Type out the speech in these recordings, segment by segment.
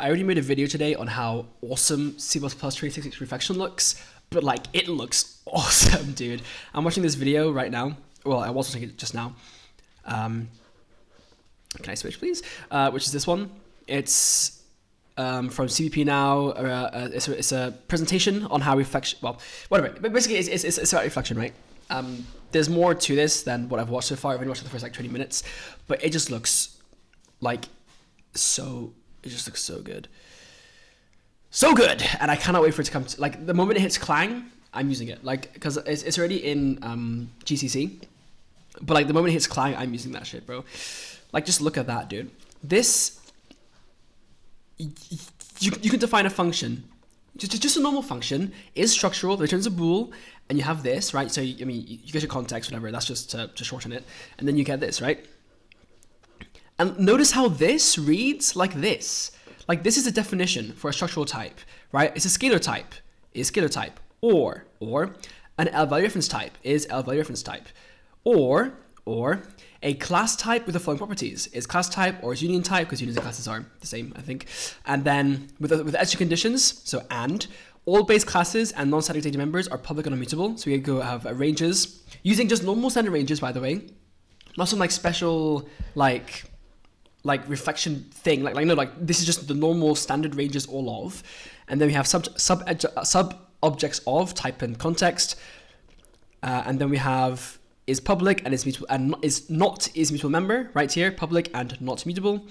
I already made a video today on how awesome C++26 reflection looks, but like it looks awesome, dude. I'm watching this video right now. Well, I was watching it just now. Can I switch, please? Which is this one. It's from CVP now. It's a presentation on how reflection. Well, whatever. But basically, it's about reflection, right? There's more to this than what I've watched so far. I've only watched the first like 20 minutes, but it just looks like so. It just looks so good, so good, and I cannot wait for it to come. Like the moment it hits Clang, I'm using it. Like because it's already in GCC, but like the moment it hits Clang, I'm using that shit, bro. Like just look at that, dude. This you can define a function. Just a normal function is structural, returns a bool, and you have this, right? So, I mean, you get your context, whatever, that's just to shorten it. And then you get this, right? And notice how this reads like this. Like this is a definition for a structural type, right? It's a scalar type, is scalar type. Or an L-value reference type is L-value reference type. Or a class type with the following properties is class type or is union type, because unions and classes are the same, I think. And then with extra conditions, so and all base classes and non-static data members are public and immutable. So we go have ranges using just normal standard ranges, by the way, not some like special like reflection thing. Like this is just the normal standard ranges all of, and then we have sub objects of type and context, and then we have is public and is mutable and is mutable member right here, public and not mutable,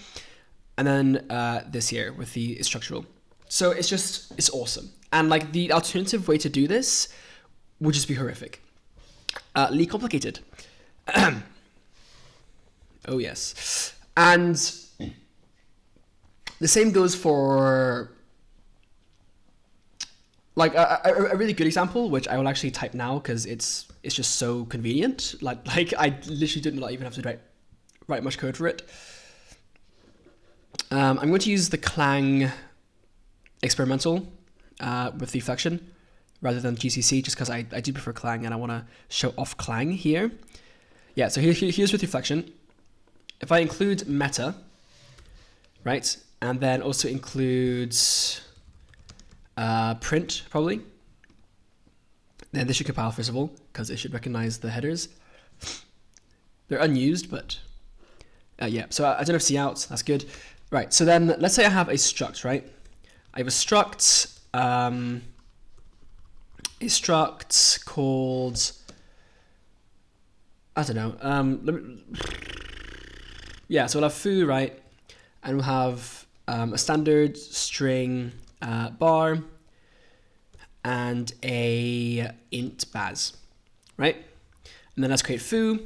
and then this here with the structural. So it's awesome, and like the alternative way to do this would just be horrific, complicated. Oh yes, and the same goes for like a really good example, which I will actually type now because it's just so convenient. Like I literally did not even have to write much code for it. I'm going to use the Clang experimental with reflection rather than GCC, just because I do prefer Clang and I want to show off Clang here. Yeah, so here's with reflection. If I include meta, right, and then also includes print probably, then this should compile first of all, because it should recognize the headers. They're unused, but yeah, so I don't have cout, that's good. Right, so then let's say I have a struct, right? I have a struct called, I don't know, yeah, so we'll have foo, right? And we'll have a standard string bar and a int baz, right? And then let's create foo,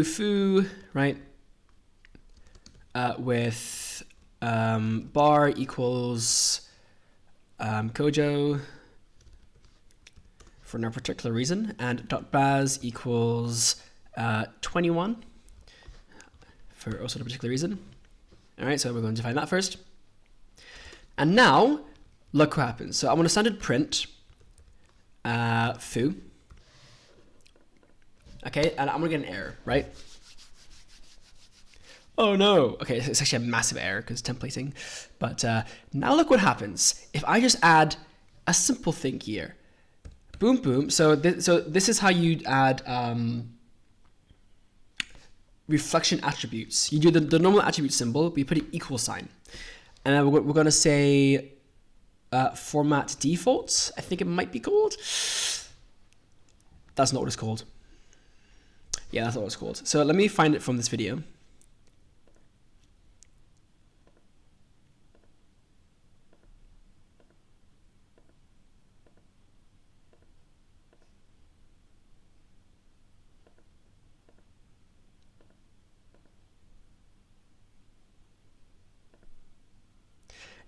foo, right? With bar equals Kojo for no particular reason, and dot baz equals 21 for also no particular reason. All right, so we're going to define that first. And now, look what happens. So I'm going to standard print foo. Okay, and I'm going to get an error, right? Oh no. Okay, it's actually a massive error because templating. But now look what happens. If I just add a simple thing here. Boom, boom. So this is how you add reflection attributes. You do the normal attribute symbol, but you put an equal sign. And then we're going to say format defaults, I think it might be called. That's not what it's called. Yeah, that's not what it's called. So let me find it from this video.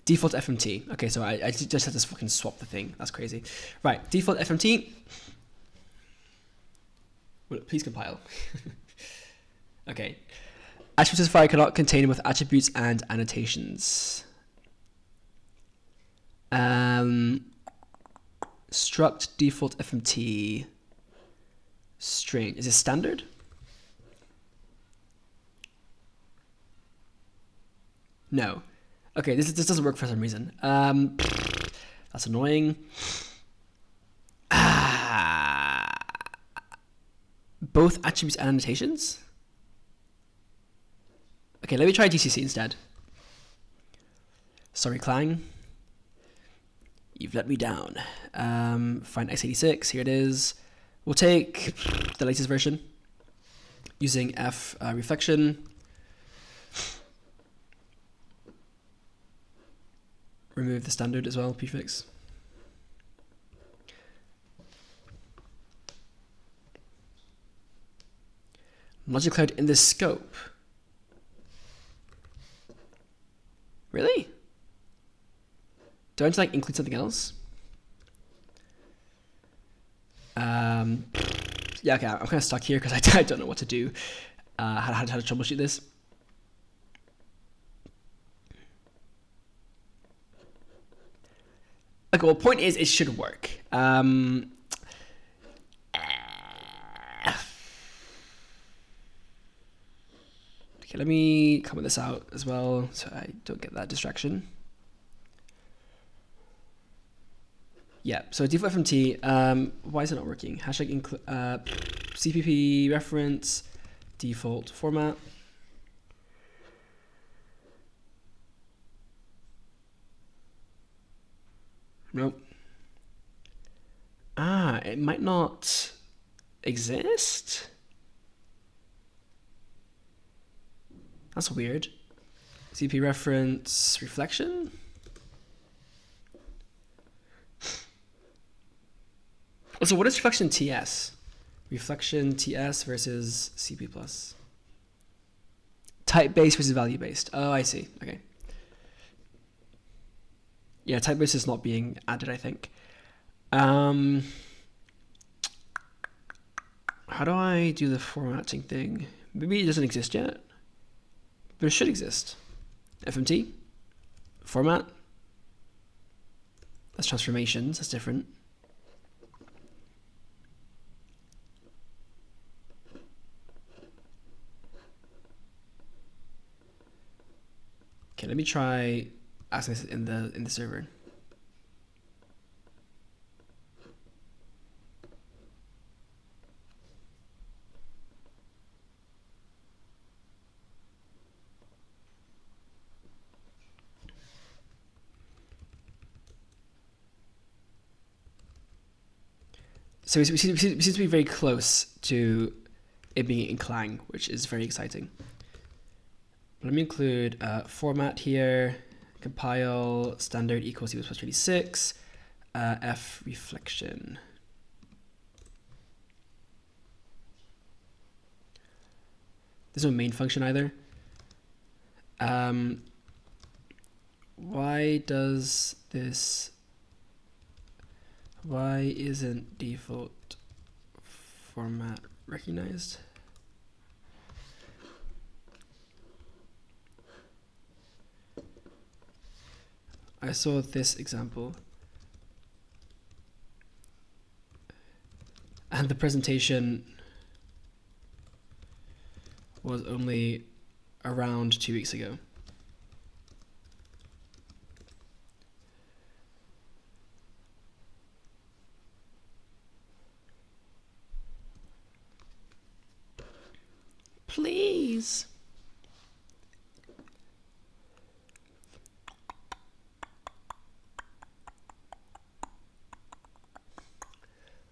Default FMT. Okay, so I just had to fucking swap the thing. That's crazy. Right, default FMT. Well, please compile. Okay. Attribute specifier cannot contain with attributes and annotations. Struct default FMT string. Is it standard? No. Okay, this doesn't work for some reason. That's annoying. Both attributes and annotations? Okay, let me try GCC instead. Sorry, Clang. You've let me down. Find x86, here it is. We'll take the latest version using F reflection. Remove the standard as well, prefix. Logic cloud in this scope. Really? Do I need to like include something else? Yeah, okay, I'm kind of stuck here because I don't know what to do. How to troubleshoot this. Okay, well, point is, it should work. Okay, let me comment this out as well so I don't get that distraction. Yeah, so default FMT, why is it not working? Hashtag include CPP reference, default format. Nope. It might not exist? That's weird. CP reference reflection? Also, what is reflection TS? Reflection TS versus CP plus. Type based versus value based. Oh, I see. Okay. Yeah, type based is not being added, I think. How do I do the formatting thing? Maybe it doesn't exist yet, but it should exist. FMT, format. That's transformations, that's different. Okay, let me try asking this in the server. So we seem to be very close to it being in Clang, which is very exciting. Let me include format here, compile standard equals C++ 26, F reflection. There's no main function either. Why isn't default format recognized? I saw this example and the presentation was only around 2 weeks ago. Please.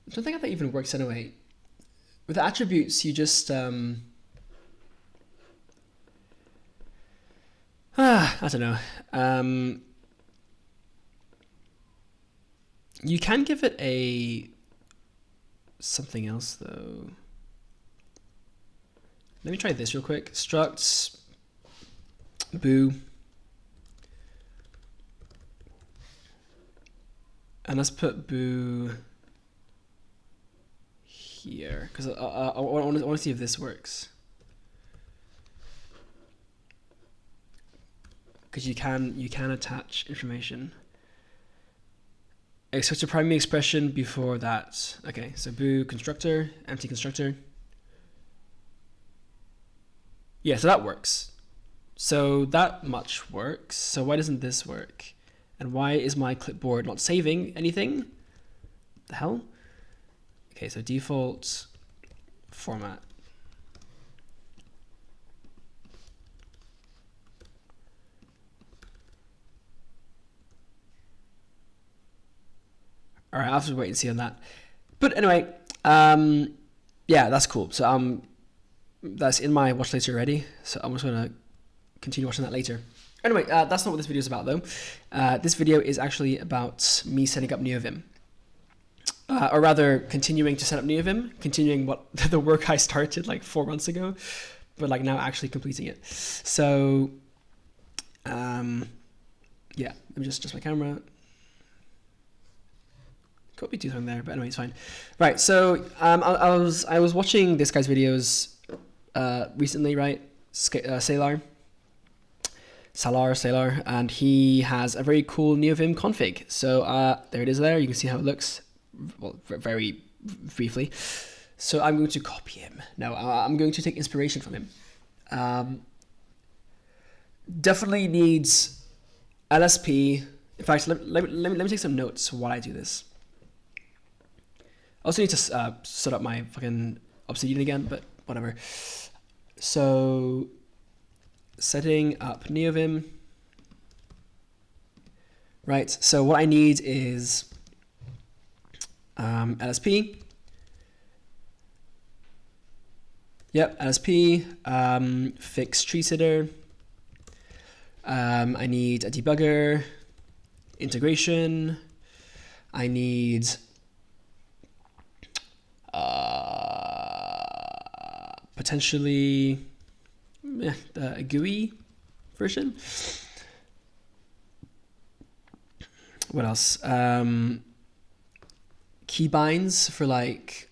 I don't think how that even works anyway. With attributes, you just I don't know. You can give it a something else though. Let me try this real quick. Structs boo. And let's put boo here because I want to see if this works. Because you can attach information. Expect a primary expression before that. Okay, so boo constructor, empty constructor. Yeah, so that works. So that much works. So why doesn't this work? And why is my clipboard not saving anything? The hell? Okay, so default format. All right, I'll have to wait and see on that. But anyway, yeah, that's cool. So that's in my watch later already. So I'm just gonna continue watching that later. Anyway, that's not what this video is about though. This video is actually about me setting up Neovim. Or rather, continuing to set up Neovim, continuing what the work I started like 4 months ago, but like now actually completing it. So, yeah, let me just adjust my camera. Could be too long there, but anyway, it's fine. Right, so I was watching this guy's videos recently, right? Salar, and he has a very cool Neovim config. So there it is there. You can see how it looks, well, very briefly. So I'm going to copy him. No, I'm going to take inspiration from him. Definitely needs LSP. In fact, let me take some notes while I do this. I also need to set up my fucking Obsidian again, but whatever. So, setting up Neovim. Right, so what I need is LSP. Yep, LSP, fix tree sitter. I need a debugger, integration. I need potentially a GUI version. What else? Keybinds for like,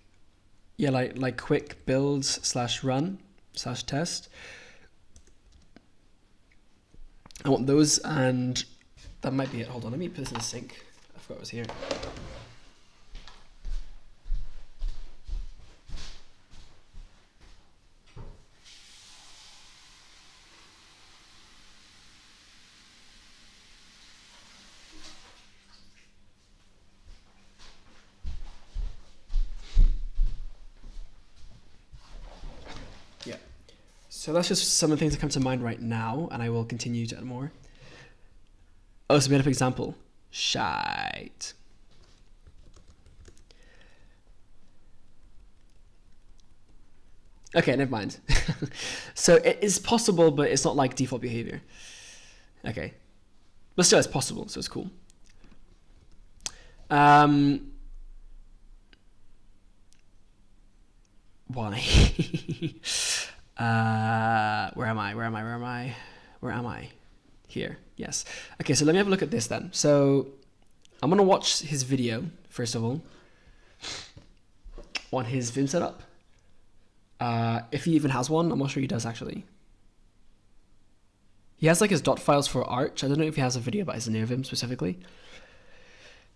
yeah, like quick builds /run/test. I want those, and that might be it. Hold on, let me put this in the sync. I forgot it was here. Yeah. So that's just some of the things that come to mind right now, and I will continue to add more. Oh, so we had an example. Shite. Okay, never mind. So it is possible, but it's not like default behavior. Okay. But still, it's possible, so it's cool. Why? Where am I? Here, yes. Okay, so let me have a look at this then. So I'm gonna watch his video, first of all, on his Vim setup. If he even has one, I'm not sure he does actually. He has like his dot files for Arch. I don't know if he has a video about his Neovim specifically.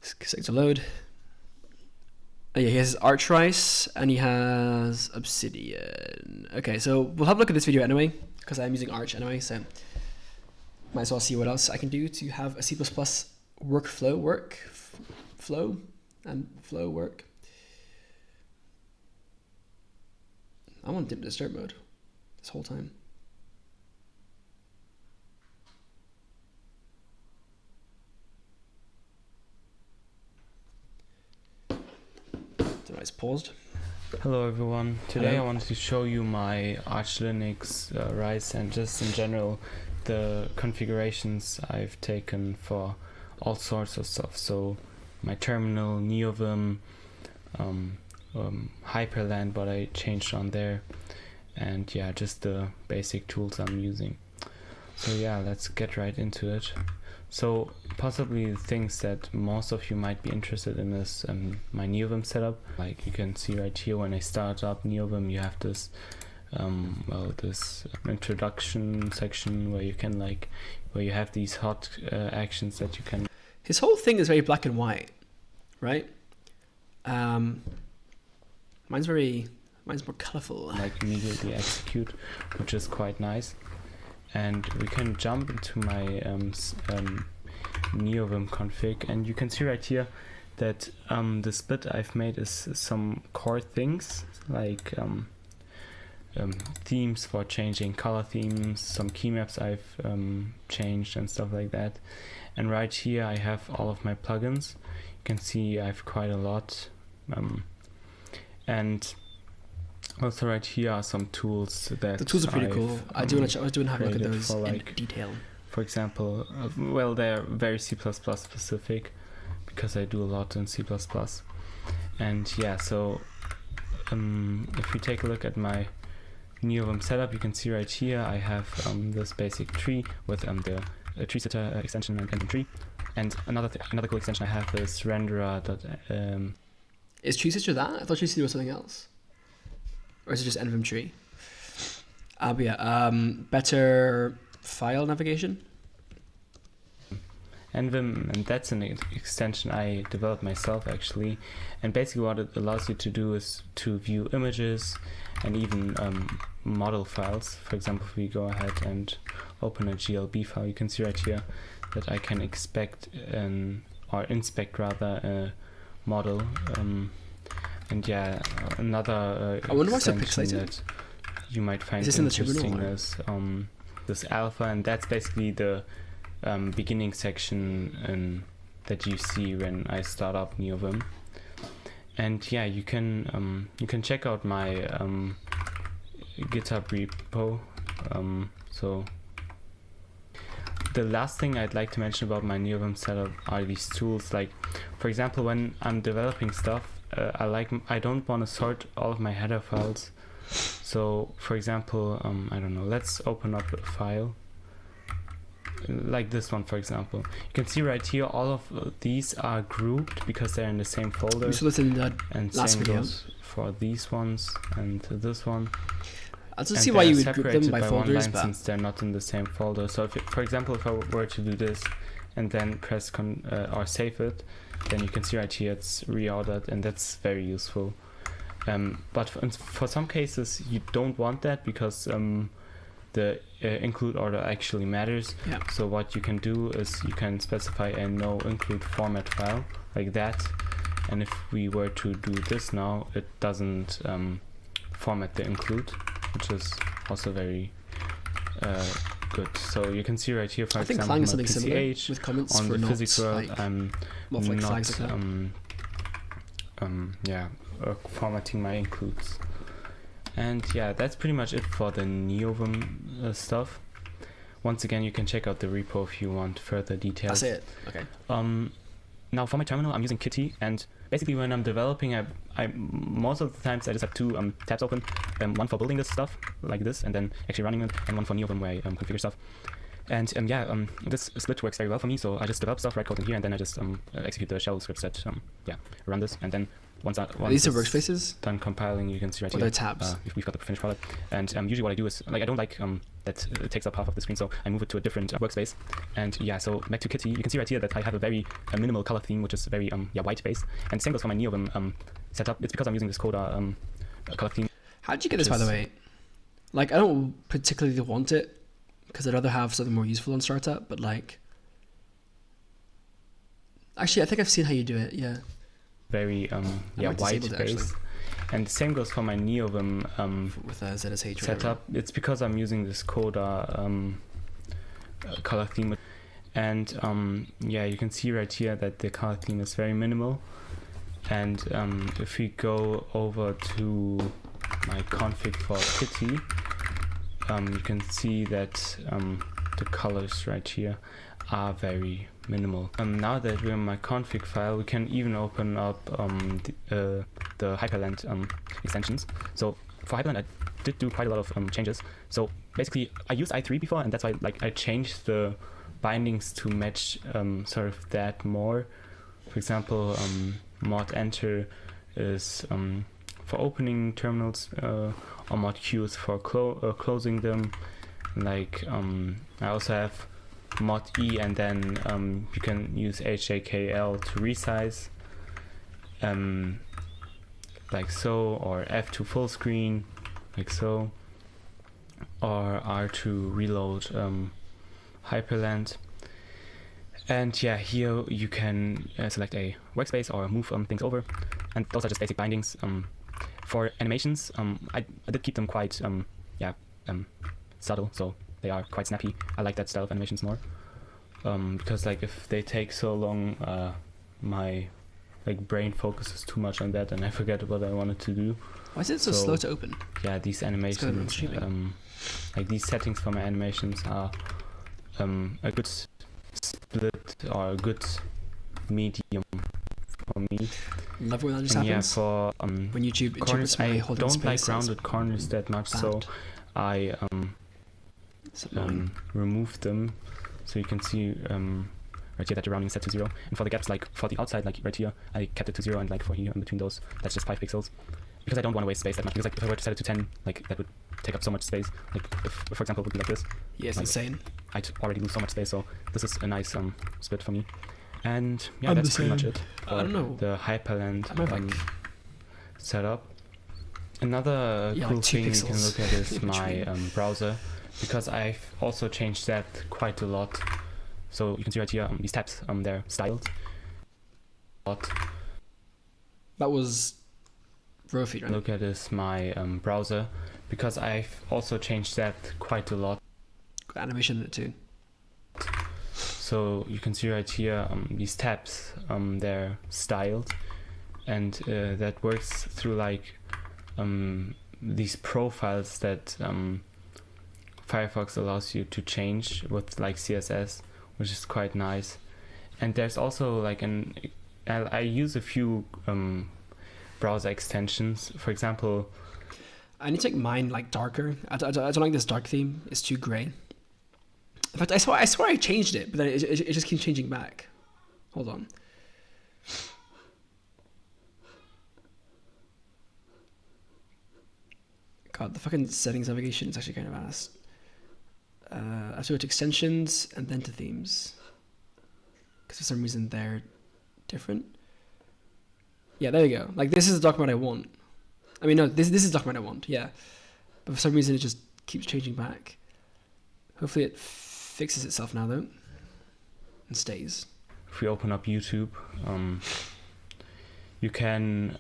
Click to load. Oh, yeah, he has Arch Rice and he has Obsidian. Okay, so we'll have a look at this video anyway, because I'm using Arch anyway, so might as well see what else I can do to have a C++ workflow work. Flow work. I'm on dim disturb mode this whole time. Device paused. Hello everyone. Today I wanted to show you my Arch Linux Rice and just in general the configurations I've taken for all sorts of stuff. So my terminal, Neovim, Hyperland, what I changed on there, and yeah, just the basic tools I'm using. So yeah, let's get right into it. So possibly things that most of you might be interested in is my Neovim setup. Like you can see right here, when I start up Neovim, you have this this introduction section where you can where you have these hot actions that you can. His whole thing is very black and white, right? Mine's more colorful. Like immediately execute, which is quite nice. and we can jump into my Neovim config, and you can see right here that the split I've made is some core things like themes for changing color themes, some key maps I've changed and stuff like that. And right here I have all of my plugins. You can see I have quite a lot, and also right here are some tools that the tools are pretty cool. I do want to have a look at those for, in like, detail. For example, well, they're very C++ specific because I do a lot in C++. And yeah, so if we take a look at my Neovim setup, you can see right here I have this basic tree with the tree setter extension and tree. And another cool extension I have is renderer. Is tree setter that? I thought tree setter was something else. Or is it just Neovim tree? But yeah, better file navigation. Neovim, and that's an extension I developed myself actually. And basically what it allows you to do is to view images and even model files. For example, if we go ahead and open a GLB file, you can see right here that I can inspect a model. And yeah, another I wonder why it's so extension pixelated. that you might find Is this in the interesting terminal, or? is this alpha, and that's basically the beginning section that you see when I start up Neovim. And yeah, you can check out my GitHub repo. So the last thing I'd like to mention about my Neovim setup are these tools. Like, for example, when I'm developing stuff, I don't want to sort all of my header files. So for example, I don't know, let's open up a file like this one, for example. You can see right here all of these are grouped because they're in the same folder. We saw this in the And last same video. goes for these ones and this one. I don't And see why you they're would group them separated by one folders, line but since they're not in the same folder. So if for example, if I were to do this and then press or save it, then you can see right here it's reordered, and that's very useful. But for some cases you don't want that because the include order actually matters. yeah. So what you can do is you can specify a no include format file like that, and if we were to do this now, it doesn't format the include, which is also very good. So you can see right here, for I think example, Clang is my something similar PCH with comments on for the notes, physical like, I'm more like not flags like that. formatting my includes. And yeah, that's pretty much it for the Neovim stuff. Once again, you can check out the repo if you want further details. That's it. Okay. Now for my terminal, I'm using Kitty, and basically when I'm developing, I most of the times I just have two tabs open, one for building this stuff like this, and then actually running it, and one for Neovim where I configure stuff. And this split works very well for me. So I just develop stuff, write code in here, and then I just execute the shell scripts that run this, and then once Are these the it's workspaces? done compiling, you can see right Or here. they're tabs? We've got the finished product, and usually what I do is I don't like that it takes up half of the screen, so I move it to a different workspace. And yeah, so back to Kitty, you can see right here that I have a very minimal color theme, which is very white based, and same goes for my Neovim setup. It's because I'm using this Coda color theme. How did you get this, by the way? Like, I don't particularly want it because I'd rather have something more useful on startup, but like, actually, I think I've seen how you do it. Yeah. Very white based, and the same goes for my Neovim with a ZSH setup. It's because I'm using this Coda color theme, and you can see right here that the color theme is very minimal. And if we go over to my config for Kitty, you can see that the colors right here are very minimal. Now that we're in my config file, we can even open up the Hyperland extensions. So for Hyperland, I did do quite a lot of changes. So basically, I used i3 before, and that's why I changed the bindings to match sort of that more. For example, mod enter is for opening terminals, or mod q is for closing them. Like I also have mod E, and then you can use HAKL to resize, like so, or F to full screen, like so. or R to reload hyperland. And yeah, here you can select a workspace or move things over, and those are just basic bindings. For animations, I did keep them quite subtle, so they are quite snappy. I like that style of animations more, because like if they take so long, my like brain focuses too much on that and I forget what I wanted to do. Why is it so slow to open? Yeah, these animations, like these settings for my animations are a good split or a good medium for me. Love when that just happens. Yeah, for when YouTube corners, I don't like rounded corners that much, so I removed them. So you can see right here that the rounding is set to 0. And for the gaps, like for the outside, like right here, I kept it to 0, and like for here in between those, that's just 5 pixels. Because I don't want to waste space that much. Because like if I were to set it to 10, like that would take up so much space. Like if for example, it would be like this. Yeah, it's like, insane. I'd already lose so much space, so this is a nice split for me. And yeah, that's pretty much it. I don't know. The hyperland setup. Another cool thing you can look at is my browser, because I've also changed that quite a lot. So you can see right here these tabs, they're styled. That was Rofi, right? Look at is my browser, because I've also changed that quite a lot. Got animation in it too. So you can see right here these tabs, they're styled, and that works through like these profiles that Firefox allows you to change with like CSS, which is quite nice. And there's also like I use a few browser extensions. For example, I need to make mine like darker. I don't like this dark theme. It's too grey. In fact, I swear I changed it, but then it just keeps changing back. Hold on. God, the fucking settings navigation is actually kind of ass. I have to go to extensions and then to themes, because for some reason they're different. Yeah, there you go. Like this is the document I want. I mean, no, this is the document I want. Yeah, but for some reason it just keeps changing back. Hopefully it fixes itself now though, and stays. If we open up YouTube, you can.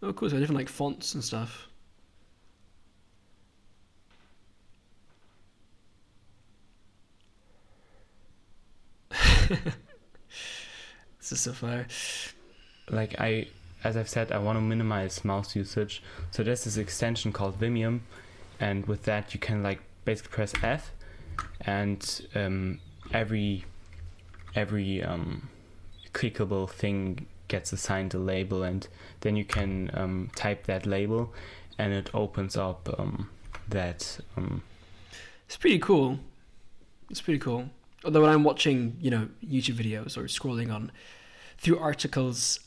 Oh, cool! So different like fonts and stuff. This is so far. Like as I've said, I want to minimize mouse usage. So there's this extension called Vimium, and with that you can like basically press F, and every clickable thing gets assigned a label, and then you can type that label, and it opens up that. It's pretty cool. It's pretty cool. Although when I'm watching, YouTube videos or scrolling on through articles,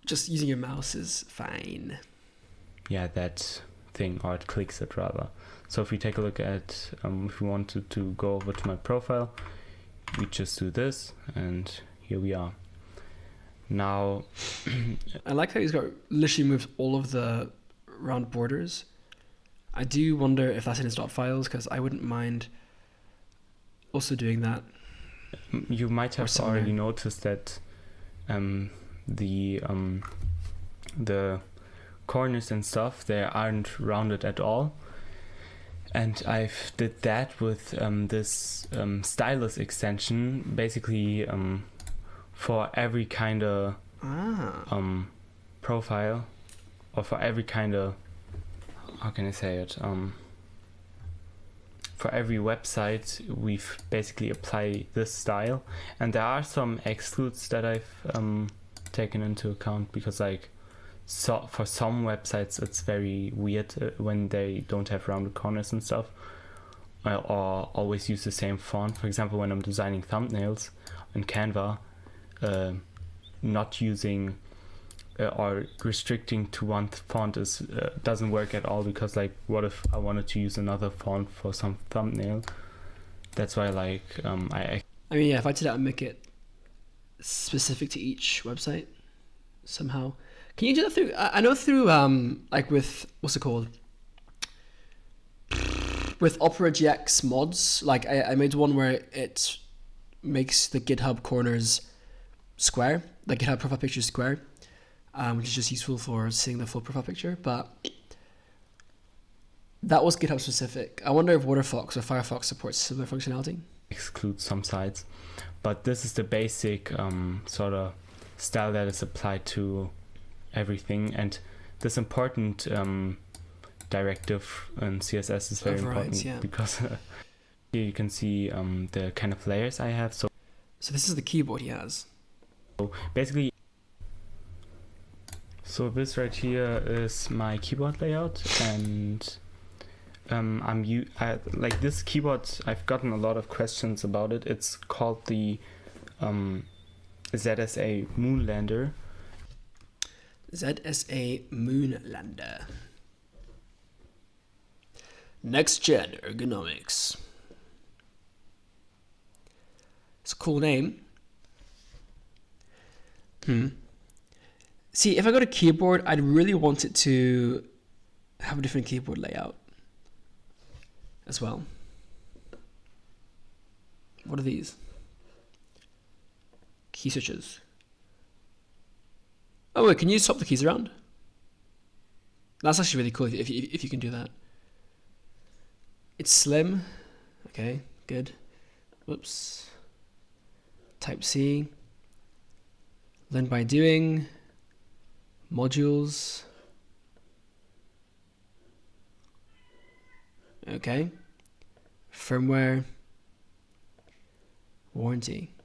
just using your mouse is fine. Yeah, that thing, or it clicks it rather. So if we take a look at, if we wanted to go over to my profile, we just do this, and here we are. Now, I like how he's got literally moved all of the round borders. I do wonder if that's in his dot files, because I wouldn't mind also doing that. You might have already noticed that the corners and stuff, they aren't rounded at all, and I've did that with this stylus extension, basically for every kind of profile, or for every kind of, how can I say it, for every website we've basically applied this style. And there are some excludes that I've taken into account, because like for some websites it's very weird when they don't have rounded corners and stuff, or always use the same font. For example, when I'm designing thumbnails in Canva, not using or restricting to one font is doesn't work at all, because like what if I wanted to use another font for some thumbnail? That's why like I mean, yeah, if I did that and make it specific to each website somehow. Can you do that through, I know through like with, what's it called, with Opera GX mods, like I made one where it makes the GitHub corners square, like GitHub profile picture square, which is just useful for seeing the full profile picture. But that was GitHub specific. I wonder if Waterfox or Firefox supports similar functionality. Exclude some sites, but this is the basic sort of style that is applied to everything, and this important directive in CSS is very important, because here you can see the kind of layers I have. So this is the keyboard he has. So basically, so this right here is my keyboard layout, and I like this keyboard. I've gotten a lot of questions about it. It's called the ZSA Moonlander. ZSA Moonlander. Next Gen Ergonomics. It's a cool name. See, if I got a keyboard, I'd really want it to have a different keyboard layout as well. What are these? Key switches. Oh wait, can you swap the keys around? That's actually really cool if you can do that. It's slim. Okay, good. Whoops. Type C. Learn by doing. Modules. Okay. Firmware. Warranty.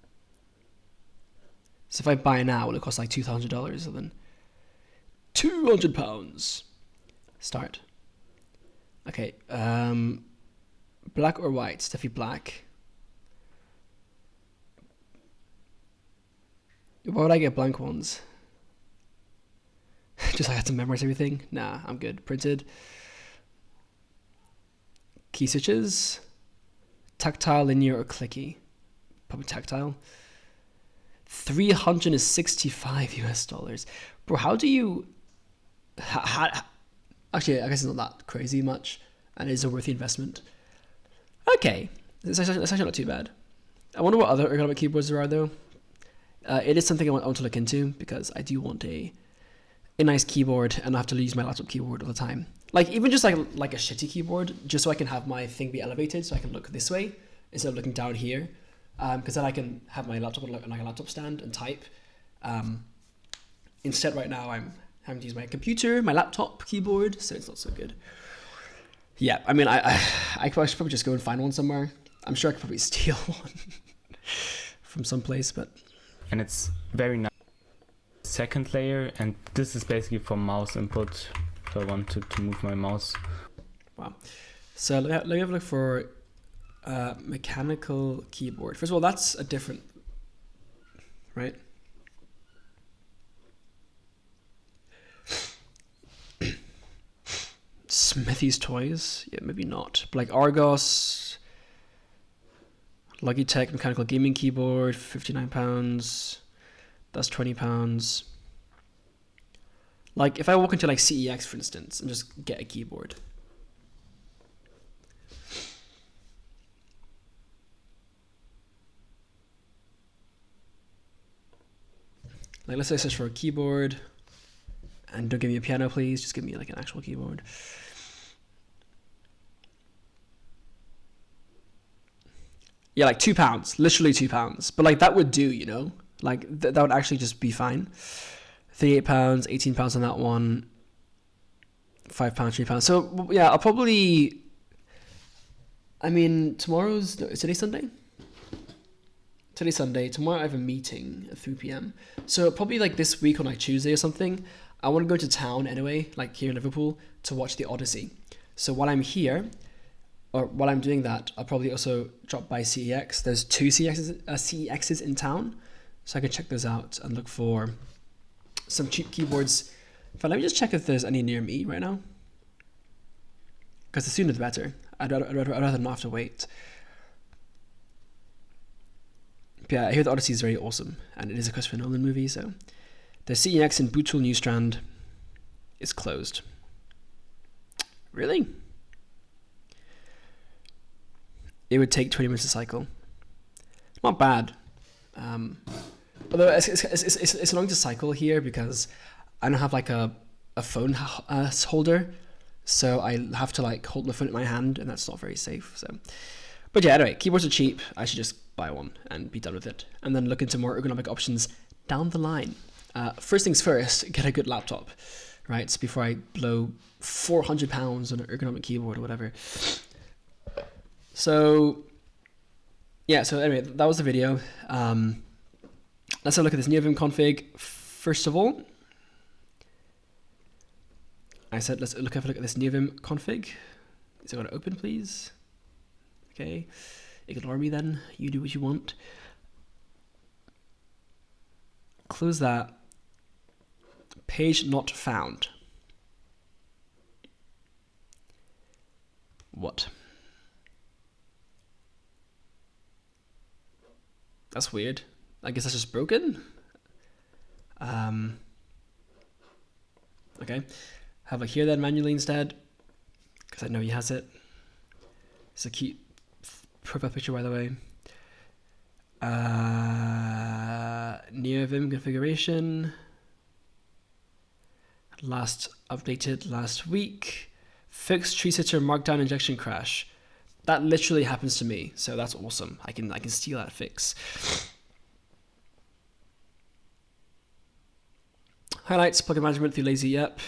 So if I buy now, will it cost like $2,000? So then £200. Start. Okay. Black or white? Definitely black. Why would I get blank ones? Just I had to memorize everything? Nah, I'm good. Printed. Key switches. Tactile, linear, or clicky? Probably tactile. $365. Bro, how do you... Actually, I guess it's not that crazy much, and it is a worthy investment. Okay, that's actually not too bad. I wonder what other ergonomic keyboards there are, though. It is something I want to look into, because I do want a nice keyboard, and I have to use my laptop keyboard all the time. Like, even just like a shitty keyboard, just so I can have my thing be elevated, so I can look this way, instead of looking down here. Because then I can have my laptop on like a laptop stand and type. Instead, right now, I'm having to use my computer, my laptop keyboard, so it's not so good. Yeah, I mean, I should probably just go and find one somewhere. I'm sure I could probably steal one from someplace, but... And it's very nice. Second layer, and this is basically for mouse input, if I wanted to move my mouse. Wow. So let me have a look for mechanical keyboard. First of all, that's a different... Right? Smithy's Toys? Yeah, maybe not. But like Argos, Logitech mechanical gaming keyboard, £59. That's £20. Like if I walk into like CEX, for instance, and just get a keyboard. Like let's say I search for a keyboard, and don't give me a piano, please. Just give me like an actual keyboard. Yeah, like £2, literally £2. But like that would do, you know? Like that would actually just be fine. £38, £18 on that one. £5, £3. So yeah, I'll probably... I mean, is today Sunday? Today's Sunday. Tomorrow I have a meeting at 3 p.m. So probably like this week on like Tuesday or something, I want to go to town anyway, like here in Liverpool, to watch the Odyssey. So while I'm here, or while I'm doing that, I'll probably also drop by CEX. There's two CEXs in town, so I can check those out and look for some cheap keyboards. In fact, let me just check if there's any near me right now, because the sooner the better. I'd rather not have to wait. But yeah, I hear the Odyssey is very awesome, and it is a Christopher Nolan movie, so... The CEX in Bootle Newstrand is closed. Really? it would take 20 minutes to cycle. Not bad. Although it's long to cycle here because I don't have like a phone holder, so I have to like hold my phone in my hand, and that's not very safe. So, but yeah, anyway, keyboards are cheap. I should just buy one and be done with it, and then look into more ergonomic options down the line. First things first, get a good laptop, right? So before I blow £400 on an ergonomic keyboard or whatever. So yeah, so anyway, that was the video. Let's have a look at this Neovim config. First of all, I said let's have a look at this Neovim config. Is it going to open, please? Okay, ignore me then. You do what you want. Close that. Page not found. What? That's weird. I guess that's just broken. Okay. Have a here then manually instead, because I know he has it. It's a cute profile picture, by the way. Neovim configuration. Last updated last week. Fixed tree sitter markdown injection crash. That literally happens to me, so that's awesome. I can steal that fix. Highlights, plugin management through Lazy Yep.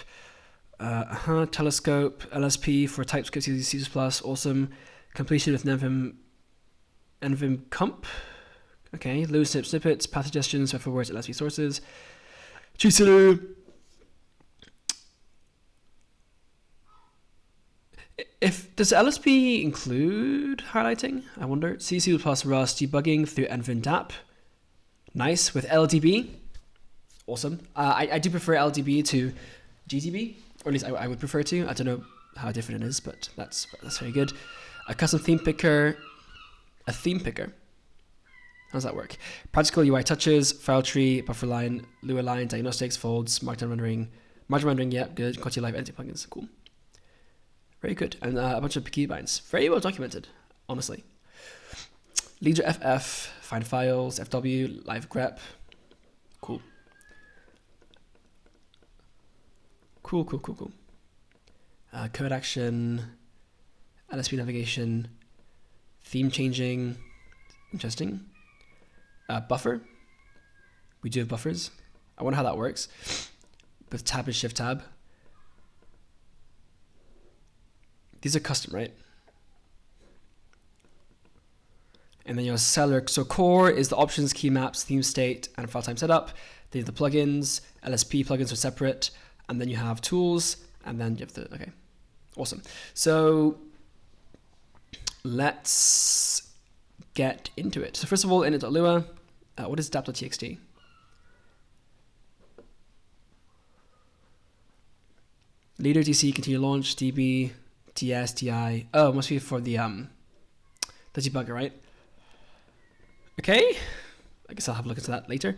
Telescope, LSP for TypeScript C++, awesome. Completion with Neovim comp. Okay, low snippets, path suggestions, for words, LSP sources. Chisilu. Does LSP include highlighting? I wonder. C++ Rust debugging through Neovim DAP. Nice, with LDB. Awesome. I do prefer LDB to GTB, or at least I would prefer to. I don't know how different it is, but that's very good. A custom theme picker. A theme picker. How does that work? Practical UI touches, file tree, buffer line, Lua line, diagnostics, folds, markdown rendering. Margin rendering, yeah, good. Kojo Live editing plugins, cool. Very good. And a bunch of keybinds. Very well documented, honestly. Leader FF, find files, FW, live grep. Cool. Cool. Code action, LSP navigation, theme changing. Interesting. Buffer. We do have buffers. I wonder how that works. With tab and shift tab. These are custom, right? And then your seller. So core is the options, key maps, theme state, and file time setup. Then the plugins, LSP plugins are separate. And then you have tools, and then you have the, okay. Awesome. So let's get into it. So first of all, init.lua, what is dap.txt? Leader DC, continue launch, DB, TS, TI. Oh, it must be for the debugger, right? Okay. I guess I'll have a look into that later.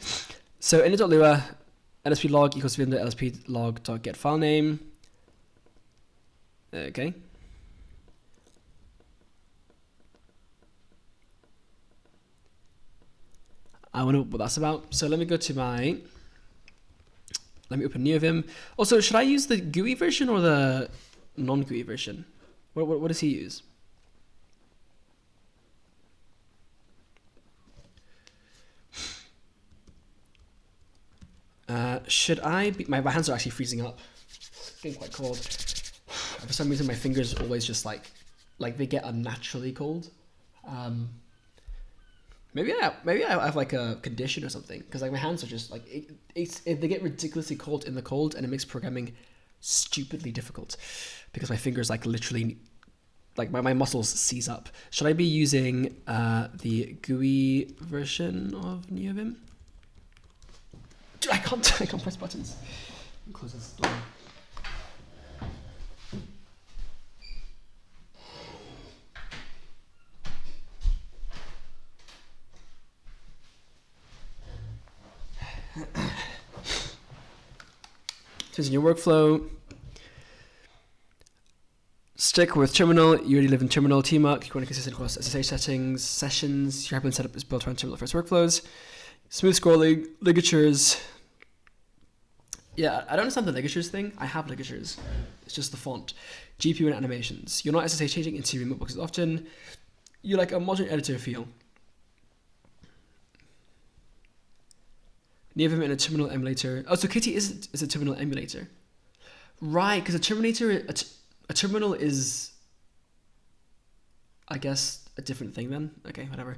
So init.lua, LSP log equals vim LSP log dot get file name. Okay. I wonder what that's about. So let me go to my. Let me open Neovim. Also, should I use the GUI version or the non-GUI version? What does he use? Should I be, my hands are actually freezing up. It's getting quite cold. For some reason my fingers always just like they get unnaturally cold. Maybe I have like a condition or something, because like my hands are just like they get ridiculously cold in the cold, and it makes programming stupidly difficult because my fingers like literally like my muscles seize up. Should I be using the GUI version of Neovim? Dude, I can't press buttons. Close this door. So in your workflow, Stick with terminal. You already live in terminal. TMUC. You want to consistent across SSH settings, sessions. Your Hyperlink setup is built around terminal first workflows. Smooth scrolling, ligatures. Yeah, I don't understand the ligatures thing. I have ligatures. It's just the font. GPU and animations. You're not SSH changing into remote boxes often. You like a modern editor feel. Neovim in a terminal emulator. Oh, so Kitty is a terminal emulator. Right, because a terminal is, I guess, a different thing then. Okay, whatever.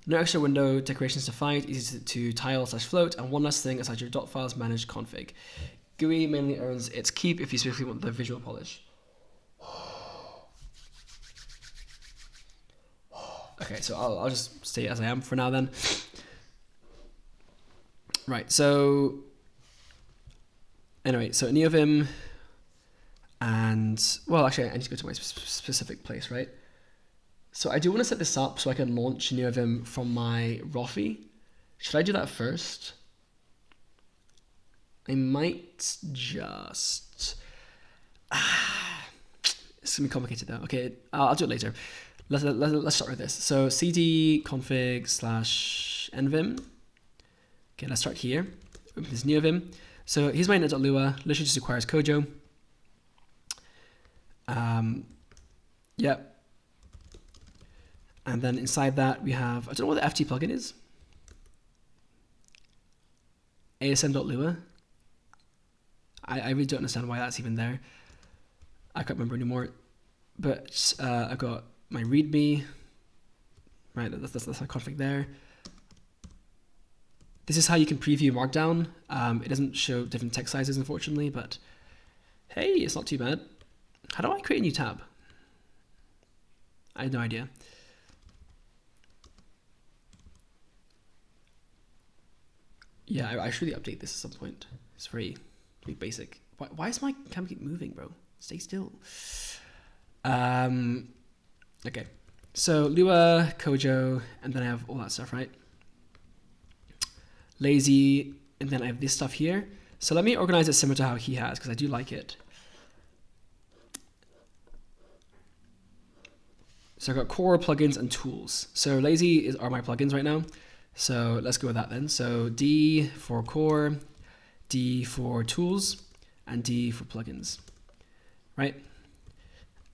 No extra window decorations to find, easy to tile/float, and one last thing aside your .files manage config. GUI mainly earns its keep if you specifically want the visual polish. Okay, so I'll just stay as I am for now then. Right, so anyway, so Neovim, and well, actually I need to go to my specific place, right? So I do want to set this up so I can launch Neovim from my Rofi. Should I do that first? I might just... it's going to be complicated though. Okay, I'll do it later. Let's start with this. So cd config /nvim. Okay, let's start here. Open this Neovim. So here's my init.lua. Literally just requires Kojo. Yep. And then inside that we have, I don't know what the FT plugin is. asm.lua. I really don't understand why that's even there. I can't remember anymore. But I've got my readme. Right, that's my config there. This is how you can preview Markdown. It doesn't show different text sizes, unfortunately, but hey, it's not too bad. How do I create a new tab? I have no idea. Yeah, I should really update this at some point. It's very basic. Why is my camera keep moving, bro? Stay still. Okay, so Lua, Kojo, and then I have all that stuff, right? Lazy, and then I have this stuff here. So let me organize it similar to how he has, because I do like it. So I've got core, plugins, and tools. So lazy are my plugins right now. So let's go with that then. So D for core, D for tools, and D for plugins, right?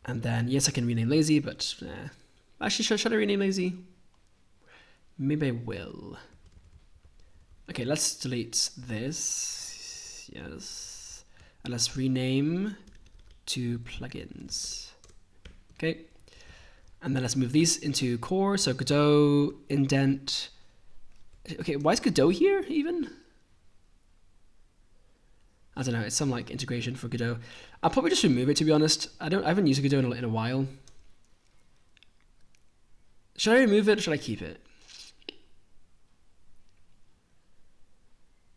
And then yes, I can rename lazy, but actually, should I rename lazy? Maybe I will. Okay, let's delete this. Yes, and let's rename to plugins. Okay, and then let's move these into core. So Godot, indent. Okay, why is Godot here even? I don't know, it's some like integration for Godot. I'll probably just remove it, to be honest. I haven't used Godot in a while. Should I remove it or should I keep it?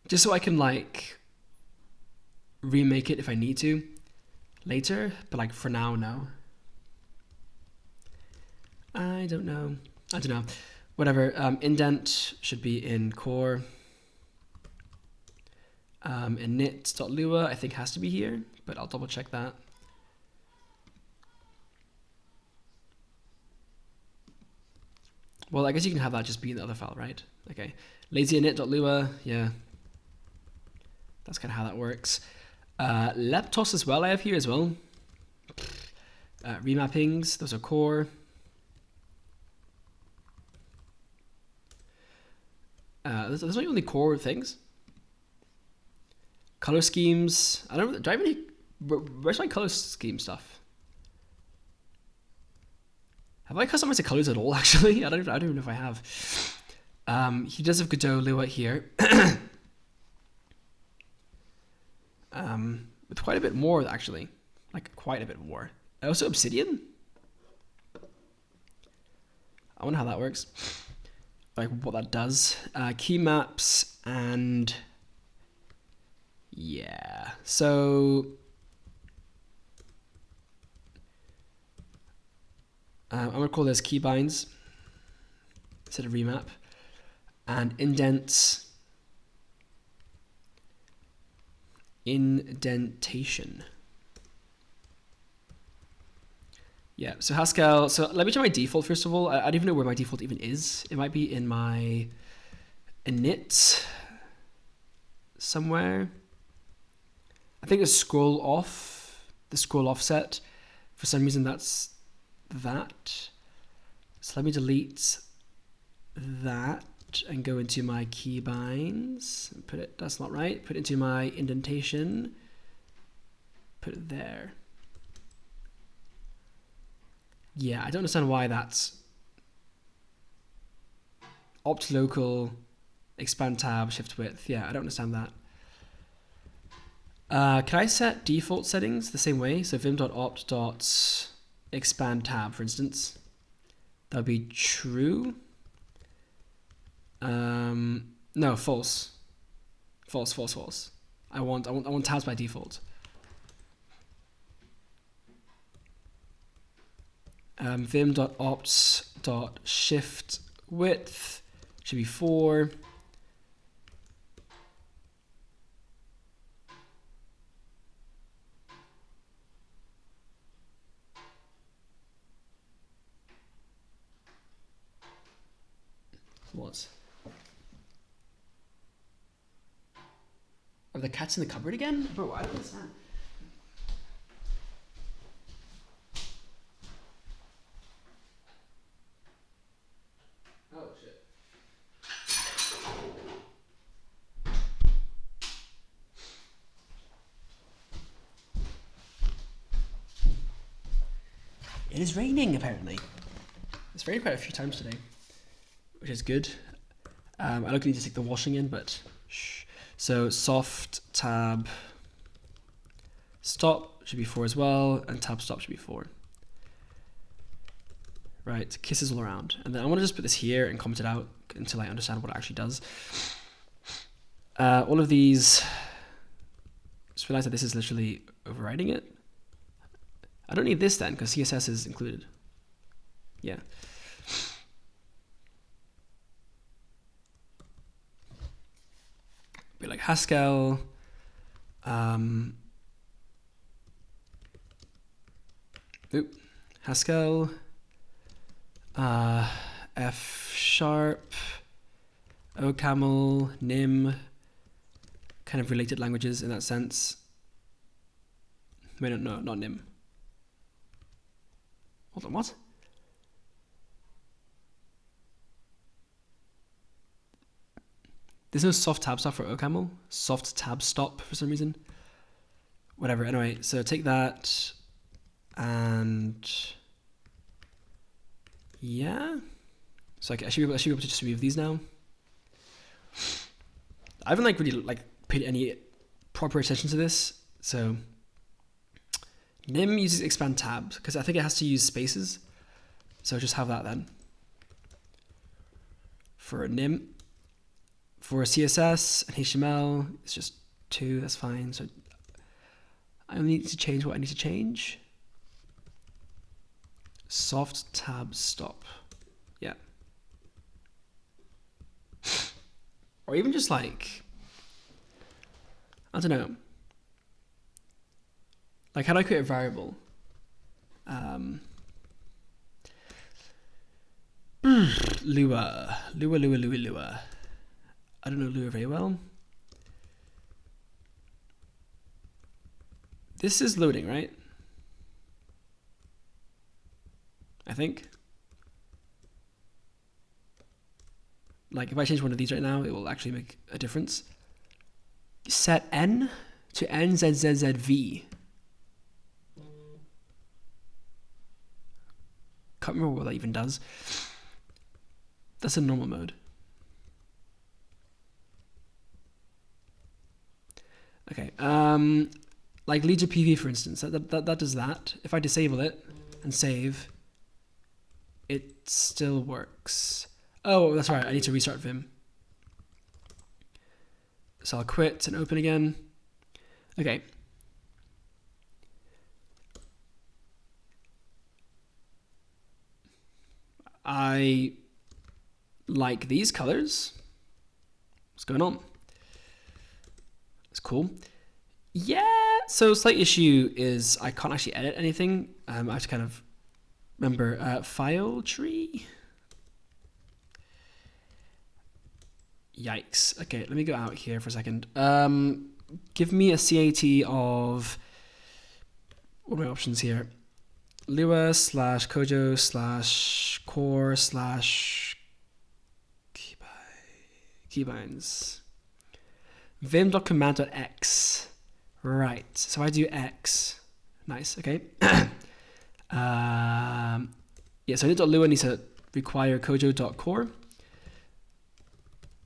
Just so I can like remake it if I need to later, but like for now, no. I don't know. Whatever, indent should be in core. Init.lua I think has to be here, but I'll double check that. Well, I guess you can have that just be in the other file, right? Okay, lazy init.lua, yeah. That's kind of how that works. Leptos as well I have here as well. Remappings, those are core. Those are the only core things. Color schemes. I don't know. Do I have any? Where's my color scheme stuff? Have I customized the colors at all? Actually, I don't even know if I have. He does have Godot Lua here. With quite a bit more actually, like quite a bit more. Also Obsidian. I wonder how that works. Like what that does. Key maps and. Yeah, so I'm gonna call this keybinds instead of remap, and indents, indentation. Yeah, so Haskell, so let me check my default first of all. I don't even know where my default even is. It might be in my init somewhere. I think it's scroll off, the scroll offset. For some reason that's that. So let me delete that and go into my keybinds and put it, that's not right. Put it into my indentation, put it there. Yeah, I don't understand why that's opt local, expand tab, shift width. Yeah, I don't understand that. Can I set default settings the same way? So vim.opt.expand tab, for instance. That would be true. No, false. False, false, false. I want tabs by default. Vim.opt.shift width should be 4. What? Are the cats in the cupboard again? Bro, I don't understand. Oh, shit. It is raining, apparently. It's rained quite a few times today, which is good. I don't need to take the washing in, but shh. So soft tab stop should be 4 as well, and tab stop should be 4. Right, kisses all around. And then I want to just put this here and comment it out until I understand what it actually does. All of these, just realize that this is literally overriding it. I don't need this then, because CSS is included. Yeah. Be like Haskell, Haskell, F sharp, OCaml, Nim, kind of related languages in that sense. Wait, no, not Nim. Hold on, what? There's no soft tab stop for OCaml. Soft tab stop for some reason. Whatever, anyway, so take that and yeah. So I should be able to just remove these now. I haven't really paid any proper attention to this. So Nim uses expand tabs because I think it has to use spaces. So just have that then. For Nim. For CSS and HTML, it's just 2, that's fine. So I only need to change what I need to change. Soft tab stop. Yeah. Or even just I don't know. How do I create a variable? Lua. I don't know Lua very well. This is loading, right? I think. If I change one of these right now, it will actually make a difference. Set n to nzzzv. Can't remember what that even does. That's in normal mode. Okay, lead to PV, for instance, that does that. If I disable it and save, it still works. Oh, that's right, I need to restart Vim. So I'll quit and open again. Okay. I like these colors. What's going on? It's cool. Yeah, so slight issue is I can't actually edit anything. I have to kind of remember file tree. Yikes. Okay, let me go out here for a second. Give me a CAT of, what are my options here? Lua slash Kojo slash core slash keybinds. Vim.command.x. Right, so I do x. Nice, okay. Yeah, so init.lua needs to require kojo.core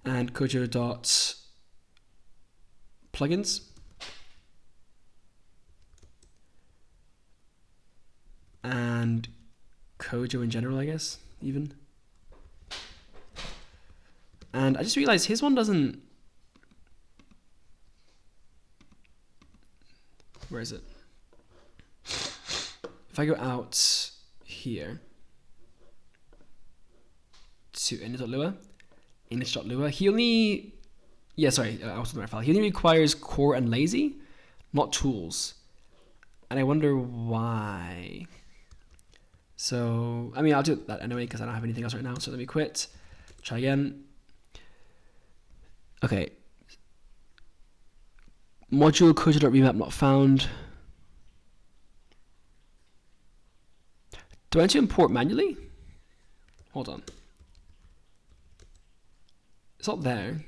and kojo.plugins. And Kojo in general, I guess, even. And I just realized his one doesn't... Where is it? If I go out here to init.lua, he only... Yeah, sorry, I was on the right file. He only requires core and lazy, not tools. And I wonder why. So, I mean, I'll do that anyway because I don't have anything else right now. So let me quit. Try again. Okay. Module kojo.remap not found. Do I need to import manually? Hold on. It's not there.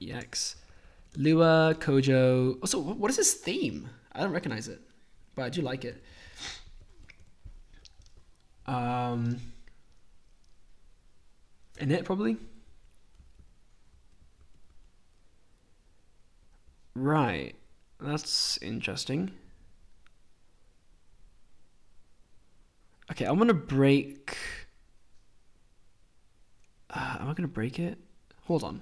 EX. Lua, Kojo. Also, what is this theme? I don't recognize it, but I do like it. Init probably. Right, that's interesting. Okay, I'm gonna break. Am I gonna break it? Hold on.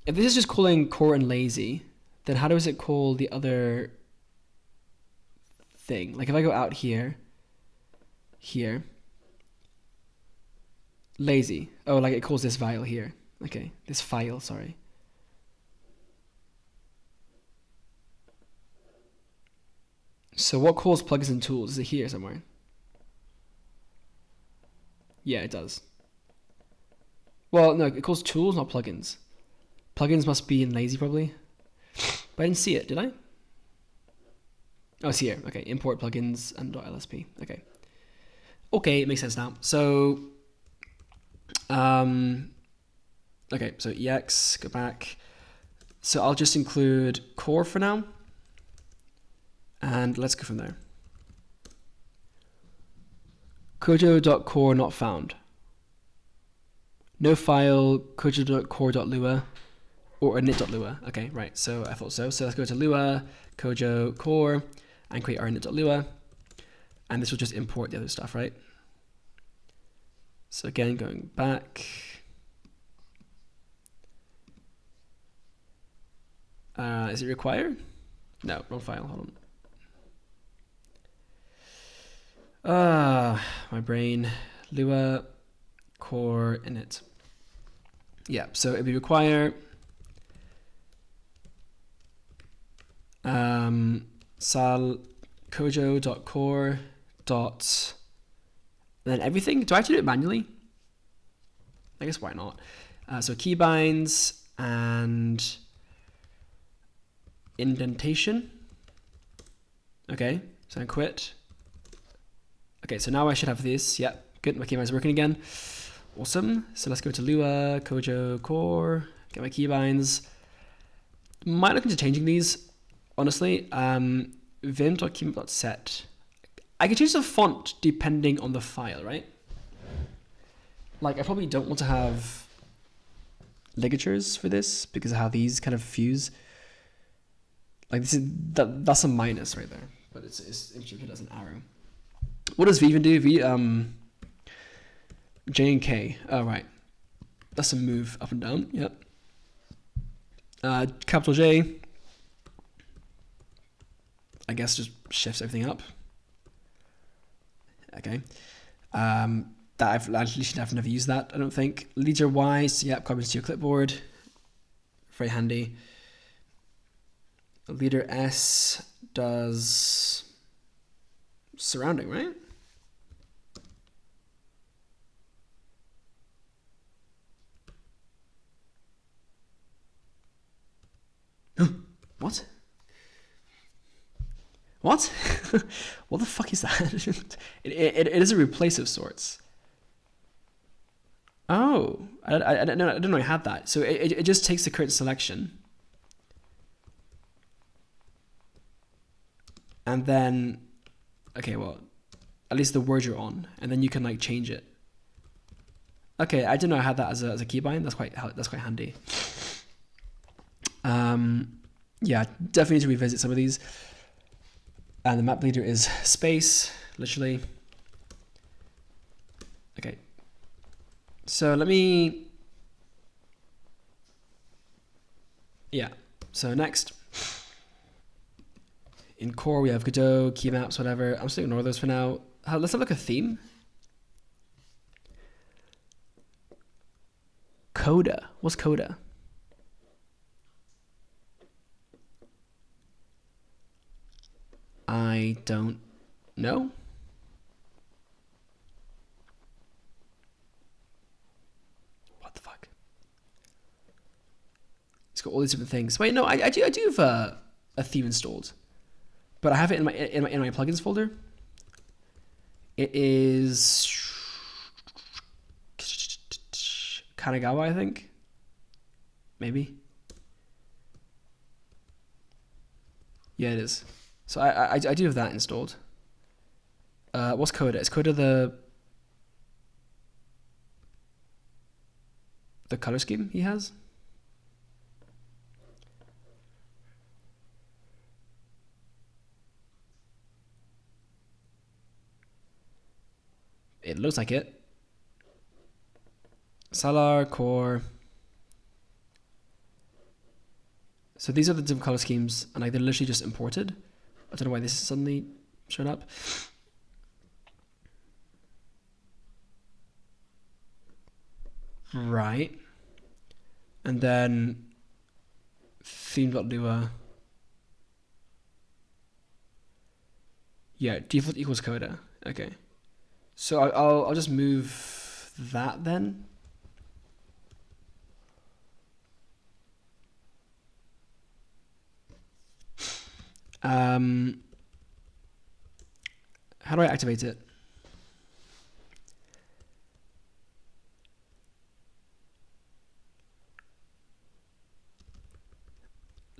If this is just calling core and lazy, then how does it call the other thing? Like if I go out here, lazy. Oh, like it calls this file here. Okay, this file, sorry. So what calls plugins and tools? Is it here somewhere? Yeah, it does. Well, no, it calls tools, not plugins. Plugins must be in lazy probably. But I didn't see it, did I? Oh, it's here. Okay, import plugins and .lsp. Okay. Okay, it makes sense now. So, okay, so EX, go back. So I'll just include core for now. And let's go from there. Kojo.core not found. No file, kojo.core.lua, or init.lua. Okay, right, so I thought so. So let's go to Lua, Kojo, core, and create our init.lua. And this will just import the other stuff, right? So again, going back. Is it required? No, wrong file, hold on. My brain, Lua, core, init. Yeah, so it'd be require sal kojo.core dot then everything. Do I have to do it manually? I guess why not? So keybinds and indentation. Okay, so I quit. Okay, so now I should have this. Yeah, good. My keybinds are working again. Awesome. So let's go to Lua, Kojo, core, get my keybinds. Might look into changing these, honestly. Vim.keybinds.set. I can change the font depending on the file, right? Like I probably don't want to have ligatures for this because of how these kind of fuse. Like this is that's a minus right there, but it's interpreted as an arrow. What does V even do? V J and K. Oh right, that's a move up and down. Yep. Capital J. I guess just shifts everything up. Okay. That I've never used that. I don't think. Leader Y. So yep, copies to your clipboard. Very handy. Leader S does surrounding, right? What? What? What the fuck is that? It is a replace of sorts. Oh, I didn't know I had that. So it just takes the current selection. And then, okay, well, at least the word you're on, and then you can like change it. Okay, I didn't know I had that as a keybind. That's quite handy. Yeah, definitely need to revisit some of these. And the map leader is space, literally. Okay. So let me. Yeah. So next. In core, we have Godot, key maps, whatever. I'm just going to ignore those for now. Let's have like a theme. Coda. What's Coda? I don't know. What the fuck? It's got all these different things. Wait, no, I do have a theme installed, but I have it in my plugins folder. It is Kanagawa, I think. Maybe. Yeah, it is. So I do have that installed. What's Coda? Is Coda the color scheme he has? It looks like it. Salar, core. So these are the different color schemes, and like they're literally just imported. I don't know why this is suddenly showing up. Right. And then theme.lua. Yeah, default equals Coda. Okay. So I'll just move that then. How do I activate it?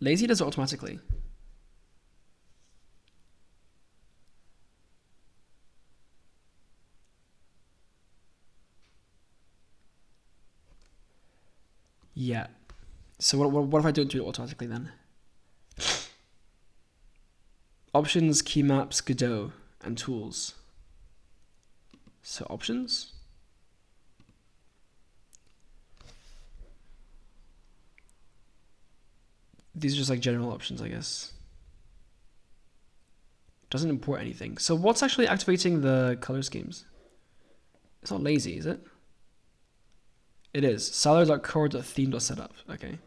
Lazy does it automatically. Yeah. So what if I don't do it automatically then? Options, key maps, Godot, and tools. So options. These are just like general options, I guess. Doesn't import anything. So what's actually activating the color schemes? It's not lazy, is it? It is. Salar.core.theme.setup. Okay.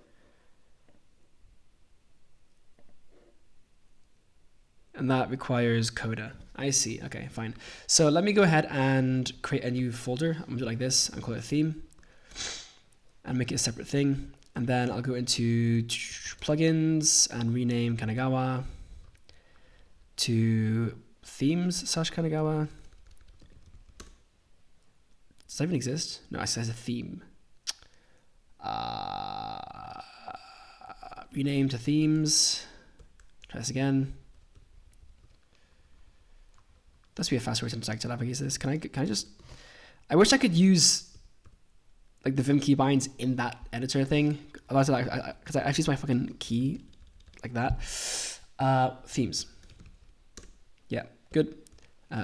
And that requires Coda. I see. Okay, fine. So let me go ahead and create a new folder. I'm gonna do it like this and call it theme and make it a separate thing. And then I'll go into plugins and rename Kanagawa to themes/Kanagawa. Does that even exist? No, it says a theme. Rename to themes. Try this again. That's be a faster way to interact to navigate this. Can I just? I wish I could use like the Vim keybinds in that editor thing. Otherwise, because I actually use my fucking key like that. Themes. Yeah, good.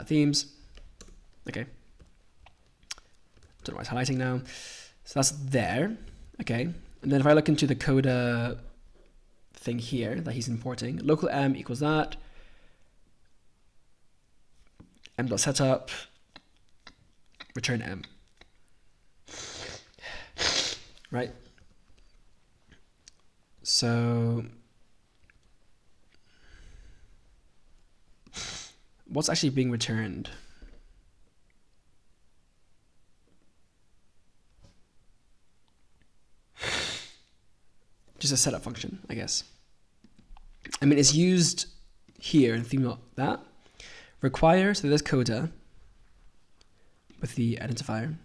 Themes. Okay. Don't know why it's highlighting now. So that's there. Okay. And then if I look into the Coda thing here that he's importing, local m equals that. m.setup, return m. Right? So what's actually being returned? Just a setup function, I guess. I mean, it's used here in theme.that. Require, so there's coda with the identifier.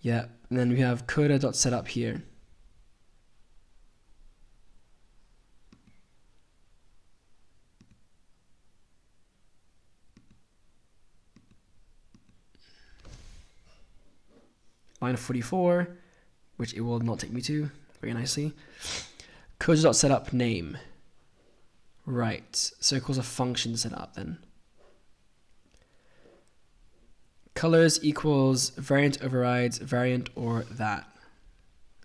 Yeah, and then we have coda.setup here. Line 44, which it will not take me to very nicely. Coda.setup name. Right, so it calls a function to set up then. Colors equals variant overrides variant or that.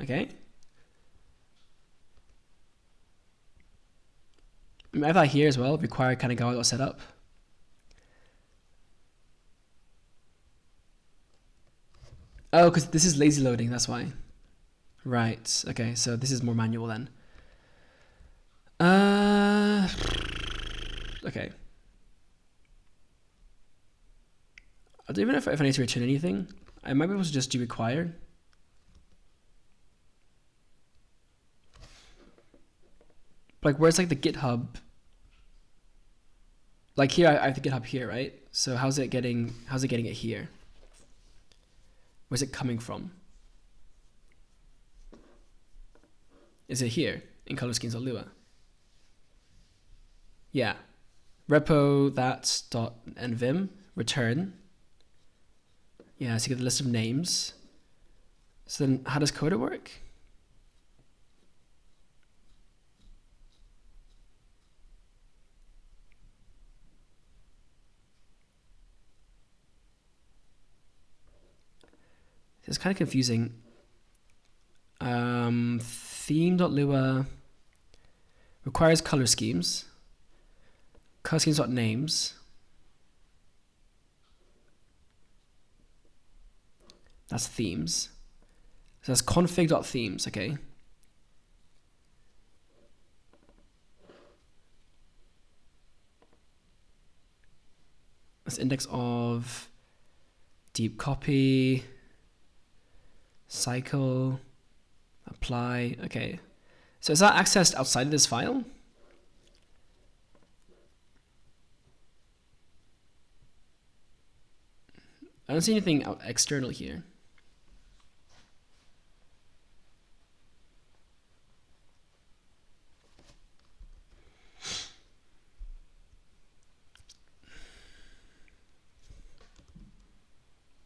Okay. I have that here as well. Require kanagawa.setup. Oh, because this is lazy loading, that's why. Right, okay, so this is more manual then. Okay. I don't even know if I need to return anything. I might be able to just do require. Like, where's like the GitHub? Like here, I have the GitHub here, right? So how's it getting it here? Where's it coming from? Is it here in color schemes or Lua? Yeah. Repo that dot and vim return. Yeah, so you get the list of names. So then how does coda work? It's kind of confusing. Theme.lua requires color schemes. Color schemes.names. That's themes. So that's config.themes, okay. That's index of deep copy. Cycle, apply, okay. So is that accessed outside of this file? I don't see anything external here.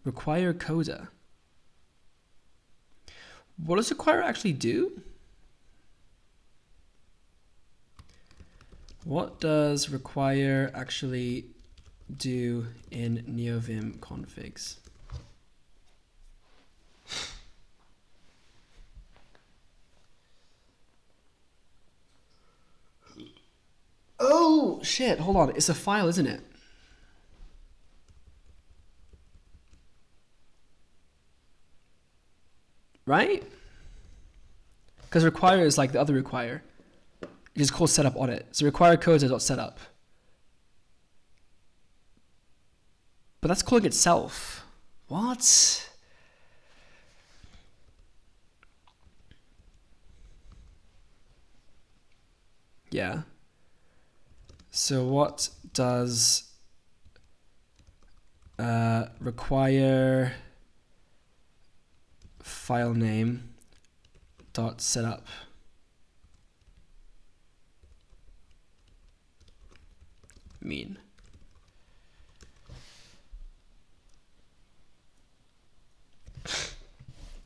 Require coda. What does require actually do? What does require actually do in Neovim configs? Oh shit, hold on. It's a file, isn't it? Right? Because require is like the other require. It just calls setup on it. So require coda.setup. But that's calling itself. What? Yeah. So what does require file name dot setup mean?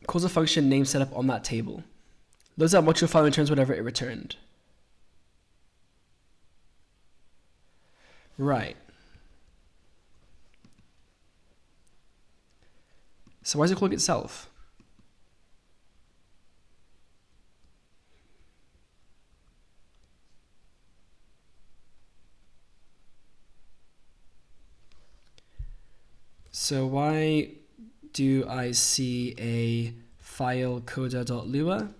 Calls a function name setup on that table. Loads that module file and returns whatever it returned. Right. So why is it calling itself? So why do I see a file coda.lua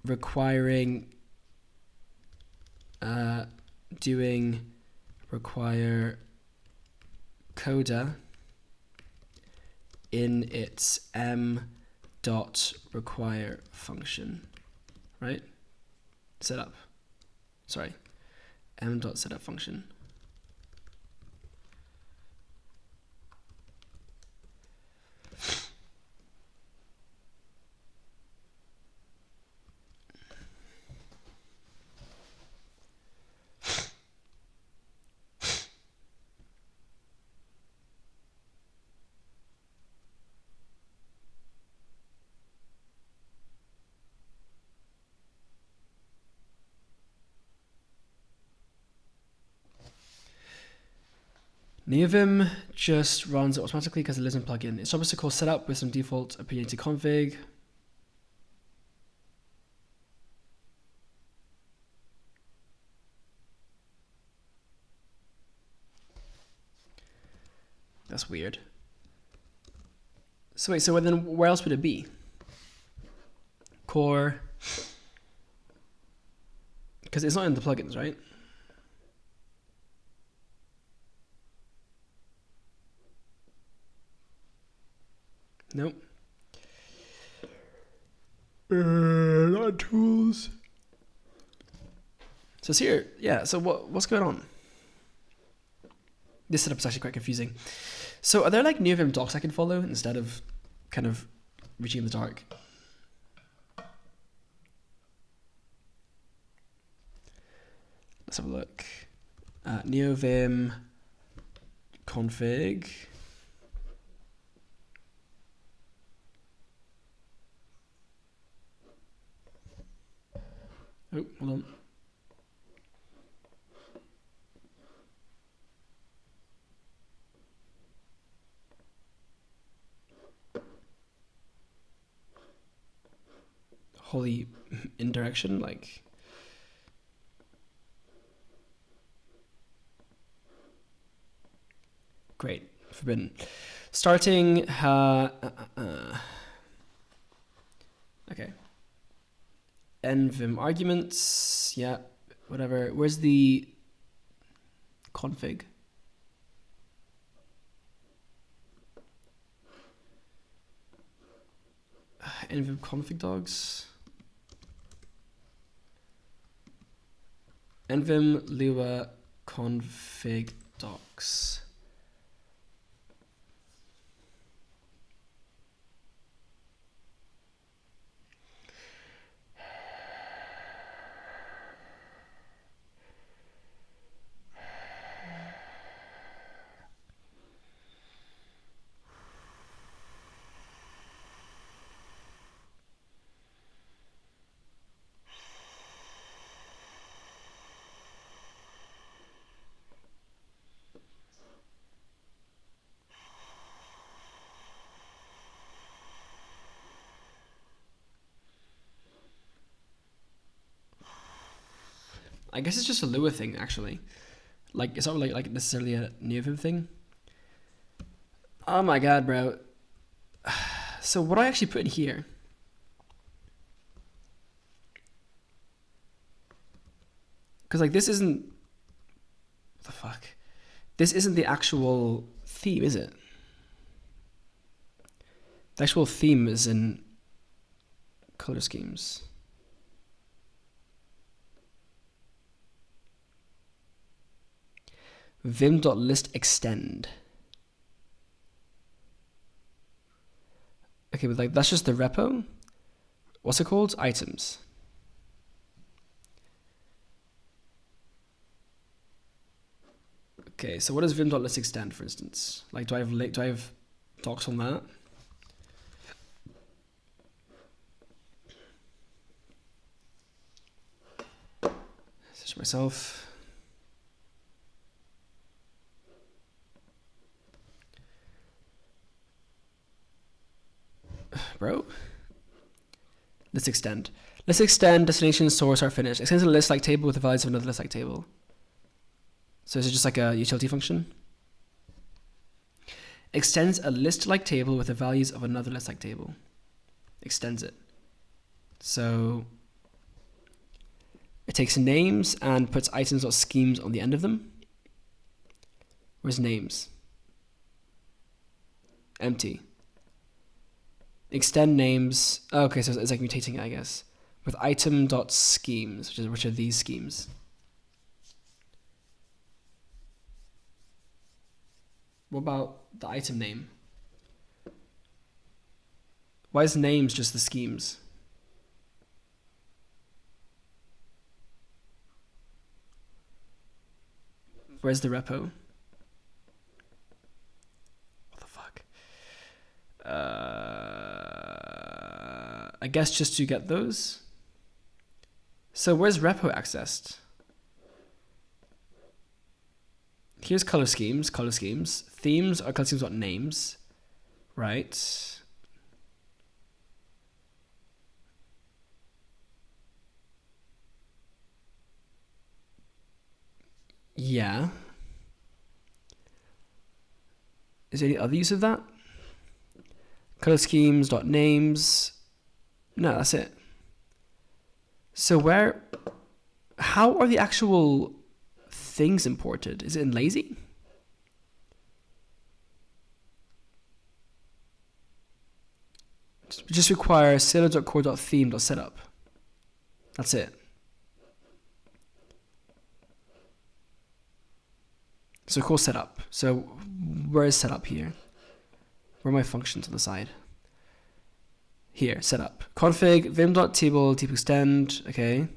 requiring doing require coda in its m.require function, right? setup. Sorry, m.setup function. Neovim just runs it automatically because it lives in plugin. It's supposed to call setup with some default opinionated config. That's weird. So wait, so then where else would it be? Core, because it's not in the plugins, right? Nope. Not tools. So it's here. Yeah. So what's going on? This setup is actually quite confusing. So are there like Neovim docs I can follow instead of kind of reaching in the dark? Let's have a look. Neovim config. Oh, hold on. Holy indirection, like. Great, forbidden. Starting, okay. Nvim arguments, yeah, whatever. Where's the config? Nvim config dogs. Nvim Lua config docs. I guess it's just a Lua thing, actually. Like, it's not really like necessarily a Neovim thing. Oh my god, bro. So what do I actually put in here? Because like this isn't... What the fuck? This isn't the actual theme, is it? The actual theme is in color schemes. Vim.listExtend. Okay, but like that's just the repo. What's it called? Items. Okay, so what does Vim.listExtend, for instance? Like, do I have docs on that? Search myself. Bro. Let's extend. Let's extend destination source are finished. Extends a list like table with the values of another list like table. So is it just like a utility function? Extends a list like table with the values of another list like table. Extends it. So it takes names and puts items or schemes on the end of them. Where's names? Empty. Extend names. Oh, okay, so it's like mutating it, I guess. with item.schemes, which are these schemes. What about the item name? Why is names just the schemes? Where's the repo? What the fuck? I guess just to get those. So where's repo accessed? Here's color schemes. Themes are color schemes.names, right? Yeah. Is there any other use of that? Color schemes.names. No, that's it. So how are the actual things imported? Is it in lazy? Just require sailor.core.theme.setup. That's it. So call setup. So where is setup here? Where are my functions on the side? Here, setup. Config vim.table type extend. Okay.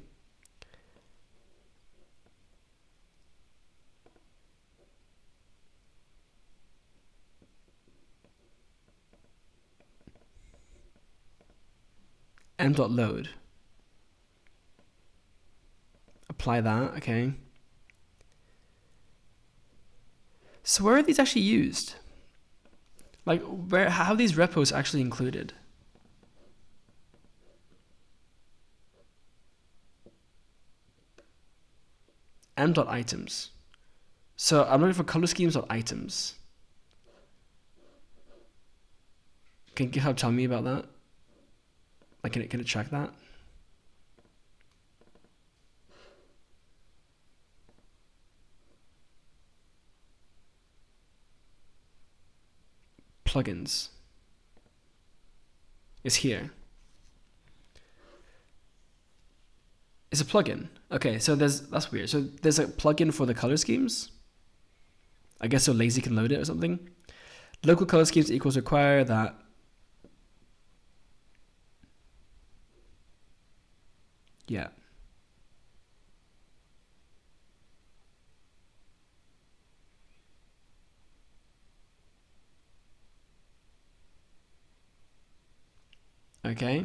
m.load. Apply that. Okay. So where are these actually used? Like, how are these repos actually included? m.items. So I'm looking for color schemes.items. Can GitHub tell me about that? Like, can it track that? Plugins is here. It's a plugin. Okay, so that's weird. So there's a plugin for the color schemes. I guess so lazy can load it or something. Local color schemes equals require that. Yeah. Okay.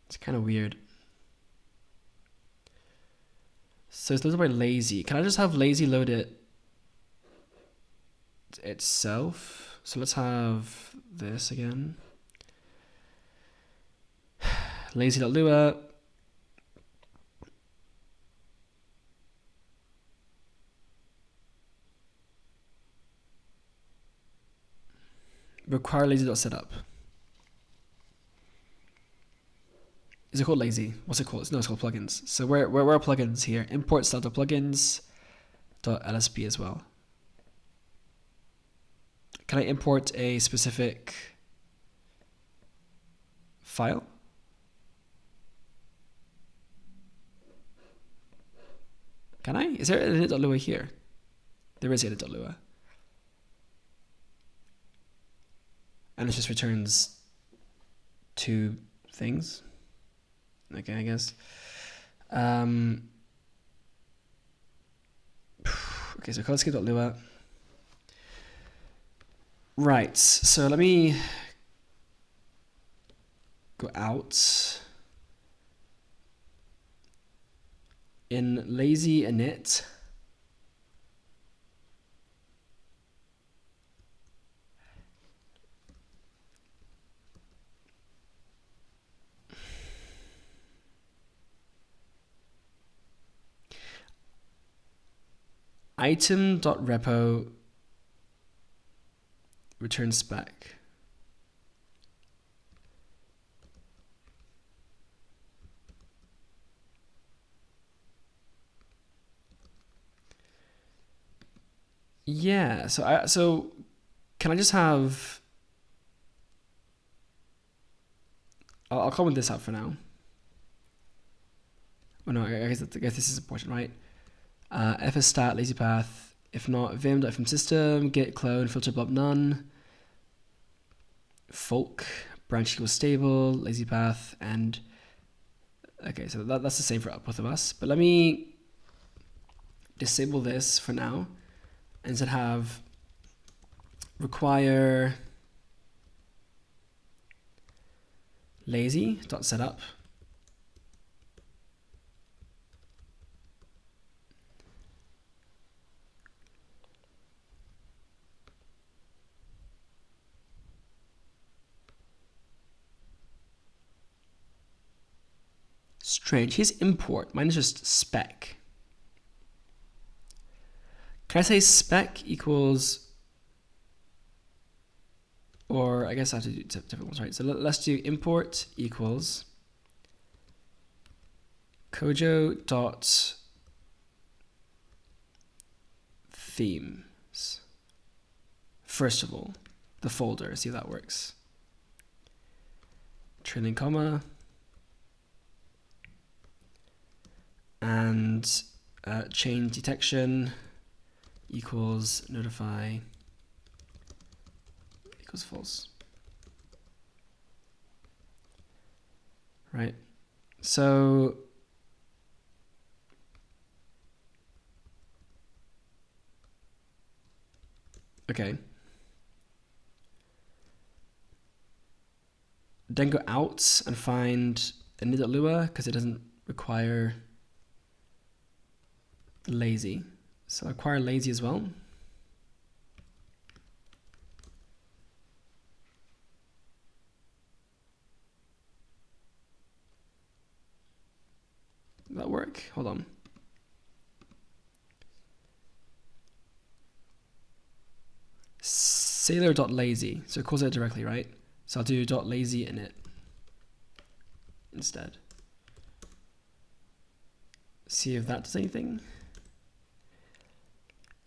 It's kind of weird. So it's loaded by lazy. Can I just have lazy load it itself? So let's have this again. Lazy.lua. Require lazy.setup. Is it called lazy? What's it called? No, it's called plugins. So where are plugins here? Import style.plugins.lsp as well. Can I import a specific file? Can I? Is there an init.lua here? There is init.lua. And it just returns two things. Okay, I guess. Okay, so colorscheme.lua. Right, so let me go out. In lazy init, item.repo return spec. Yeah, so can I just have, I'll comment this out for now. Oh no, I guess this is important, right? fs stat lazy path. If not, vim.fm system, git clone, filter blob none, folk, branch equals stable, lazy path, and okay, so that's the same for both of us. But let me disable this for now and instead have require lazy.setup. Strange. Here's import. Mine is just spec. Can I say spec equals, or I guess I have to do different ones, right? So let's do import equals Kojo dot themes. First of all, the folder. See if that works. Trailing comma. And change detection equals notify equals false. Right. So okay. Then go out and find init.lua because it doesn't require lazy. So acquire lazy as well. Will that work? Hold on. Sailor.lazy. So it calls it directly, right? So I'll do .lazy init instead. See if that does anything.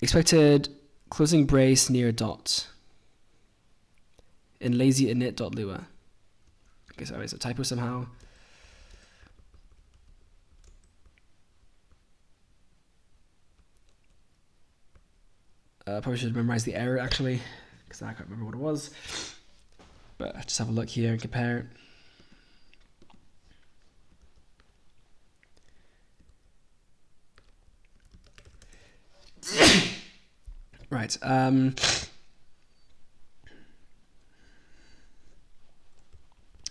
Expected closing brace near dot in lazy init.lua. Okay, so it's a typo somehow. Probably should memorize the error actually, because I can't remember what it was. But I'll just have a look here and compare. Right.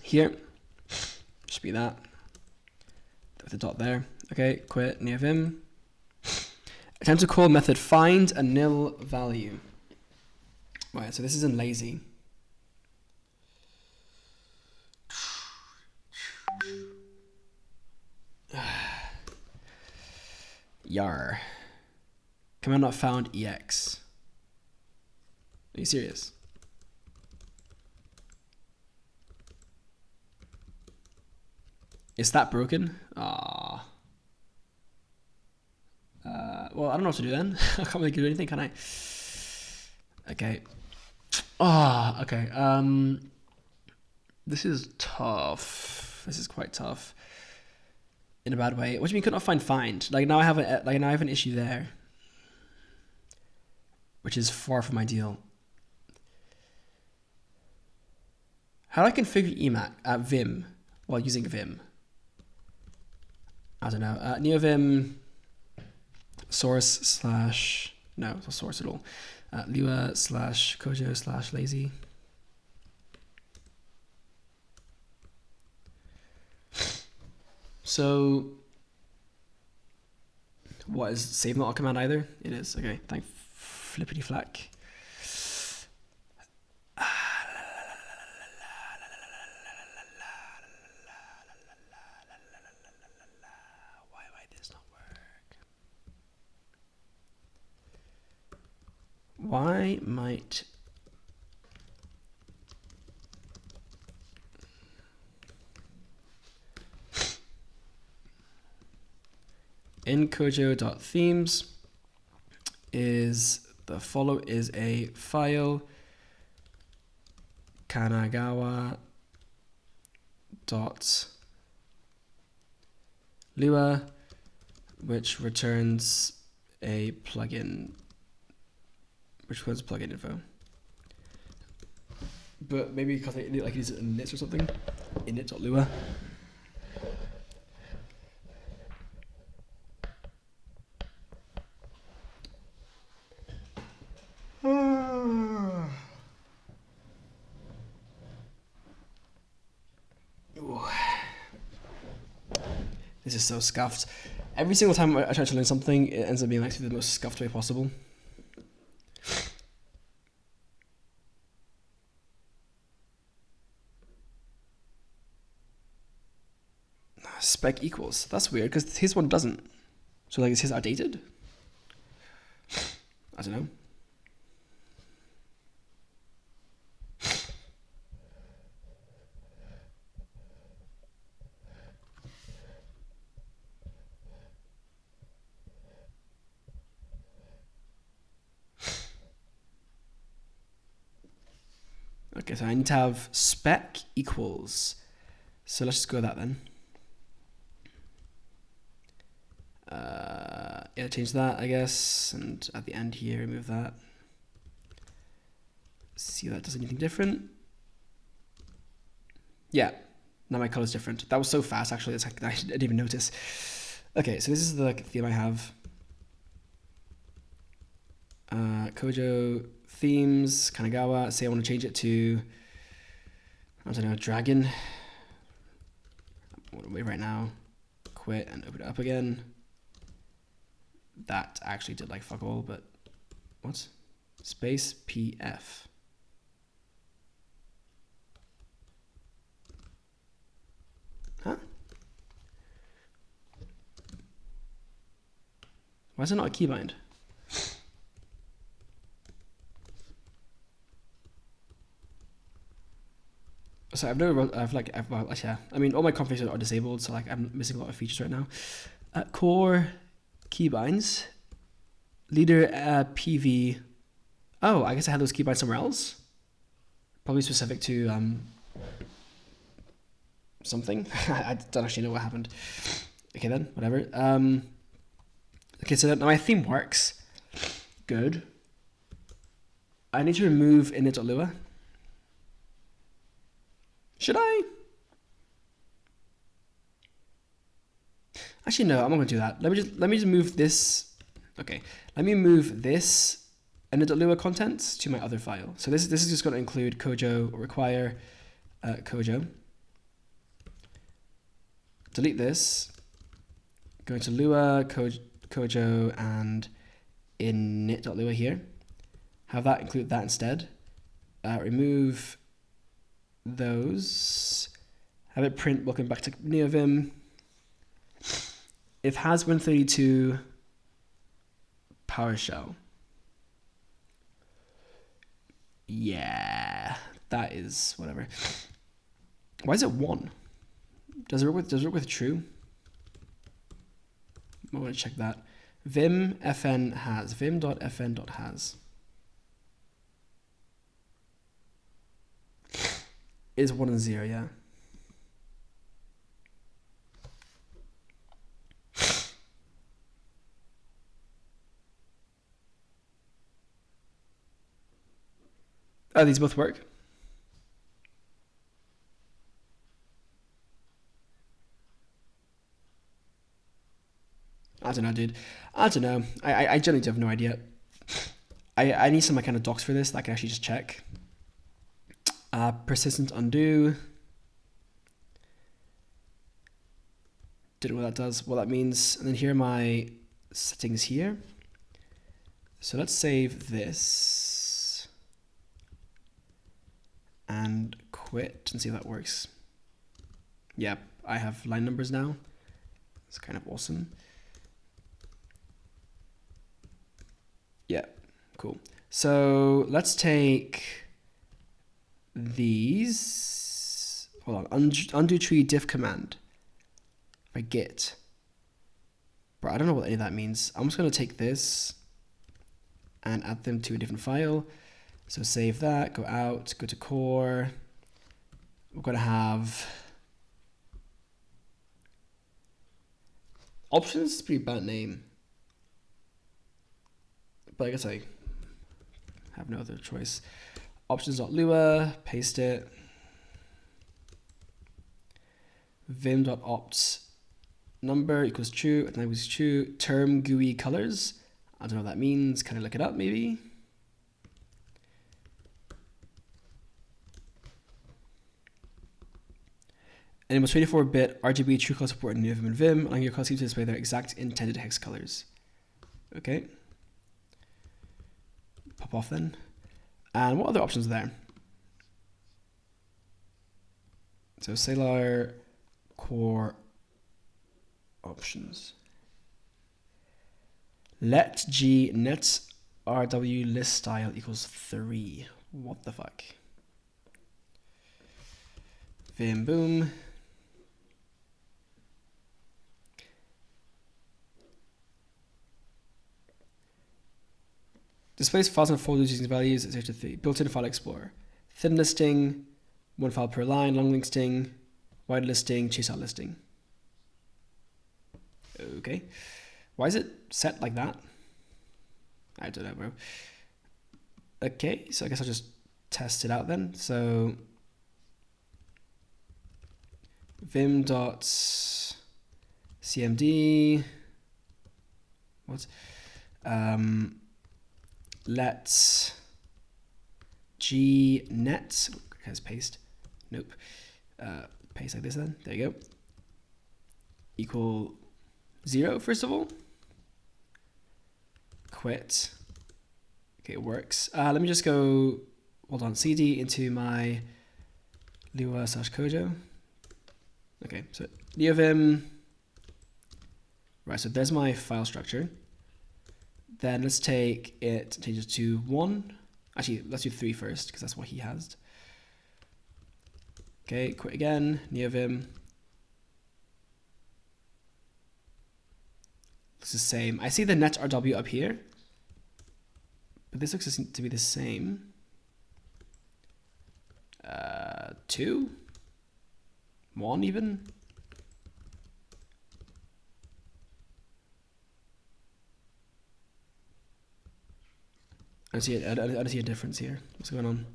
Here should be that with the dot there. Okay, quit Neovim. Attempt to call method find a nil value. Right, so this is in lazy. Yar. Command not found ex. Are you serious? Is that broken? Ah. Well, I don't know what to do then. I can't really do anything, can I? Okay. Ah, okay. This is tough. This is quite tough. In a bad way. What do you mean could not find? Like now I have an issue there, which is far from ideal. How do I configure Emac at Vim while using Vim? I don't know. Neovim source / no, it's not source at all. Lua / Kojo / lazy. So, what is save not a command either? It is. Okay, thank flippity flack. Why might in Kojo.themes is the follow is a file Kanagawa dot Lua, which returns a plugin, which was plugin info. But maybe because I like use it in init or something, init.lua. This is so scuffed. Every single time I try to learn something, it ends up being like the most scuffed way possible. Spec equals. That's weird because his one doesn't. So like, is his outdated? I don't know. Okay, so I need to have spec equals. So let's just go with that then. Yeah, change that, I guess, and at the end here, remove that. See if that does anything different. Yeah, now my color is different. That was so fast, actually. It's like, I didn't even notice. Okay, so this is the theme I have. Kojo themes, Kanagawa. Say I want to change it to, I don't know, dragon. I'm gonna wait right now. Quit and open it up again. That actually did like fuck all, but what? Space PF. Huh? Why is it not a keybind? So I mean, all my configurations are disabled, so like I'm missing a lot of features right now. Core keybinds, leader PV. Oh, I guess I had those keybinds somewhere else. Probably specific to something. I don't actually know what happened. Okay then, whatever. Okay, so now my theme works. Good. I need to remove init.lua. Should I? Actually, no, I'm not going to do that. Let me just move this. Okay, let me move this init.lua contents to my other file. So this is just going to include Kojo or require Kojo. Delete this. Go to Lua, Kojo, and init.lua here. Have that include that instead. Remove those. Have it print welcome back to Neovim. If has Win32 PowerShell. Yeah, that is whatever. Why is it 1? Does it work with true? I want to check that. Vim fn has vim.fn.has is 1 and 0, yeah. Oh, these both work. I don't know, dude. I don't know. I genuinely have no idea. I need some kind of docs for this that I can actually just check. Persistent undo. Don't know what that does, what that means. And then here are my settings here. So let's save this and quit and see if that works. Yep, I have line numbers now. It's kind of awesome. Yeah, cool. So let's take these. Hold on, undo tree diff command by git. Bro, I don't know what any of that means. I'm just gonna take this and add them to a different file. So save that, go out, go to core. We're going to have options. Is a pretty bad name, but I guess I have no other choice. Options.lua, paste it. Vim.opt number equals true, and that was true. Term GUI colors. I don't know what that means. Can I look it up maybe? And it was 24-bit RGB true color support in Neovim and Vim, allowing your colors to display their exact intended hex colors. Okay. Pop off then. And what other options are there? So Salar core options. Let G net RW list style equals 3. What the fuck? Vim boom. Displays files and folders using values at 0 to 3. Built-in file explorer. Thin listing, 1 file per line, long listing, wide listing, chase out listing. Okay. Why is it set like that? I don't know, bro. Okay, so I guess I'll just test it out then. So vim.cmd what? Let g net, okay, let's paste. Nope. Paste like this then. There you go. Equal 0 first of all. Quit. Okay, it works. Let me just go, hold on, cd into my lua/kojo. Okay, so neovim. Right, so there's my file structure. Then let's take it and change it to 1. Actually, let's do 3 first, because that's what he has. Okay, quit again, neovim. Looks the same. I see the net RW up here, but this looks to be the same. 2? 1 even? I don't see a difference here. What's going on?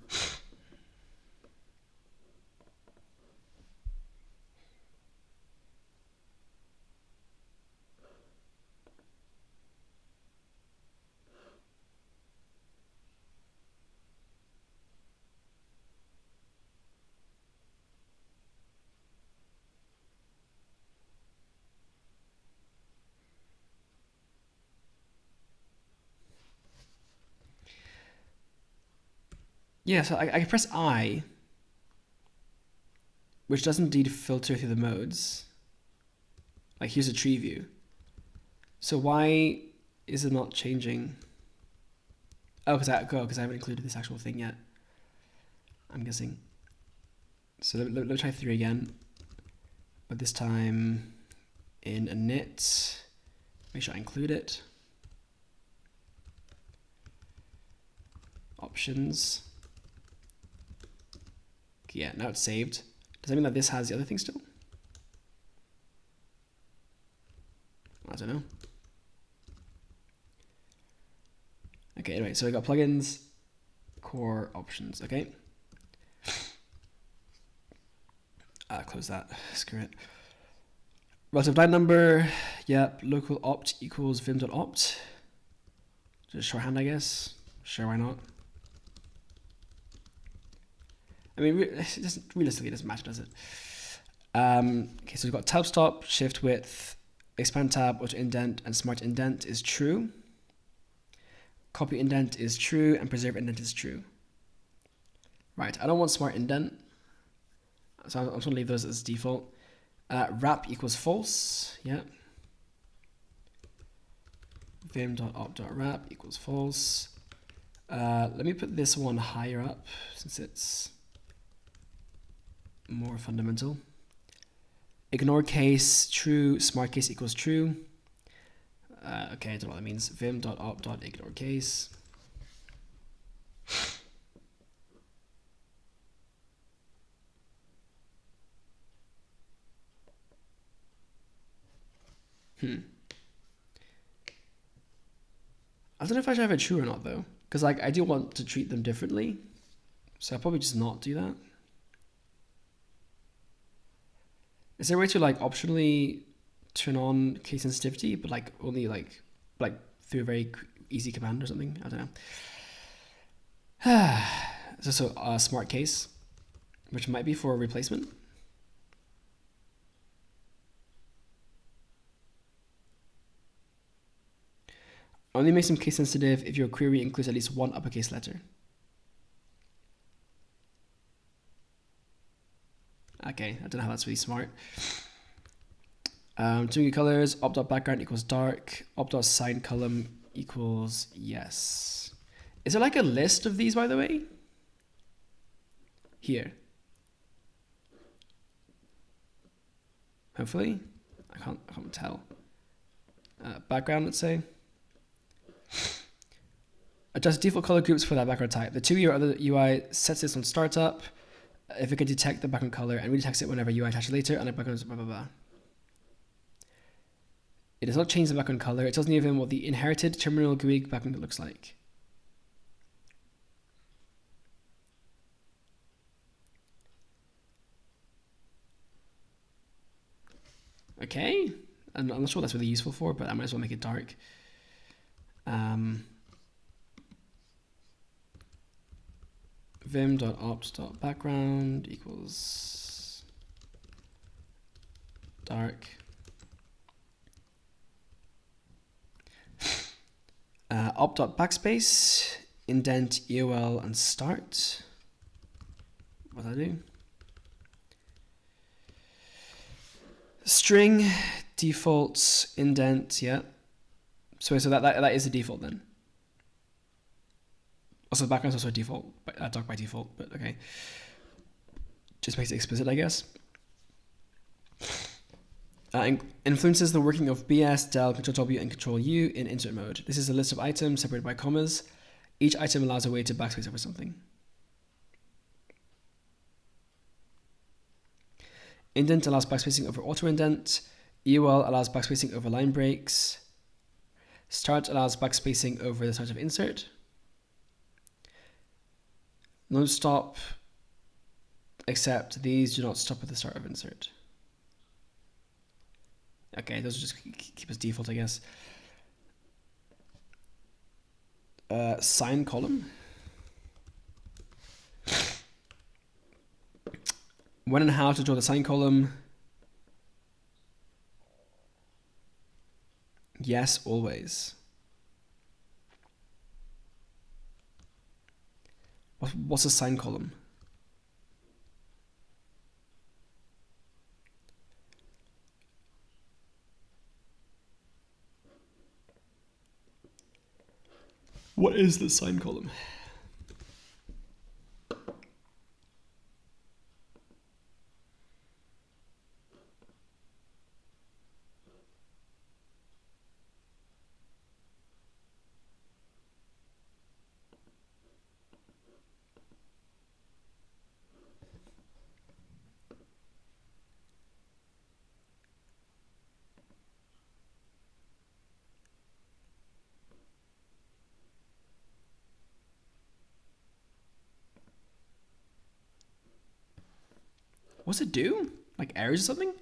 Yeah, so I can press I, which does indeed filter through the modes. Like here's a tree view. So why is it not changing? Oh, because I haven't included this actual thing yet, I'm guessing. So let me try 3 again, but this time in init. Make sure I include it. Options. Yeah, now it's saved. Does that mean that this has the other thing still? I don't know. Okay, anyway, so we got plugins, core options, okay. Close that, screw it. Relative line number, yep, local opt equals vim.opt. Just shorthand, I guess. Sure, why not? I mean, realistically, it doesn't matter, does it? Okay, so we've got tab stop, shift width, expand tab, auto indent, and smart indent is true. Copy indent is true, and preserve indent is true. Right, I don't want smart indent, so I'm just gonna leave those as default. Wrap equals false, yeah. Vim.opt.wrap equals false. Let me put this one higher up since it's more fundamental. Ignore case true, smart case equals true. Okay, I don't know what that means. Vim.opt.ignore case. I don't know if I should have it true or not though, because like I do want to treat them differently, so I'll probably just not do that. Is there a way to like optionally turn on case sensitivity, but like only like through a very easy command or something? I don't know. So a smart case, which might be for a replacement. Only makes them case sensitive if your query includes at least one uppercase letter. Okay, I don't know how that's really smart. Doing colors, op.background equals dark, op.sign column equals yes. Is there like a list of these, by the way? Here. Hopefully. I can't tell. Background, let's say. Adjust default color groups for that background type. The 2U or other UI sets this on startup if it can detect the background color and redetects it whenever UI attaches later and the background blah blah blah. It does not change the background color. It tells Neovim what the inherited terminal GUI background looks like. Okay, I'm not sure what that's really useful for, but I might as well make it dark. Vim.opt.background equals dark. Opt.backspace, indent EOL and start. What do I do? String defaults indent, yeah. So that is the default then. Also, the background is also a default, dark by default, but okay. Just makes it explicit, I guess. Influences the working of BS, del, Ctrl-W, and Ctrl-U in insert mode. This is a list of items separated by commas. Each item allows a way to backspace over something. Indent allows backspacing over auto-indent. EOL allows backspacing over line breaks. Start allows backspacing over the start of insert. No stop, except these do not stop at the start of insert. Okay, those will just keep as default, I guess. Sign column. When and how to draw the sign column. Yes, always. What's a sign column? What is the sign column? What's it do? Like errors or something?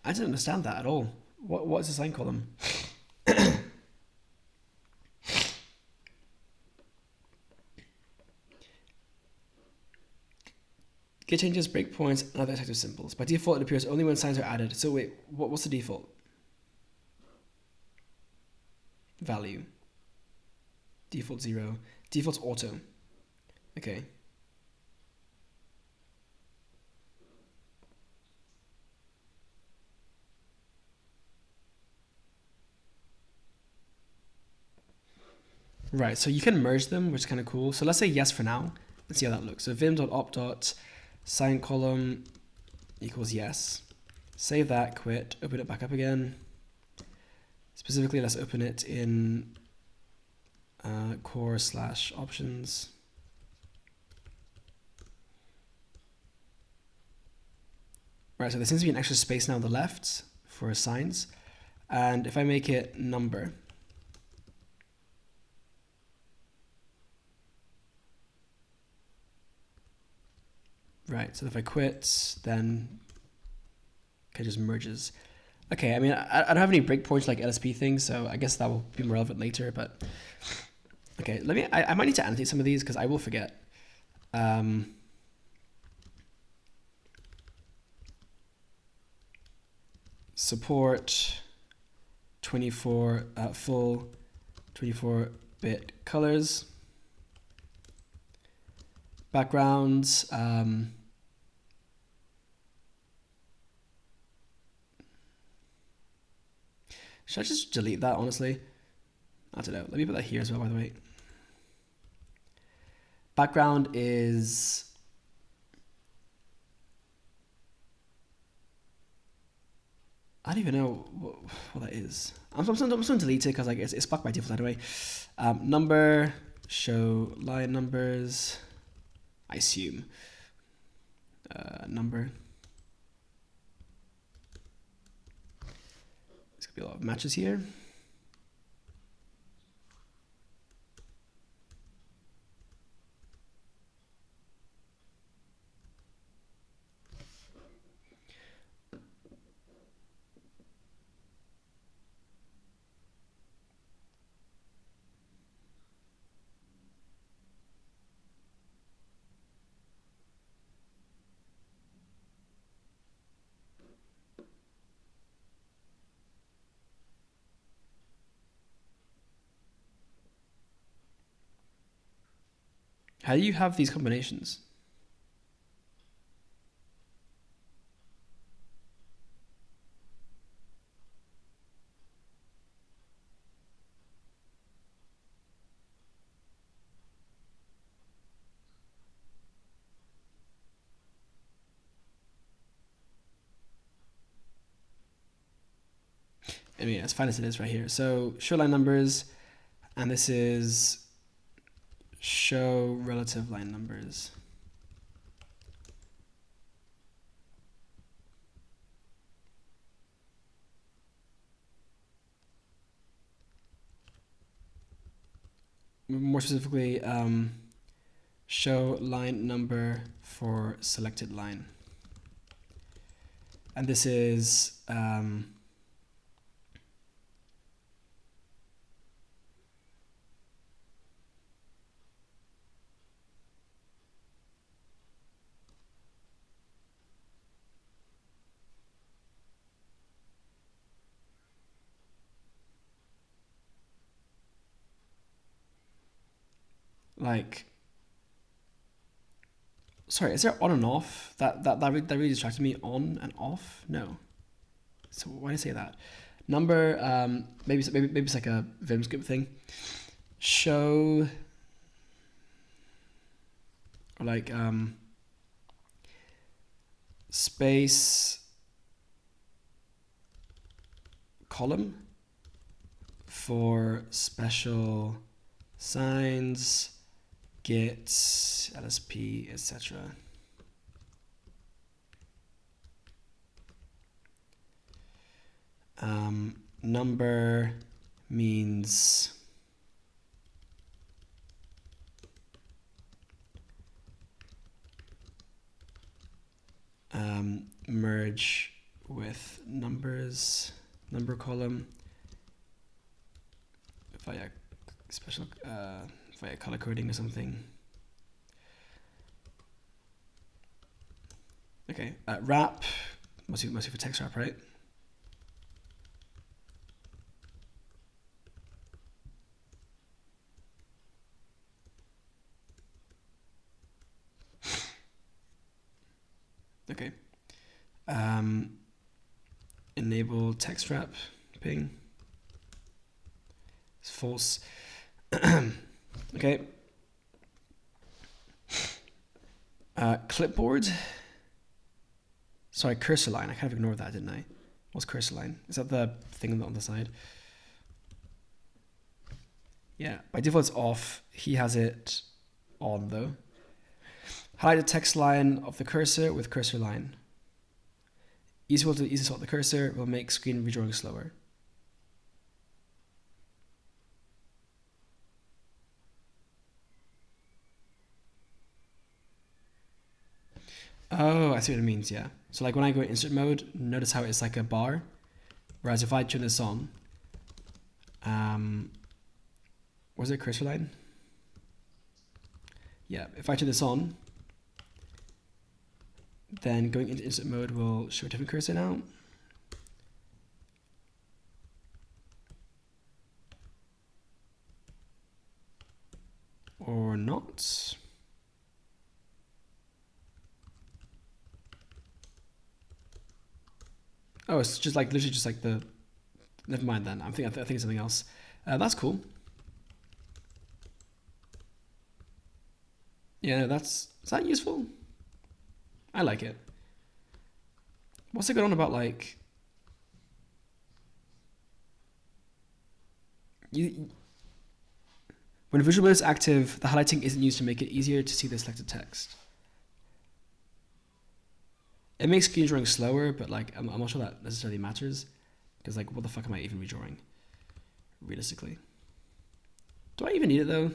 I didn't understand that at all. What is a sign column? Get changes, breakpoints, and other types of symbols. By default, it appears only when signs are added. So wait, what's the default? Value. Default 0. Default's auto. Okay. Right, so you can merge them, which is kind of cool. So let's say yes for now. Let's see how that looks. So vim.opt.sign column equals yes. Save that, quit, open it back up again. Specifically, let's open it in core/options. Right, so there seems to be an extra space now on the left for signs. And if I make it number, right, so if I quit, then it just merges. Okay, I mean, I don't have any breakpoints like LSP things, so I guess that will be more relevant later, but okay, I might need to annotate some of these because I will forget. Support 24 full 24-bit colors. Backgrounds. Should I just delete that, honestly? I don't know. Let me put that here as well, by the way. Background is... I don't even know what that is. I'm just going to delete it because like, it's stuck by default anyway. Number, show line numbers, I assume. Number. There's going to be a lot of matches here. How do you have these combinations? I mean, as fine as it is right here. So show line numbers, and this is show relative line numbers. More specifically, show line number for selected line. And this is like, sorry, is there on and off? That really distracted me. On and off? No. So why did I say that? Number, maybe it's like a Vim script thing. Show, like space column for special signs, get, LSP, etc. Number means merge with numbers, number column via special via color coding or something. Okay, wrap mostly for text wrap, right? Okay. Enable text wrapping. It's false. Okay. Clipboard. Sorry, cursor line. I kind of ignored that, didn't I? What's cursor line? Is that the thing on the side? Yeah, by default it's off. He has it on though. Highlight the text line of the cursor with cursor line. equal to easy swap the cursor will make screen redrawing slower. Oh, I see what it means, yeah. So like when I go insert mode, notice how it's like a bar. Whereas if I turn this on, was it cursor line? Yeah, if I turn this on, then going into insert mode will show a different cursor now. Or not. Oh, it's just like literally just like the. Never mind then. I think it's something else. That's cool. Yeah, no, is that useful? I like it. What's it going on about like? When visual mode is active, the highlighting isn't used to make it easier to see the selected text. It makes screen drawing slower, but like I'm not sure that necessarily matters, because like what the fuck am I even redrawing, realistically? Do I even need it though?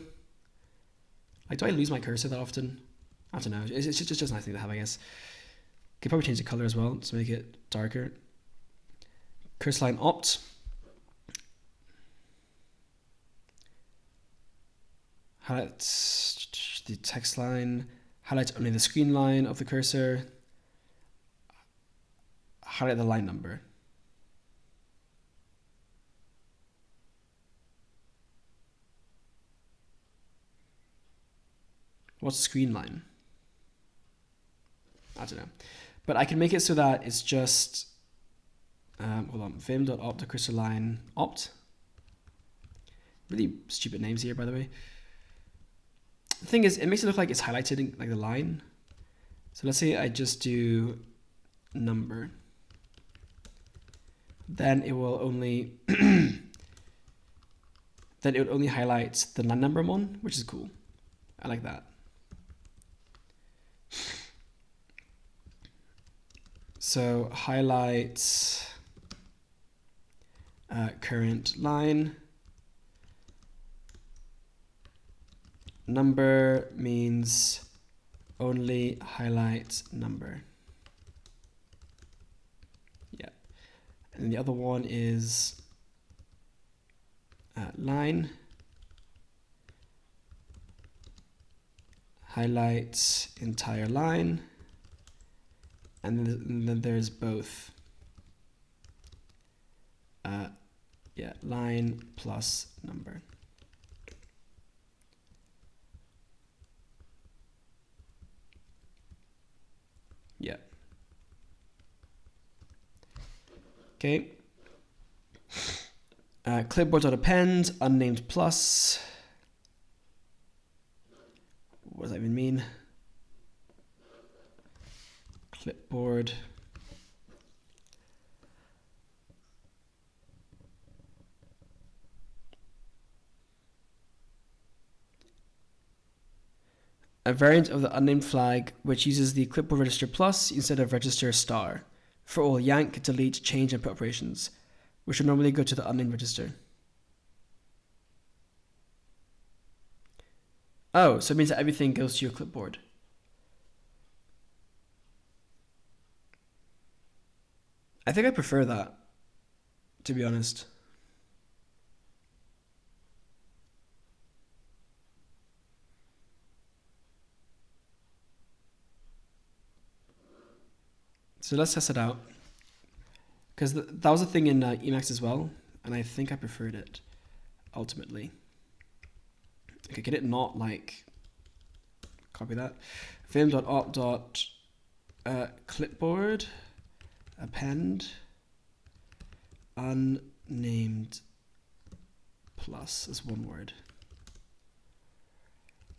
Like, do I lose my cursor that often? I don't know. It's just a nice thing to have, I guess. Could probably change the color as well to make it darker. Cursor line opt. Highlight the text line. Highlight only the screen line of the cursor. Highlight the line number. What's screen line? I don't know. But I can make it so that it's just, hold on, vim.opt the cursor line opt. Really stupid names here, by the way. The thing is, it makes it look like it's highlighted like the line. So let's say I just do number. Then it will only highlight the line number I'm on, which is cool. I like that. So highlight current line. Number means only highlight number. Yeah. And the other one is line. Highlight entire line. And then there's both. Yeah, line plus number. Yeah. Okay. Clipboard.append, unnamed plus. What does that even mean? Clipboard. A variant of the unnamed flag which uses the clipboard register plus instead of register star for all yank, delete, change, and put operations, which would normally go to the unnamed register. Oh, so it means that everything goes to your clipboard. I think I prefer that, to be honest. So let's test it out. Because that was a thing in Emacs as well, and I think I preferred it, ultimately. Okay, can it not, like, copy that? vim.opt.clipboard append unnamed plus is one word.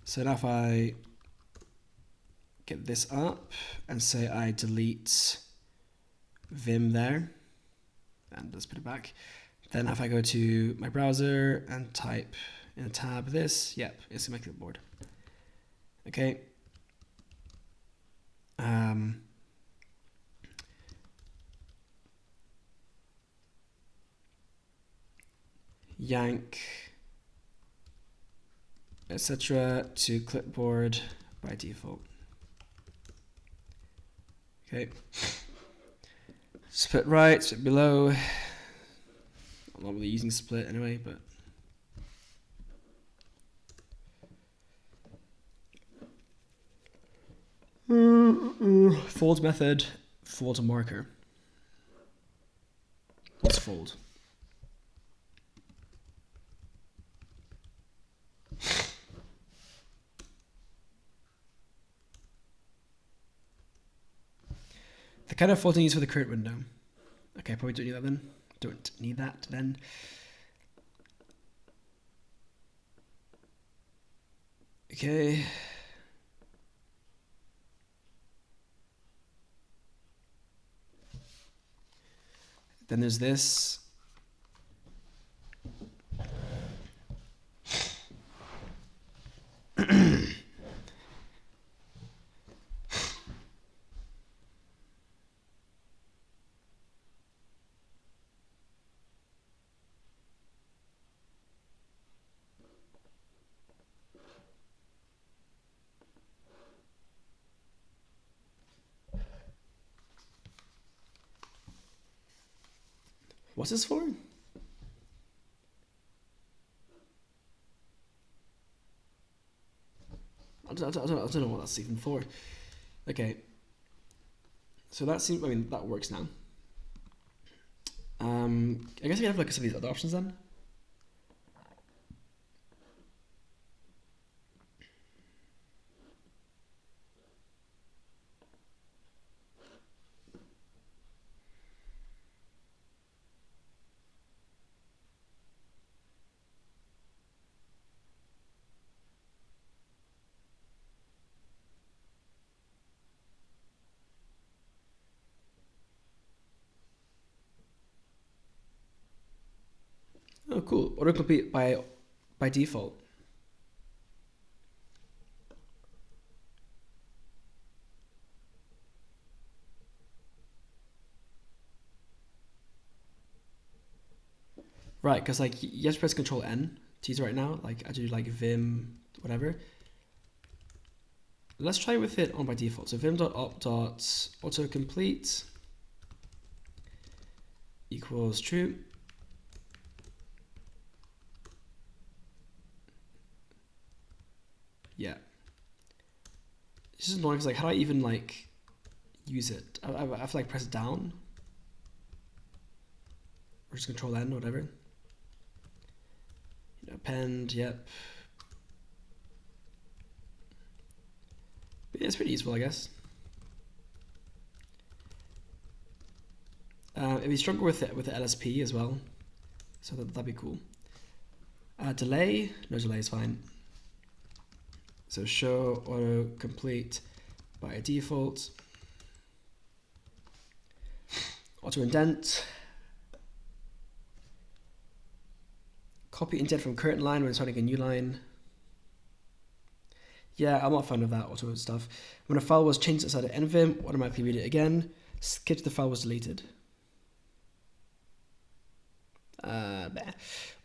So now if I get this up and say I delete Vim there, and let's put it back. Then if I go to my browser and type in a tab this, yep, it's in my clipboard. Okay. yank, etc. to clipboard by default. Okay. Split right, split below. I'm not really using split anyway, but fold method, fold marker. What's fold? The kind of folding is for the current window. Okay, probably don't need that then. Don't need that then. Okay. Then there's this. What's this for? I don't know what that's even for. Okay. So that seems, I mean, that works now. I guess I can have like some of these other options then. Oh, cool. Autocomplete by default. Right, because like you have to press Control N to use it right now. Like I do like Vim, whatever. Let's try with it on by default. So vim.op.autocomplete equals true. Yeah. It's just annoying because like how do I even like use it? I have to like press it down. Or just Control N or whatever. You know, append, yep. But yeah, it's pretty useful, I guess. It'd be stronger with the LSP as well. So that'd be cool. Delay, no delay is fine. So show autocomplete by default. Auto indent. Copy indent from current line when starting a new line. Yeah, I'm not a fan of that auto stuff. When a file was changed inside of Neovim, automatically read it again. Skip the file was deleted.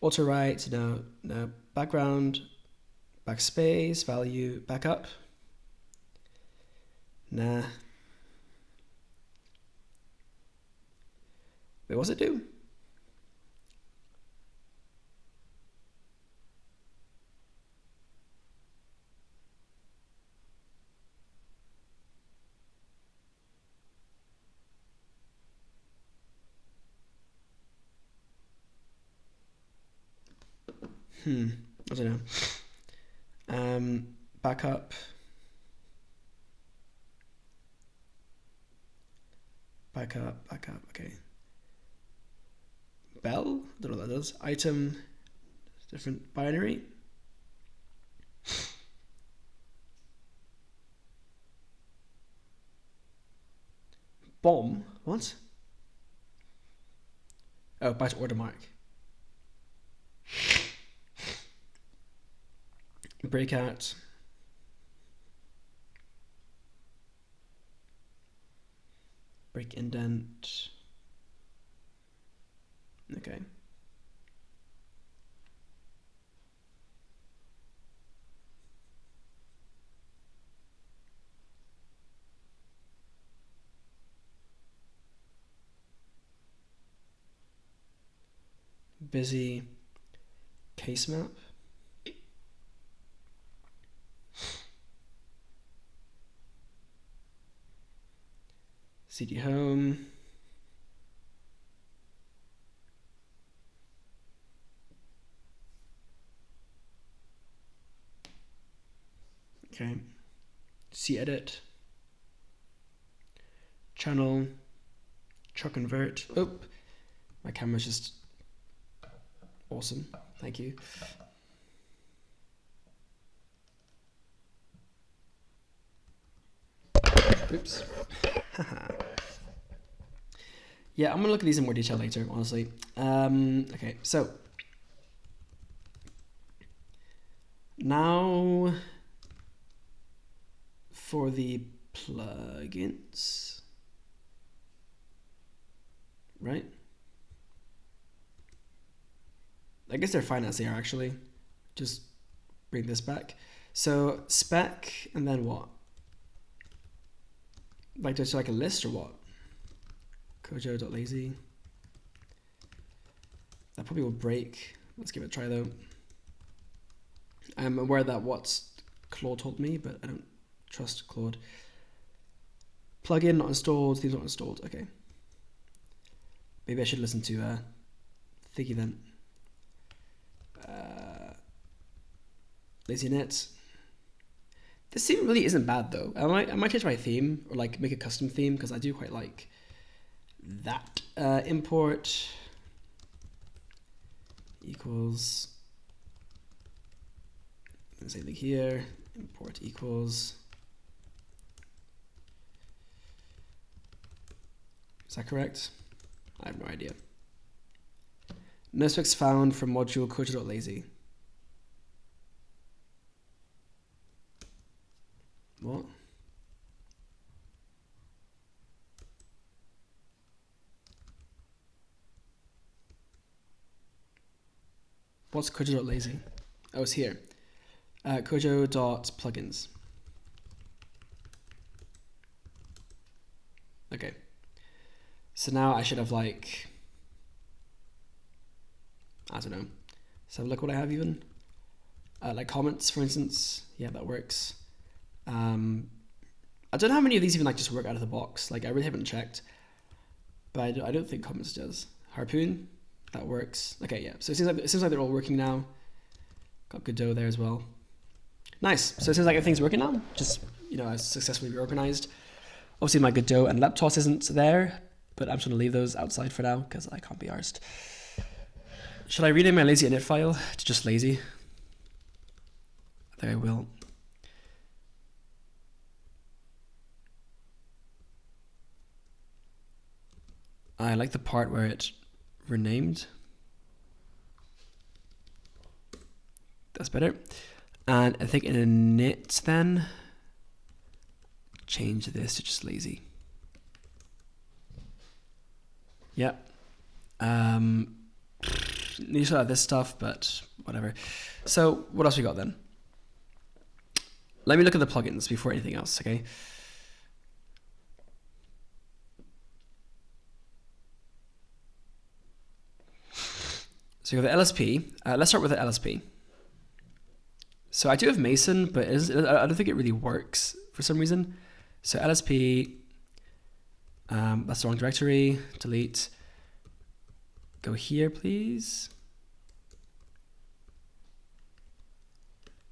Auto write, no. Background, backspace, value, backup. Nah. Wait, what's it do? I don't know. Backup. Okay. Bell, don't know what that does. Item, different binary. Bomb, what? Oh, byte order mark. Breakout. Break indent. Okay. busy case map. CD home. Okay. C edit. Channel. Chuck convert. Oh, my camera's just awesome. Thank you. Oops. Yeah, I'm gonna look at these in more detail later, honestly. Okay, so now for the plugins, right? I guess they're fine as they are actually. Just bring this back. So spec and then what? Like just like a list or what? Kojo.lazy. That probably will break. Let's give it a try though. I'm aware that what Claude told me, but I don't trust Claude. Plugin not installed, themes not installed. Okay. Maybe I should listen to Thingy then. LazyNet. This theme really isn't bad though. I might change my theme or like make a custom theme because I do quite like that. Import equals, same thing here. Import equals. Is that correct? I have no idea. No specs found from module kojo.lazy. What? What's kojo.lazy? Oh, it's here. Kojo.plugins. Okay. So now I should have like, I don't know. So look what I have even. Like comments, for instance. Yeah, that works. I don't know how many of these even like just work out of the box. Like I really haven't checked, but I don't think comments does. Harpoon, that works. Okay, yeah. So it seems like they're all working now. Got Godot there as well. Nice. So it seems like everything's working now. Just I've successfully reorganized. Obviously my Godot and Leptos isn't there, but I'm just gonna leave those outside for now because I can't be arsed. Should I rename my lazy init file to just lazy? I think I will. I like the part where it renamed. That's better. And I think in init then, change this to just lazy. Yep. Need to sort out this stuff, but whatever. So what else we got then? Let me look at the plugins before anything else, okay? So you have the LSP. Let's start with the LSP. So I do have Mason, but I don't think it really works for some reason. So LSP, that's the wrong directory. Delete. Go here, please.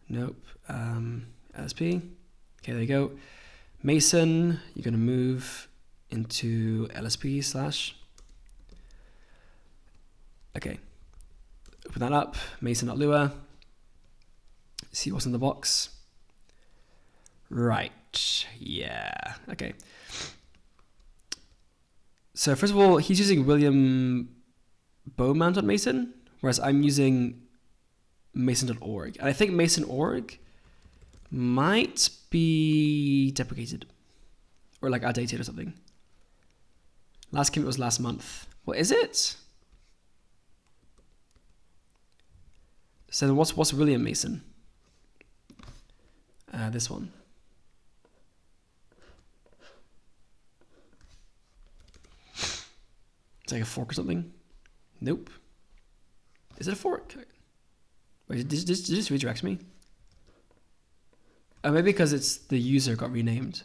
Nope. LSP. Okay, there you go. Mason, you're going to move into LSP/. Okay. Open that up. Mason.lua. See what's in the box. Right. Yeah. Okay. So first of all, he's using William Beaumont.Mason, whereas I'm using Mason.org. And I think Mason.org might be deprecated or like outdated or something. Last commit was last month. What is it? So then what's William Mason? This one. It's like a fork or something. Nope. Is it a fork? Wait, did this redirect me? Oh, maybe because it's the user got renamed.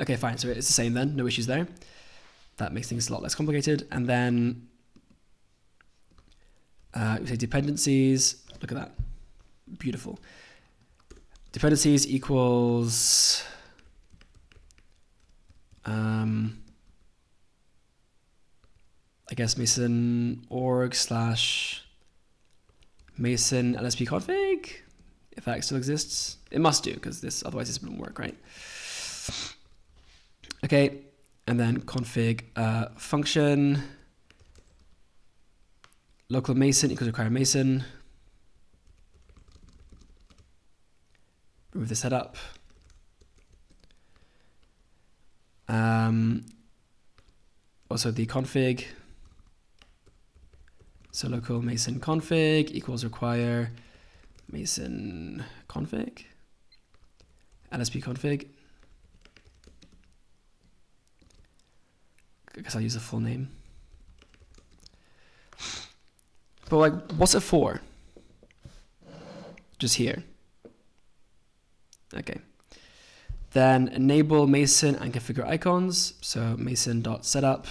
Okay, fine. So it's the same then. No issues there. That makes things a lot less complicated. And then we say dependencies. Look at that. Beautiful. Dependencies equals I guess Mason org / Mason LSP config, if that still exists. It must do, because otherwise this wouldn't work, right? Okay, and then config function local Mason equals require Mason. Remove the setup. Also the config. So local Mason config equals require Mason config, LSP config. I guess I'll use the full name. But like, what's it for? Just here. Okay. Then enable Mason and configure icons. So mason.setup.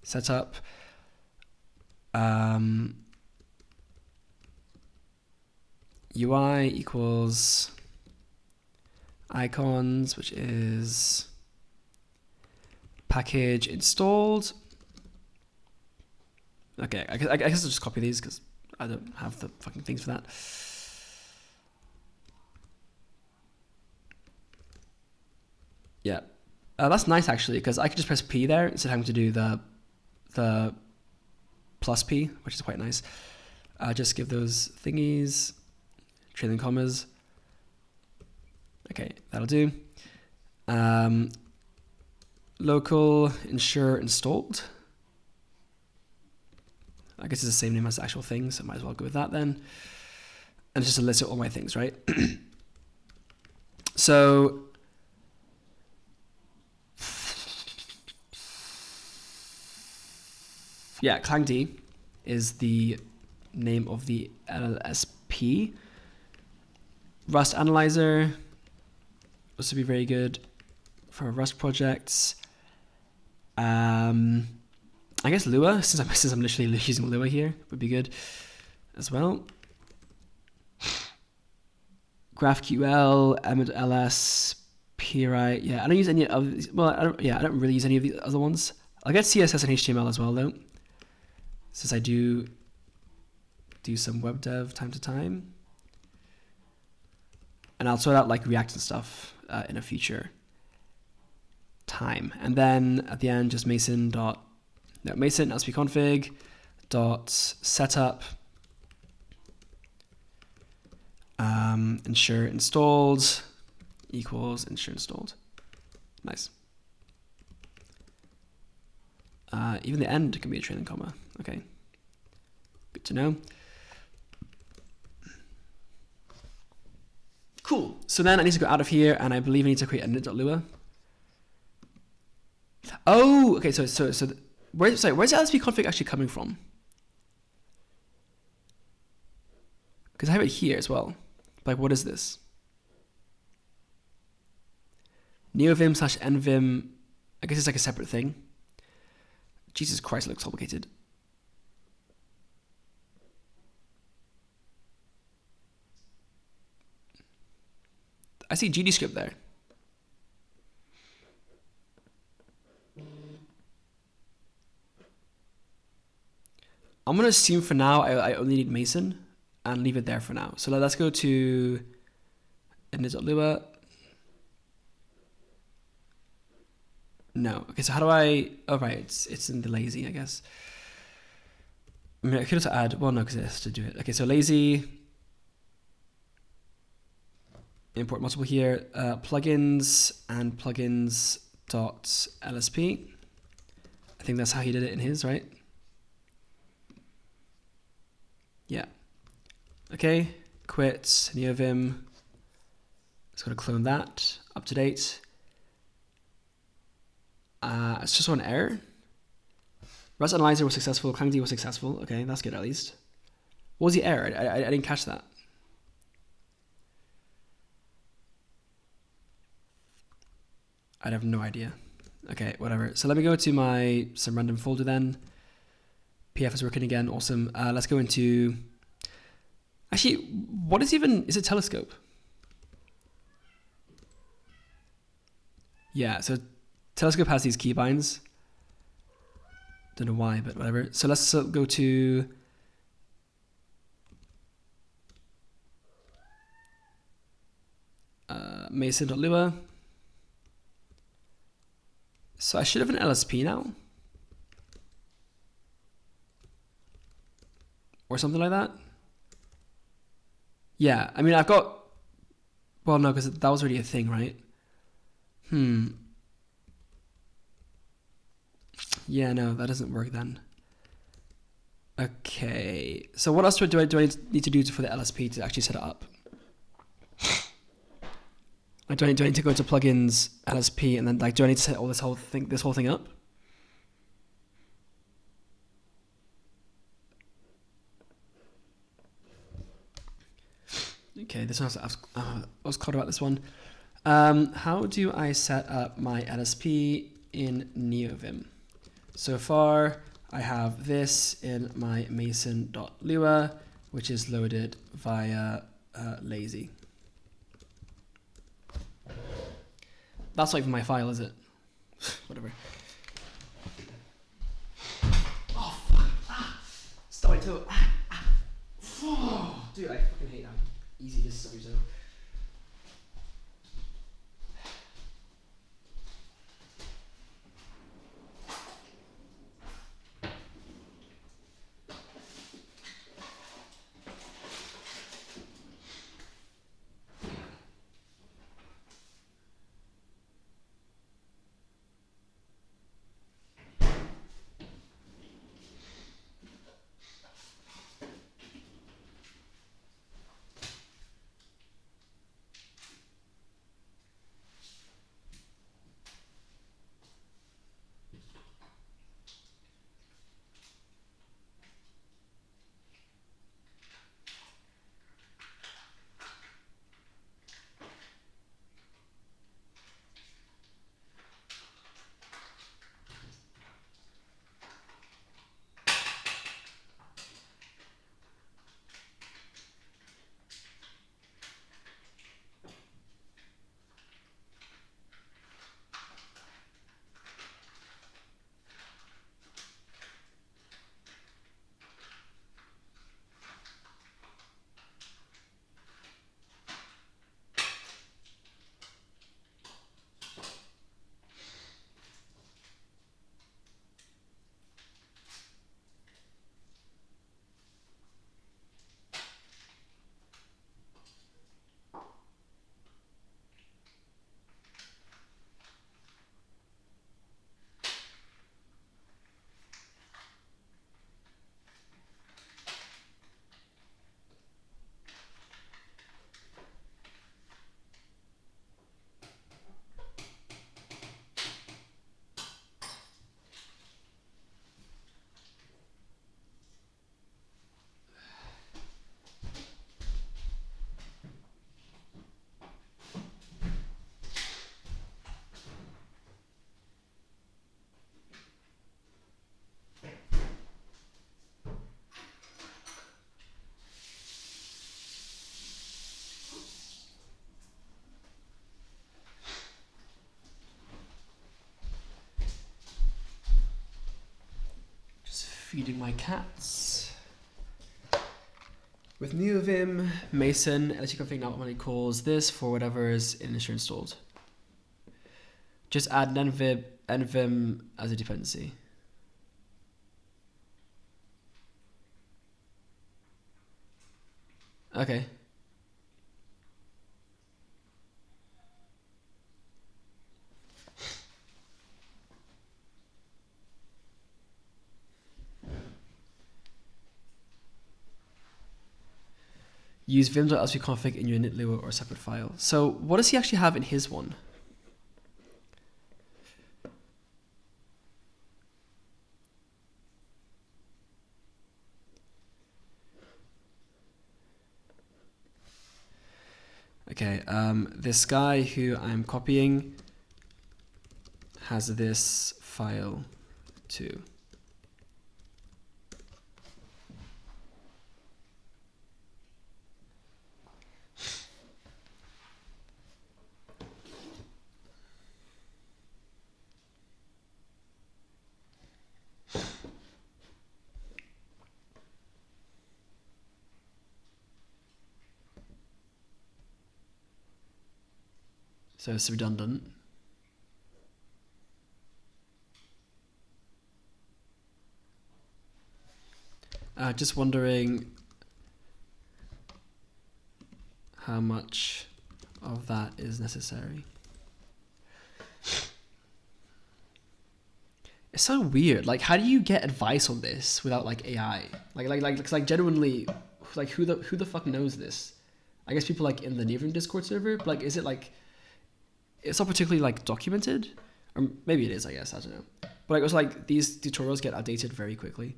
Setup. UI equals icons, which is package installed. Okay, I guess I'll just copy these because I don't have the fucking things for that. Yeah, that's nice actually, because I could just press P there instead of having to do the plus P, which is quite nice. Just give those thingies, trailing commas. Okay, that'll do. Local ensure installed. I guess it's the same name as the actual thing, so I might as well go with that then. And it's just a list of all my things, right? So yeah, clangd is the name of the LSP. Rust analyzer, also be very good for Rust projects. I guess Lua, since I'm literally using Lua here, would be good as well. GraphQL, Emmet.ls, PRI. Yeah, I don't use any of these. Well, I don't really use any of the other ones. I'll get CSS and HTML as well though, since I do some web dev time to time. And I'll sort out like React and stuff in a future time. And then at the end, just Mason LSP config dot setup ensure installed equals ensure installed. Nice. Even the end can be a trailing comma. Okay, good to know. Cool. So then I need to go out of here, and I believe I need to create a init.lua. Oh, okay. So where's the LSP config actually coming from? Because I have it here as well. Like, what is this? Neovim / nvim. I guess it's like a separate thing. Jesus Christ, it looks complicated. I see GDScript there. I'm going to assume for now I only need Mason and leave it there for now. So let's go to init.lua. No. Okay, so how do I... Oh, right. It's in the lazy, I guess. I mean, I could also add... Well, no, because it has to do it. Okay, so lazy... Import multiple here. Plugins and plugins.lsp. I think that's how he did it in his, right? Yeah. Okay. Quit. Neovim. Let's go to clone that. Up to date. It's just one error. Rust Analyzer was successful. ClangD was successful. Okay, that's good at least. What was the error? I didn't catch that. I have no idea. Okay, whatever. So let me go to some random folder then. PF is working again. Awesome. Let's go into... Actually, what is it telescope? Yeah, so telescope has these keybinds. Don't know why, but whatever. So let's go to... Mason.lua. So I should have an LSP now. Or something like that. Yeah, I mean, I've got... Well, no, because that was already a thing, right? Yeah, no, that doesn't work then. Okay, so what else do I need to do for the LSP to actually set it up? Like, do I need to go to plugins, LSP, and then like, do I need to set all this whole thing up? Okay, this one I was caught about this one. How do I set up my LSP in Neovim? So far, I have this in my mason.lua, which is loaded via lazy. That's not even my file, is it? Whatever. Oh, fuck. Stop my toe. Oh, dude, I fucking hate how easy this is to stop your toe. Feeding my cats. With Neovim, Mason, LSP config now automatically calls this for whatever is initially installed. Just add nvim as a dependency. Okay. Use vim.lsp config in your init.lua or a separate file. So what does he actually have in his one? Okay, this guy who I'm copying has this file too. So it's redundant. Just wondering how much of that is necessary. It's so weird. Like, how do you get advice on this without like AI? Like genuinely, like who the fuck knows this? I guess people like in the Neovim Discord server. But like, is it like, it's not particularly like documented, or maybe it is. I guess I don't know. But like, it was like these tutorials get outdated very quickly.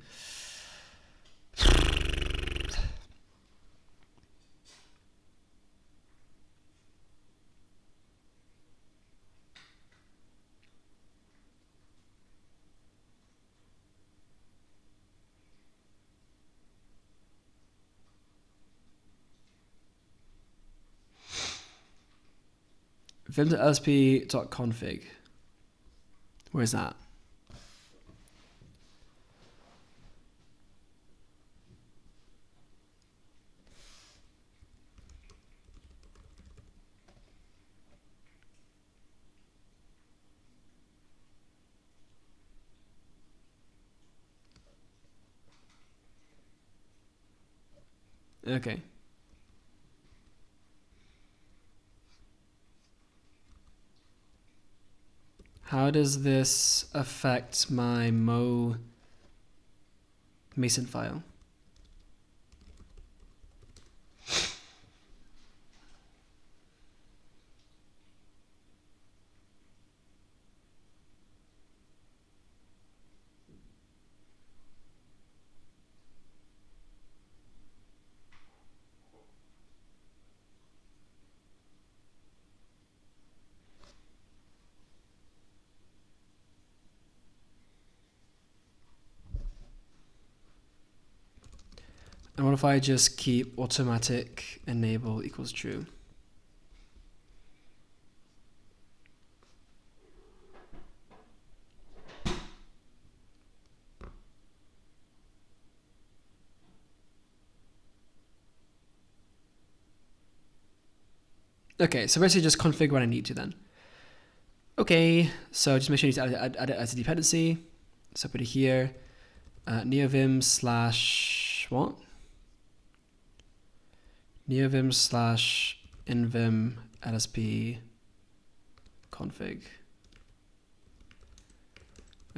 vim.lsp.config. Where's that? Okay. How does this affect my Mason file? And what if I just keep automatic enable equals true? Okay, so basically just configure what I need to then. Okay, so just make sure you add it as a dependency. So put it here, neovim slash what? Neovim slash invim LSP config.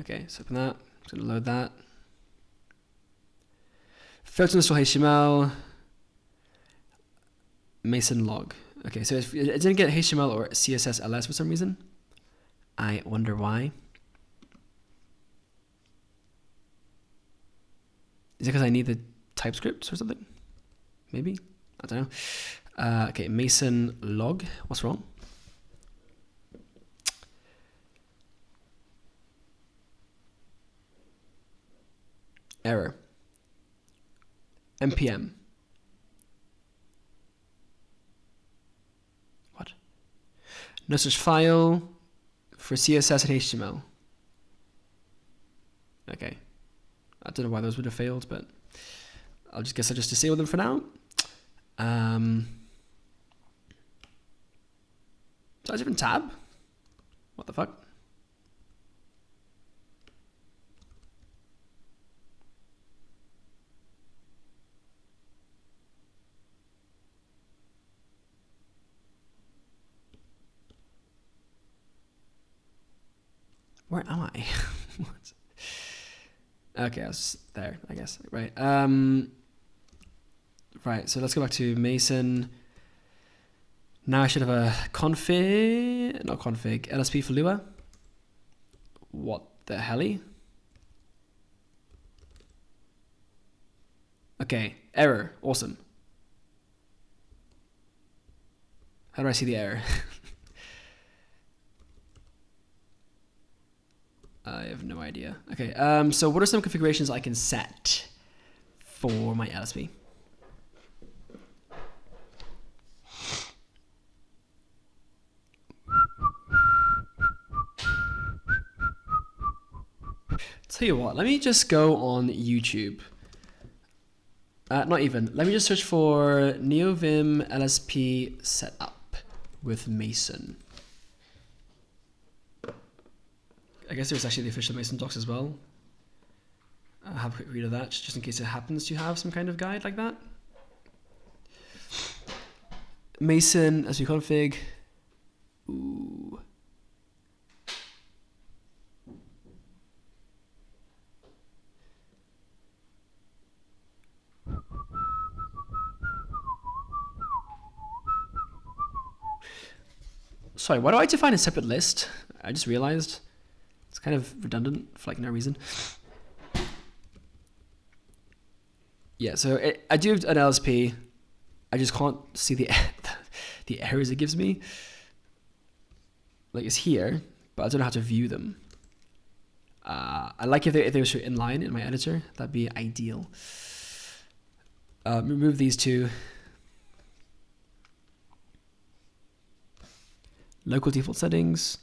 Okay, so open that. I'm going to load that. Failed to install HTML. Mason log. Okay, so it didn't get HTML or CSS LS for some reason. I wonder why. Is it because I need the TypeScript or something? Maybe? I don't know. Okay, Mason log. What's wrong? Error. npm. What? No such file for CSS and HTML. Okay. I don't know why those would have failed, but I'll just guess I'll just disable them for now. Is that a different tab? What the fuck? Where am I? Okay, I was there, I guess. Right. Right, so let's go back to Mason. Now I should have a config, not config, LSP for Lua. What the helly? Okay, error, awesome. How do I see the error? I have no idea. Okay, so what are some configurations I can set for my LSP? Tell you what, let me just go on YouTube. Not even. Let me just search for Neovim LSP setup with Mason. I guess there's actually the official Mason docs as well. I'll have a quick read of that, just in case it happens to have some kind of guide like that. Mason LSP config. Ooh. Sorry, why do I define a separate list? I just realized it's kind of redundant for like no reason. Yeah, so I do have an LSP. I just can't see the the errors it gives me. Like it's here, but I don't know how to view them. I like if they were inline in my editor. That'd be ideal. Remove these two. Local default settings.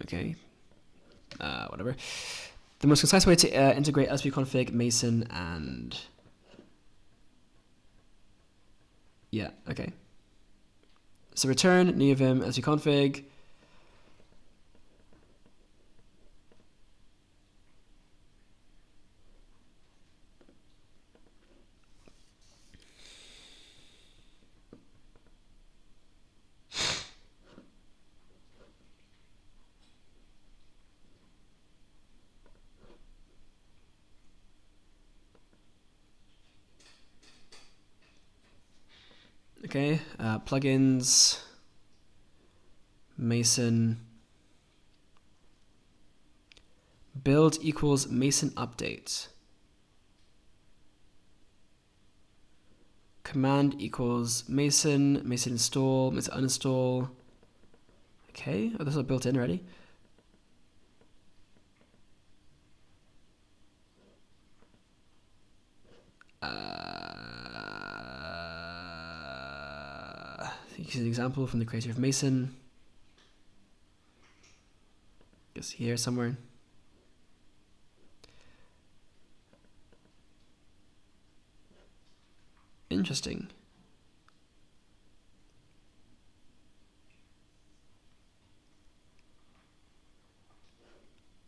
Okay. Whatever. The most concise way to integrate LSP config, Mason, and yeah, okay. So return Neovim LSP config. Okay, plugins, Mason, build equals Mason update. Command equals Mason, Mason install, Mason uninstall. Okay, oh, this is built in already. Here's an example from the creator of Mason. Guess here somewhere. Interesting.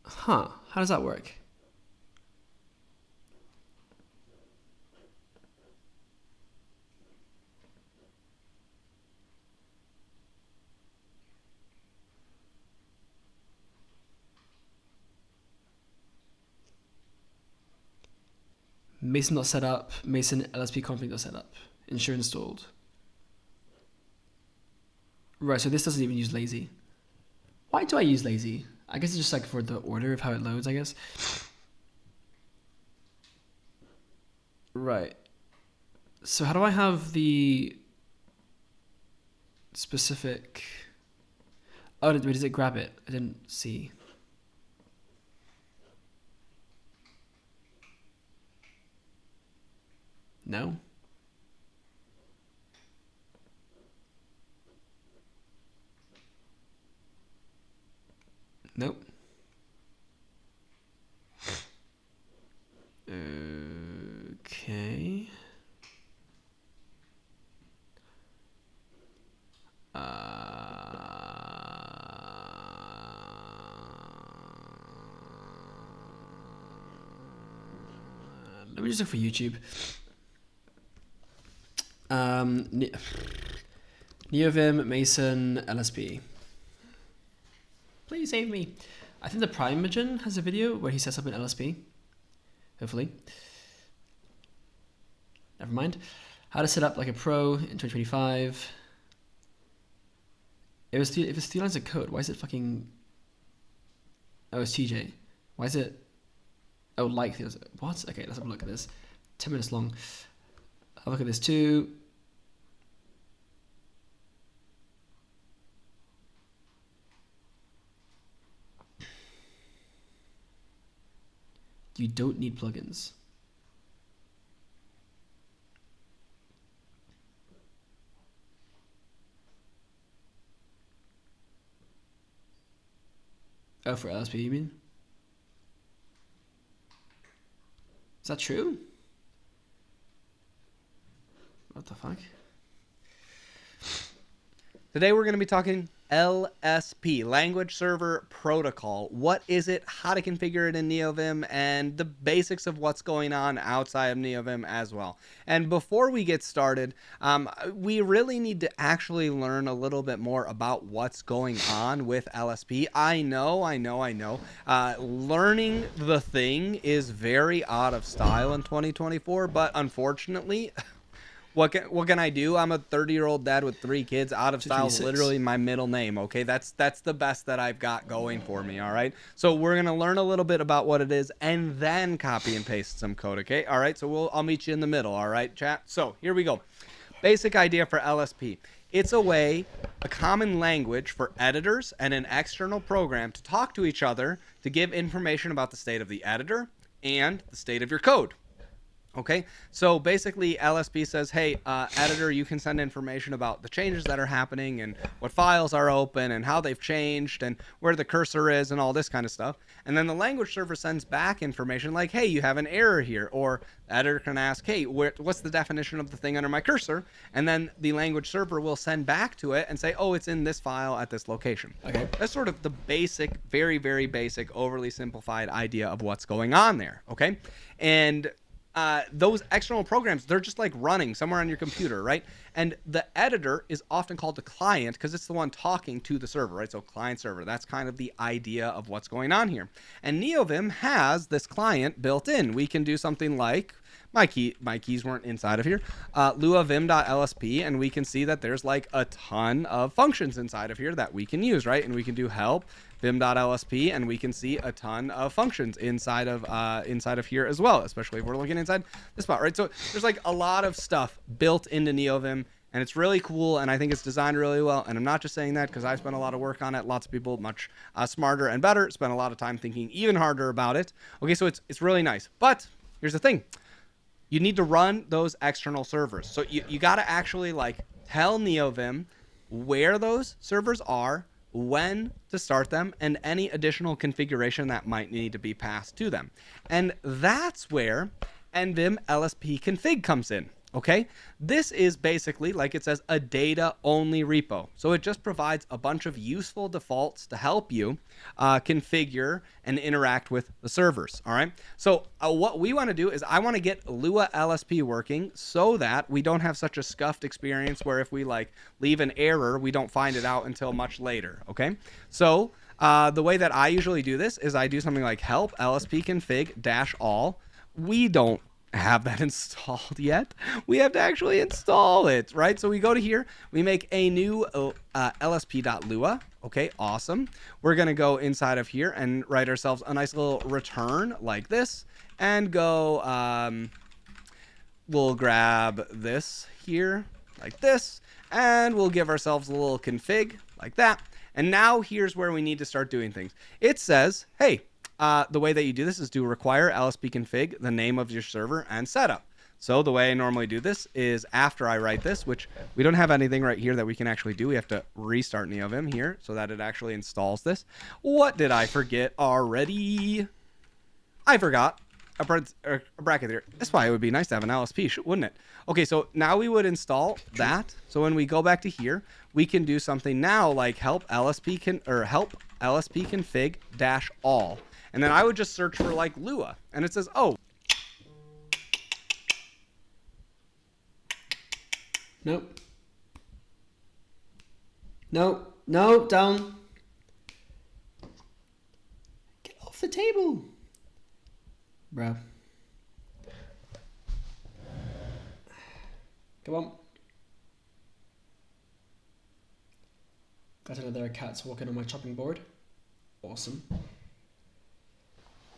Huh, how does that work? Mason.setup, Mason LSP config.setup, ensure installed. Right, so this doesn't even use lazy. Why do I use lazy? I guess it's just like for the order of how it loads, I guess. Right. So how do I have the specific... Oh, wait, does it grab it? I didn't see. No? Nope. Okay. Let me just look for YouTube. Neovim, Mason, LSP. Please save me. I think the Primogen has a video where he sets up an LSP. Hopefully. Never mind. How to set up like a pro in 2025. If it's 3 lines of code, why is it fucking... Oh, it's TJ. Why is it... Oh, like... What? Okay, let's have a look at this. 10 minutes long. Have a look at this too. You don't need plugins. Oh, for LSP, you mean? Is that true? What the fuck? Today we're going to be talking LSP, Language Server Protocol. What is it, how to configure it in Neovim, and the basics of what's going on outside of Neovim as well. And before we get started, we really need to actually learn a little bit more about what's going on with LSP. I know. Learning the thing is very out of style in 2024, but unfortunately... What can I do? I'm a 30-year-old dad with 3 kids. Out of style is literally my middle name, okay? That's the best that I've got going for me, all right? So we're going to learn a little bit about what it is and then copy and paste some code, okay? All right, so I'll meet you in the middle, all right, chat? So here we go. Basic idea for LSP. It's a common language for editors and an external program to talk to each other to give information about the state of the editor and the state of your code. Okay, so basically LSP says, hey, editor, you can send information about the changes that are happening and what files are open and how they've changed and where the cursor is and all this kind of stuff. And then the language server sends back information like, hey, you have an error here. Or the editor can ask, hey, what's the definition of the thing under my cursor? And then the language server will send back to it and say, oh, it's in this file at this location. Okay, that's sort of the basic, very, very basic, overly simplified idea of what's going on there. Okay, and those external programs, they're just like running somewhere on your computer, right? And the editor is often called the client because it's the one talking to the server, right? So client server, that's kind of the idea of what's going on here. And Neovim has this client built in. We can do something like, my keys weren't inside of here, luavim.lsp, and we can see that there's like a ton of functions inside of here that we can use, right? And we can do help vim.lsp, and we can see a ton of functions inside of here as well, especially if we're looking inside this spot, right? So there's like a lot of stuff built into Neovim, and it's really cool, and I think it's designed really well. And I'm not just saying that because I spent a lot of work on it. Lots of people much smarter and better spent a lot of time thinking even harder about it. Okay, so it's really nice. But here's the thing. You need to run those external servers. So you got to actually like tell Neovim where those servers are, when to start them, and any additional configuration that might need to be passed to them. And that's where nvim lsp config comes in. Okay, this is basically, like it says, a data only repo. So it just provides a bunch of useful defaults to help you configure and interact with the servers. All right, so what we want to do is I want to get Lua LSP working so that we don't have such a scuffed experience where if we like leave an error, we don't find it out until much later. Okay, so the way that I usually do this is I do something like help lsp config -all. We don't have that installed yet. We have to actually install it, right? So we go to here, we make a new lsp.lua. Okay, awesome. We're gonna go inside of here and write ourselves a nice little return like this, and go we'll grab this here like this, and we'll give ourselves a little config like that. And now here's where we need to start doing things. It says, hey, the way that you do this is to require lsp config, the name of your server, and setup. So the way I normally do this is after I write this, which we don't have anything right here that we can actually do. We have to restart Neovim here so that it actually installs this. What did I forget already? I forgot a bracket there. That's why it would be nice to have an LSP, wouldn't it? Okay, so now we would install that. So when we go back to here, we can do something now like help lsp config -all. And then I would just search for like Lua, and it says, oh. Nope. No, down. Get off the table. Bro. Come on. Got another cat walking on my chopping board. Awesome.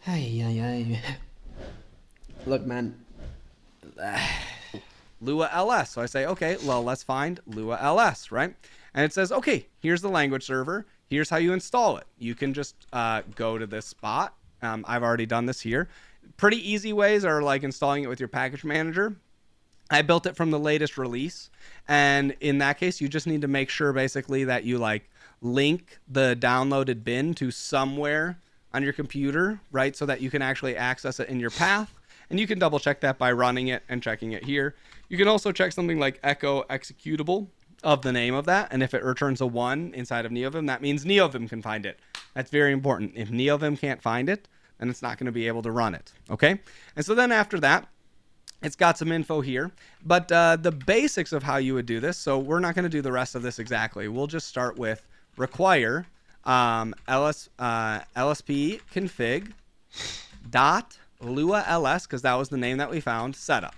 Hey. Look, man. Lua LS. So I say, okay, well, let's find Lua LS, right? And it says, okay, here's the language server. Here's how you install it. You can just go to this spot. I've already done this here. Pretty easy ways are like installing it with your package manager. I built it from the latest release. And in that case, you just need to make sure basically that you like link the downloaded bin to somewhere on your computer, right? So that you can actually access it in your path. And you can double check that by running it and checking it here. You can also check something like echo executable of the name of that. And if it returns a 1 inside of Neovim, that means Neovim can find it. That's very important. If Neovim can't find it, then it's not going to be able to run it. Okay. And so then after that, it's got some info here, but the basics of how you would do this. So we're not going to do the rest of this exactly. We'll just start with require LSP config dot Lua LS, because that was the name that we found, setup.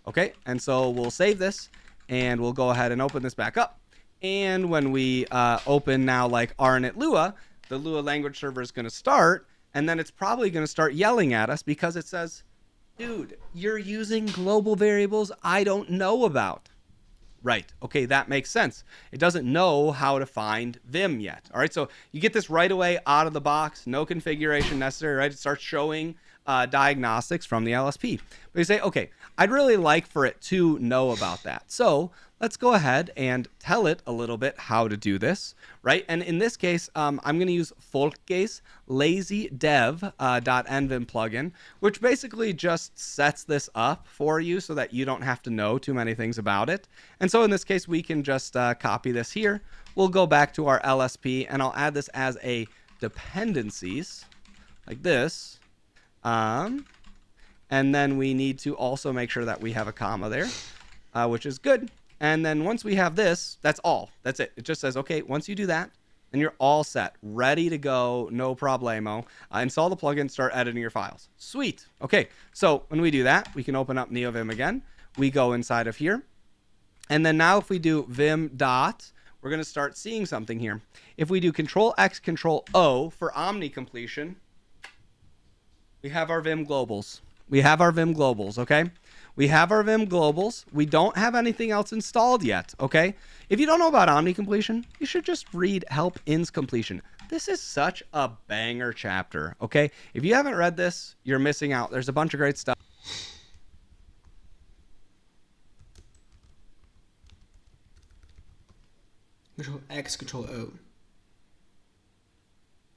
Okay, and so we'll save this and we'll go ahead and open this back up. And when we open now like RNet Lua, the Lua language server is going to start, and then it's probably going to start yelling at us because it says, dude, you're using global variables I don't know about. Right. Okay, that makes sense. It doesn't know how to find Vim yet. All right, so you get this right away out of the box, no configuration necessary, right? It starts showing diagnostics from the LSP. But you say, okay, I'd really like for it to know about that. So let's go ahead and tell it a little bit how to do this, right? And in this case, I'm going to use Folkcase lazy dev.nvim plugin, which basically just sets this up for you so that you don't have to know too many things about it. And so in this case, we can just copy this here. We'll go back to our LSP, and I'll add this as a dependencies like this. And then we need to also make sure that we have a comma there, which is good. And then once we have this, that's all. That's it. It just says, okay, once you do that, then you're all set, ready to go, no problemo. Install the plugin, start editing your files. Sweet. Okay, so when we do that, we can open up Neovim again. We go inside of here. And then now if we do vim dot, we're going to start seeing something here. If we do Control X, Control O for Omni completion, we have our Vim globals. We have our Vim globals, okay? We have our Vim globals. We don't have anything else installed yet, okay? If you don't know about Omni completion, you should just read Help Ins Completion. This is such a banger chapter, okay? If you haven't read this, you're missing out. There's a bunch of great stuff. Control X, Control O.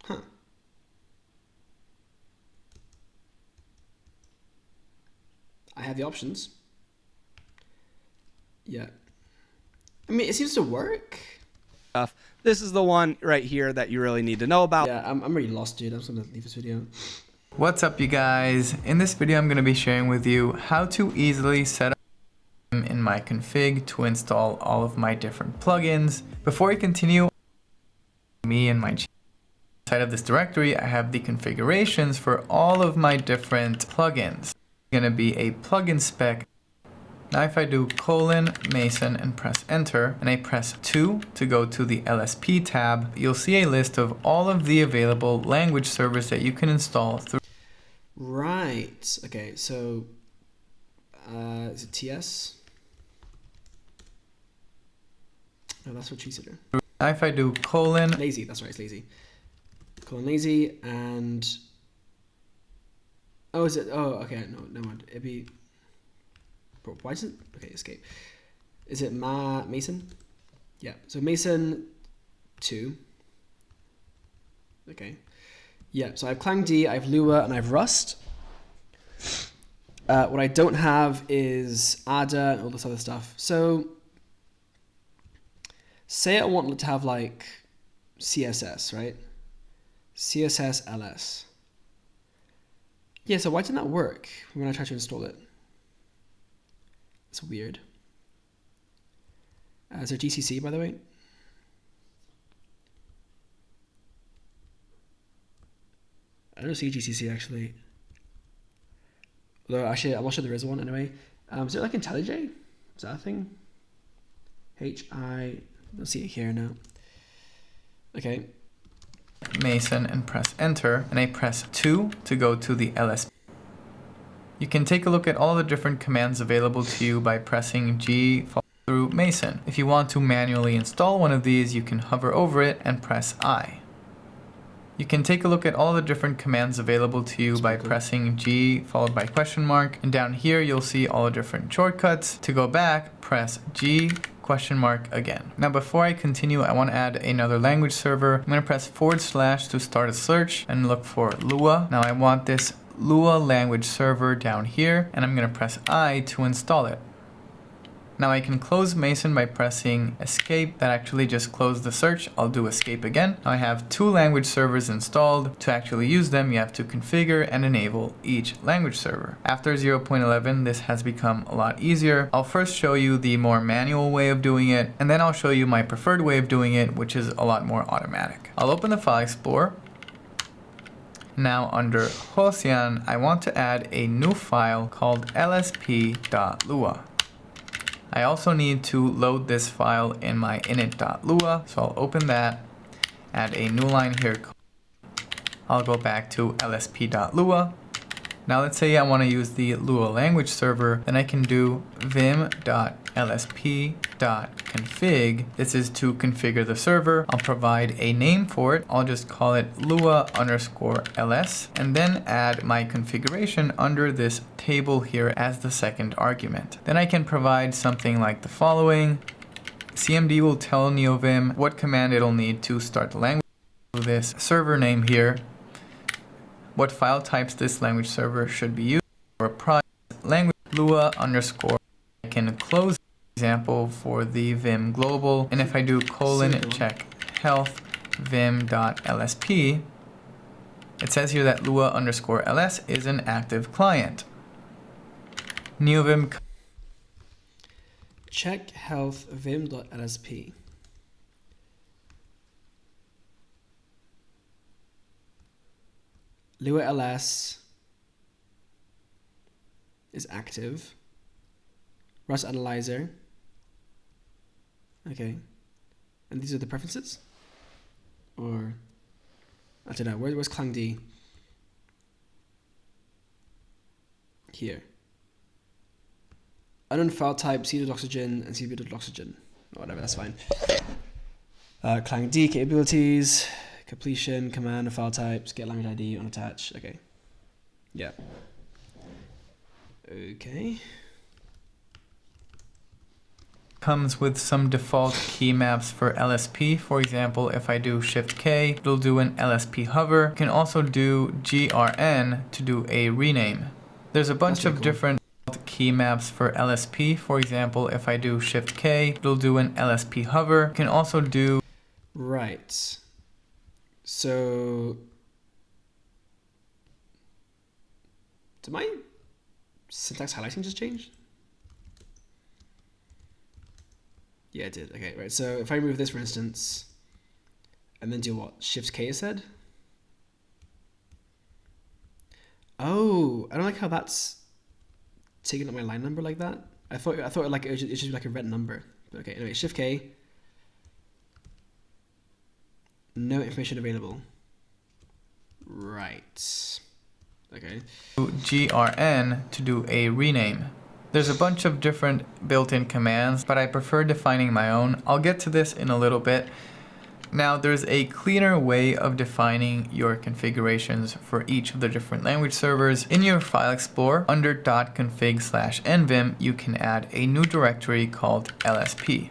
Huh. I have the options. Yeah. I mean, it seems to work. This is the one right here that you really need to know about. Yeah, I'm really lost, dude. I'm just gonna leave this video. What's up, you guys? In this video, I'm going to be sharing with you how to easily set up in my config to install all of my different plugins. Before we continue, me and my inside of this directory, I have the configurations for all of my different plugins. Going to be a plugin spec. Now if I do :mason and press enter, and I press 2 to go to the LSP tab, you'll see a list of all of the available language servers that you can install through. Right. Okay, so is it TS? No, that's what Cheeser do. Now if I do lazy, that's right, it's lazy. Lazy and oh, is it? Oh, okay, no mind. It'd be. Bro, why is it? Okay, escape. Is it Mason? Yeah. So Mason 2. Okay. Yeah. So I have Clang D, I have Lua, and I have Rust. What I don't have is Ada and all this other stuff. So say I want to have like CSS, right? CSS LS. Yeah, so why didn't that work when I tried to install it? It's weird. Is there GCC, by the way? I don't see GCC, actually. Although, actually, I'm not sure there is one anyway. Is there like IntelliJ? Is that a thing? I don't see it here now. Okay. Mason and press enter, and I press 2 to go to the LSP. You can take a look at all the different commands available to you by pressing G followed through Mason. If you want to manually install one of these, you can hover over it and press I. You can take a look at all the different commands available to you by pressing G followed by question mark. And down here, you'll see all the different shortcuts. To go back, press G question mark again. Now, before I continue, I want to add another language server. I'm going to press / to start a search and look for Lua. Now I want this Lua language server down here, and I'm going to press I to install it. Now I can close Mason by pressing escape. That actually just closed the search. I'll do escape again. Now I have 2 language servers installed. To actually use them, you have to configure and enable each language server. After 0.11, this has become a lot easier. I'll first show you the more manual way of doing it, and then I'll show you my preferred way of doing it, which is a lot more automatic. I'll open the File Explorer. Now under Hosyan, I want to add a new file called lsp.lua. I also need to load this file in my init.lua, so I'll open that, add a new line here. I'll go back to lsp.lua. Now let's say I want to use the Lua language server, then I can do vim.lsp.config. This is to configure the server. I'll provide a name for it. I'll just call it lua_ls, and then add my configuration under this table here as the second argument. Then I can provide something like the following. CMD will tell Neovim what command it'll need to start the language. This server name here, what file types this language server should be used for a private language Lua_. I can close the example for the Vim global, and if I do check health vim.lsp, it says here that Lua_ls is an active client. Neovim check health vim.lsp. Lua ls is active. Rust analyzer. Okay. And these are the preferences? Or I don't know. Where's clang D? Here. Unknown file type, c.oxygen and cb.oxygen. Whatever, that's fine. Clang D capabilities. Completion, command, file types, get language ID, unattached. Okay. Yeah. Okay. comes with some default key maps for LSP. For example, if I do Shift K, it'll do an LSP hover. You can also do GRN to do a rename. There's a bunch of different key maps for LSP. For example, if I do Shift K, it'll do an LSP hover. You can also do... Right. So... Did my syntax highlighting just change? Yeah, it did. Okay, right. So if I remove this, for instance, and then do what? Shift K said? Oh, I don't like how that's taking up my line number like that. I thought like it should be like a red number. But okay, anyway, Shift K. No information available. Right. Okay. GRN to do a rename. There's a bunch of different built-in commands, but I prefer defining my own. I'll get to this in a little bit. Now, there's a cleaner way of defining your configurations for each of the different language servers. In your File Explorer, under .config/nvim, you can add a new directory called LSP.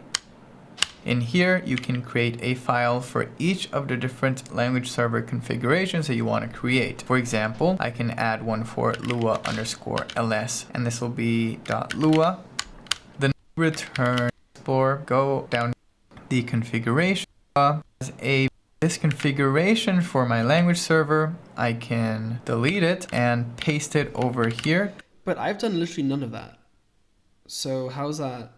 In here, you can create a file for each of the different language server configurations that you want to create. For example, I can add one for Lua_ls, and this will be .lua. Then return Explorer, go down the configuration. As this configuration for my language server, I can delete it and paste it over here. But I've done literally none of that. So how's that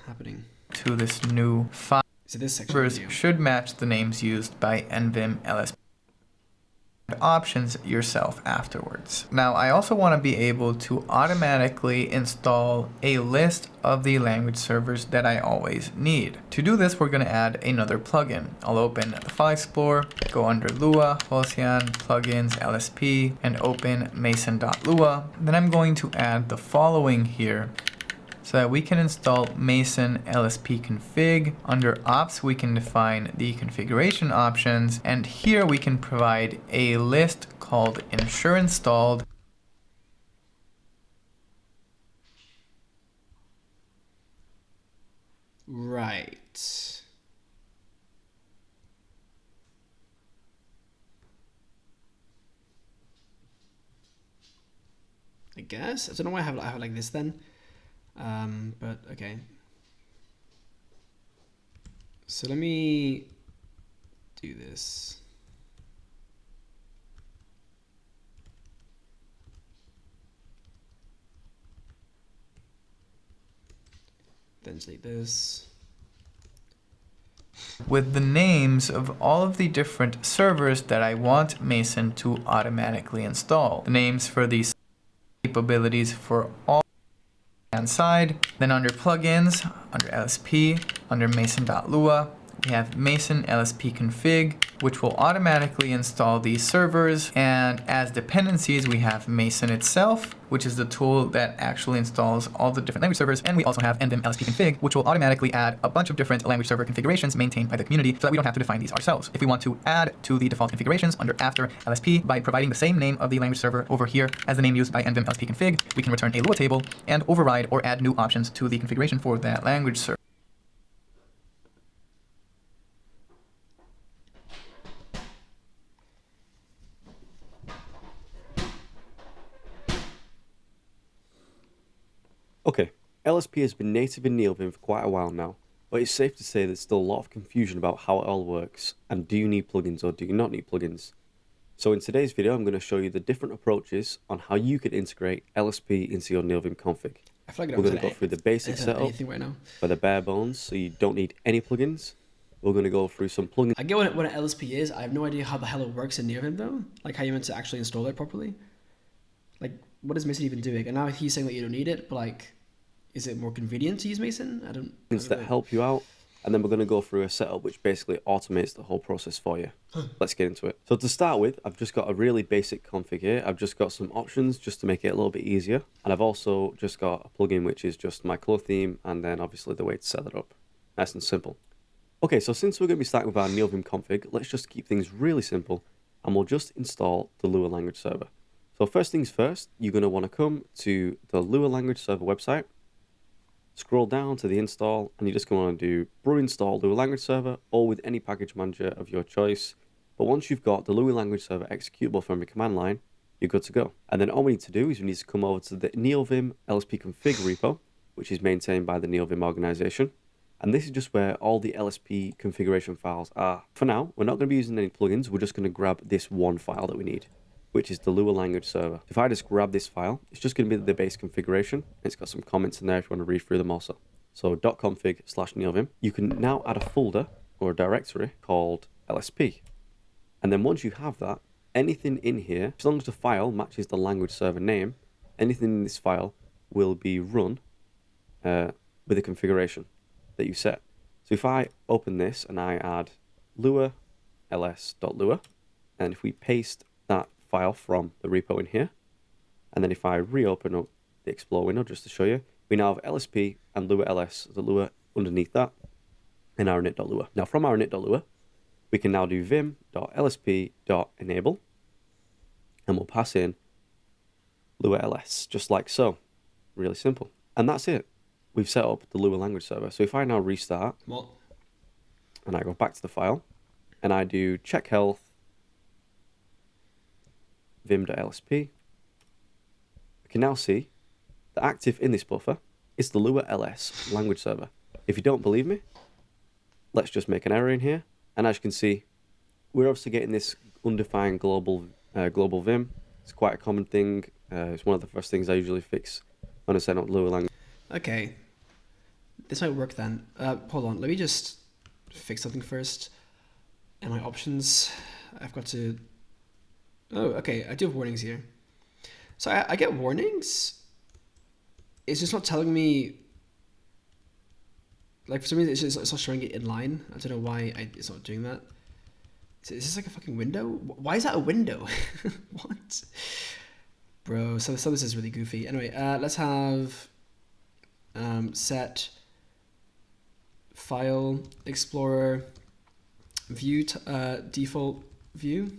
happening? To this new file. So this servers should match the names used by NVIM LSP. Options yourself afterwards. Now, I also want to be able to automatically install a list of the language servers that I always need. To do this, we're going to add another plugin. I'll open the File Explorer, go under Lua, Halcyon, plugins, LSP, and open mason.lua. Then I'm going to add the following here so that we can install Mason LSP config. Under ops, we can define the configuration options, and here we can provide a list called ensure installed. Right. I guess. I don't know why I have it like this then. But okay. So let me do this. Then delete this. With the names of all of the different servers that I want Mason to automatically install. The names for these capabilities for all hand side. Then under plugins, under LSP, under mason.lua, we have Mason LSP config, which will automatically install these servers. And as dependencies, we have Mason itself, which is the tool that actually installs all the different language servers. And we also have Neovim LSP config, which will automatically add a bunch of different language server configurations maintained by the community so that we don't have to define these ourselves. If we want to add to the default configurations under after LSP by providing the same name of the language server over here as the name used by Neovim LSP config, we can return a Lua table and override or add new options to the configuration for that language server. Okay, LSP has been native in Neovim for quite a while now, but it's safe to say there's still a lot of confusion about how it all works, and do you need plugins or do you not need plugins? So in today's video, I'm going to show you the different approaches on how you can integrate LSP into your Neovim config. I feel like We're going to go through the basic setup right now. for the bare bones, so you don't need any plugins. We're going to go through some plugins. I get what an LSP is. I have no idea how the hell it works in Neovim though. Like how you meant to actually install it properly. Like what is Mason even doing? And now he's saying that you don't need it, but like, is it more convenient to use Mason? I don't That know. help you out, and then we're going to go through a setup which basically automates the whole process for you. Let's get into it. So to start with, I've just got a really basic config here. I've just got some options just to make it a little bit easier, and I've also just got a plugin which is just my color theme, and then obviously the way to set it up. Nice and simple. Okay, so since we're going to be starting with our Neovim config, let's just keep things really simple, and we'll just install the Lua language server. So first things first, you're going to want to come to the Lua language server website, scroll down to the install, and you're just going to do brew install Lua language server, or with any package manager of your choice. But once you've got the Lua language server executable from your command line, you're good to go. And then all we need to do is we need to come over to the Neovim LSP config repo, which is maintained by the Neovim organization. And this is just where all the LSP configuration files are. For now, we're not going to be using any plugins. We're just going to grab this one file that we need, which is the Lua language server. If I just grab this file, it's just going to be the base configuration. It's got some comments in there if you want to read through them also. So .config/neovim. You can now add a folder or a directory called LSP. And then once you have that, anything in here, as long as the file matches the language server name, anything in this file will be run with a configuration that you set. So if I open this and I add lua ls.lua, and if we paste that file from the repo in here, and then if I reopen up the Explore window just to show you, we now have LSP and lua ls, the lua underneath that, in our init.lua. Now from our init.lua, we can now do vim.lsp.enable, and we'll pass in lua ls, just like so. Really simple. And that's it. We've set up the Lua language server. So if I now restart, and I go back to the file, and I do check health, vim.lsp, we can now see that active in this buffer is the Lua ls language server. If you don't believe me, let's just make an error in here. And as you can see, we're obviously getting this undefined global vim. It's quite a common thing. It's one of the first things I usually fix when I set up Lua language. Okay, this might work then. Hold on, let me just fix something first. And my options, I've got to... Oh, okay, I do have warnings here. So I get warnings. It's just not telling me... Like for some reason, it's not showing it in line. I don't know why it's not doing that. Is this like a fucking window? Why is that a window? What? Bro, so this is really goofy. Anyway, let's have set file explorer view default view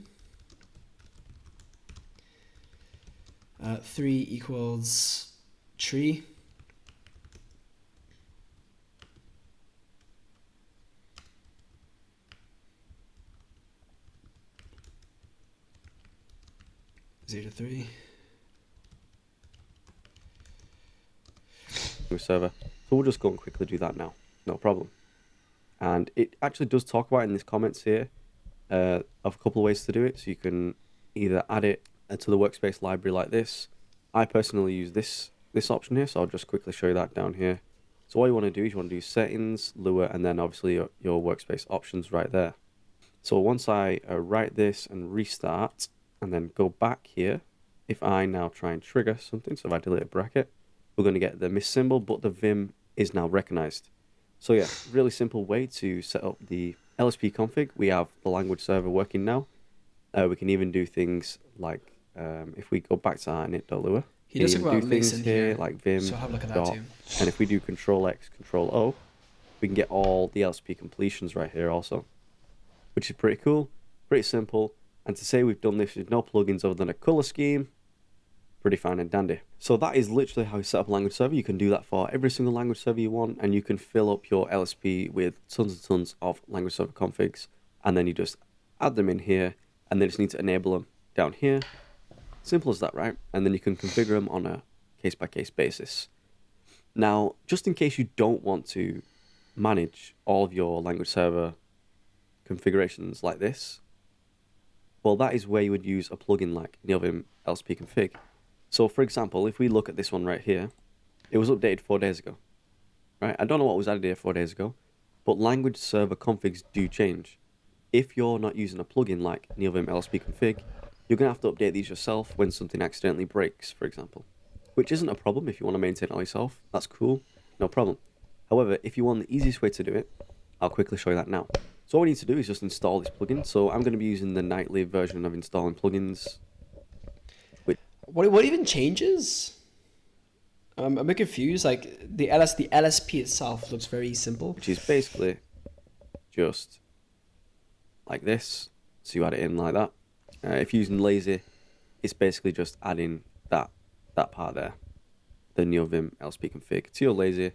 3 equals tree. Zero to 3. Server. So we'll just go and quickly do that now. No problem. And it actually does talk about in these comments here of a couple of ways to do it. So you can either add it to the workspace library like this. I personally use this option here, so I'll just quickly show you that down here. So what you want to do is you want to do settings, Lua, and then obviously your workspace options right there. So once I write this and restart, and then go back here, if I now try and trigger something, so if I delete a bracket, we're going to get the miss symbol, but the Vim is now recognized. So yeah, really simple way to set up the LSP config. We have the language server working now. We can even do things like, if we go back to our init.lua, He does do talk about things Mason here, here, like Vim, so have a look at that dot, too. and if we do Control X, Control O, we can get all the LSP completions right here also, which is pretty cool, pretty simple. And to say we've done this with no plugins other than a color scheme, pretty fine and dandy. So that is literally how you set up a language server. You can do that for every single language server you want, and you can fill up your LSP with tons and tons of language server configs, and then you just add them in here, and then just need to enable them down here. Simple as that, right? And then you can configure them on a case-by-case basis. Now, just in case you don't want to manage all of your language server configurations like this, well, that is where you would use a plugin like Neovim LSP config. So, for example, if we look at this one right here, it was updated 4 days ago, right? I don't know what was added here 4 days ago, but language server configs do change. If you're not using a plugin like Neovim LSP config, you're going to have to update these yourself when something accidentally breaks, for example, which isn't a problem if you want to maintain it all yourself. That's cool, no problem. However, if you want the easiest way to do it, I'll quickly show you that now. So all we need to do is just install this plugin. So I'm going to be using the nightly version of installing plugins. What even changes? I'm a bit confused. Like the LSP itself looks very simple. Which is basically just like this. So you add it in like that. If you're using lazy, it's basically just adding that part there, the Neovim LSP config to your lazy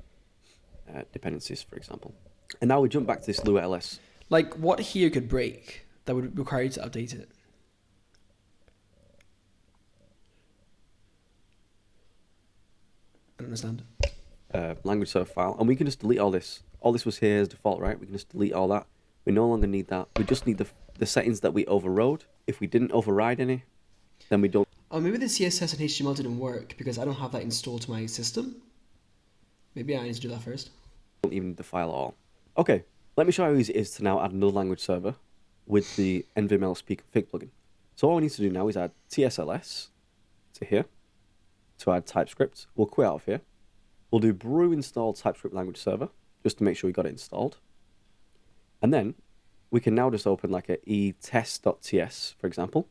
dependencies, for example. And now we jump back to this Lua LS. Like what here could break that would require you to update it? I don't understand. Language server file, and we can just delete all this. All this was here as default, right? We can just delete all that. We no longer need that. We just need the settings that we overrode. If we didn't override any, then we don't. Oh, maybe the CSS and HTML didn't work because I don't have that installed to my system. Maybe I need to do that first. Don't even need the file at all. Okay, let me show you how easy it is to now add another language server with the Nvim LSP config plugin. So all we need to do now is add TSLS to here to add TypeScript. We'll quit out of here. We'll do brew install TypeScript language server just to make sure we got it installed. And then we can now just open like a etest.ts, for example.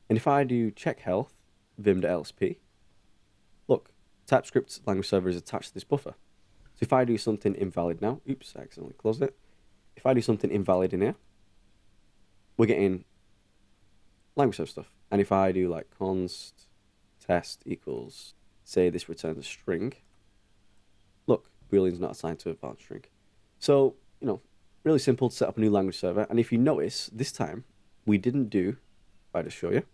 And if I do check health vim.lsp, look, TypeScript language server is attached to this buffer. So if I do something invalid now, oops, I accidentally closed it. If I do something invalid in here, we're getting language server stuff. And if I do like const test equals, say this returns a string, look, boolean's not assigned to a valid string. So, you know, really simple to set up a new language server. And if you notice, this time we didn't do, if I just show you,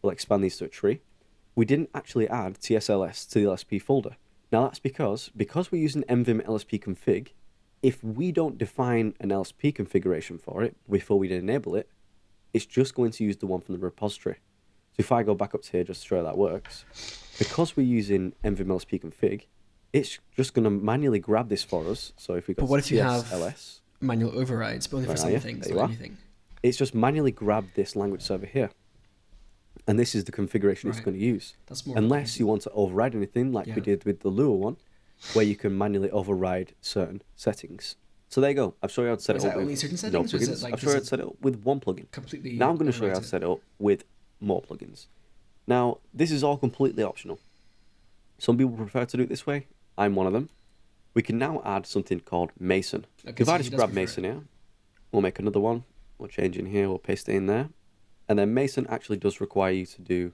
we'll expand these to a tree. We didn't actually add TSLS to the LSP folder. Now that's because we're using Nvim LSP config, if we don't define an LSP configuration for it before we enable it, it's just going to use the one from the repository. So if I go back up to here just to show how that works, because we're using Nvim LSP config, it's just going to manually grab this for us. So if we go But what to if you have TSLS, manual overrides, but only for some things, not anything? it's just manually grabbed this language server here. And this is the configuration it's Right. going to use. That's more Unless you want to override anything like we Yeah. did with the Lua one, where you can manually override certain settings. So there you go. I've shown you how to set Is it up that only with certain no settings, or is plugins. it like I've shown you how to set it up with one plugin. completely? Now I'm going to show you how to overwrite it? set it up with more plugins. Now, this is all completely optional. Some people prefer to do it this way. I'm one of them. We can now add something called Mason. Okay, If so I he just does grab prefer Mason it. here, we'll make another one. We'll change in here. We'll paste it in there. And then Mason actually does require you to do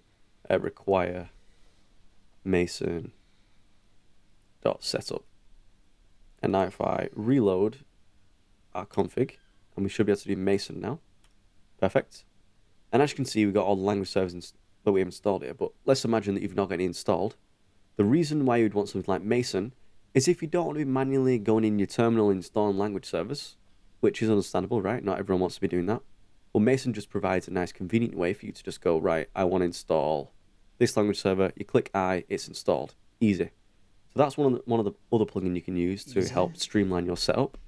require Mason dot setup. And now if I reload our config, and we should be able to do Mason now. Perfect. And as you can see, we've got all the language servers that we have installed here. But let's imagine that you've not got any installed. The reason why you'd want something like Mason is if you don't want to be manually going in your terminal and installing language servers, which is understandable, right? Not everyone wants to be doing that. Well, Mason just provides a nice convenient way for you to just go, right, I want to install this language server. You click I, it's installed. Easy. So that's one of the other plugins you can use to help streamline your setup.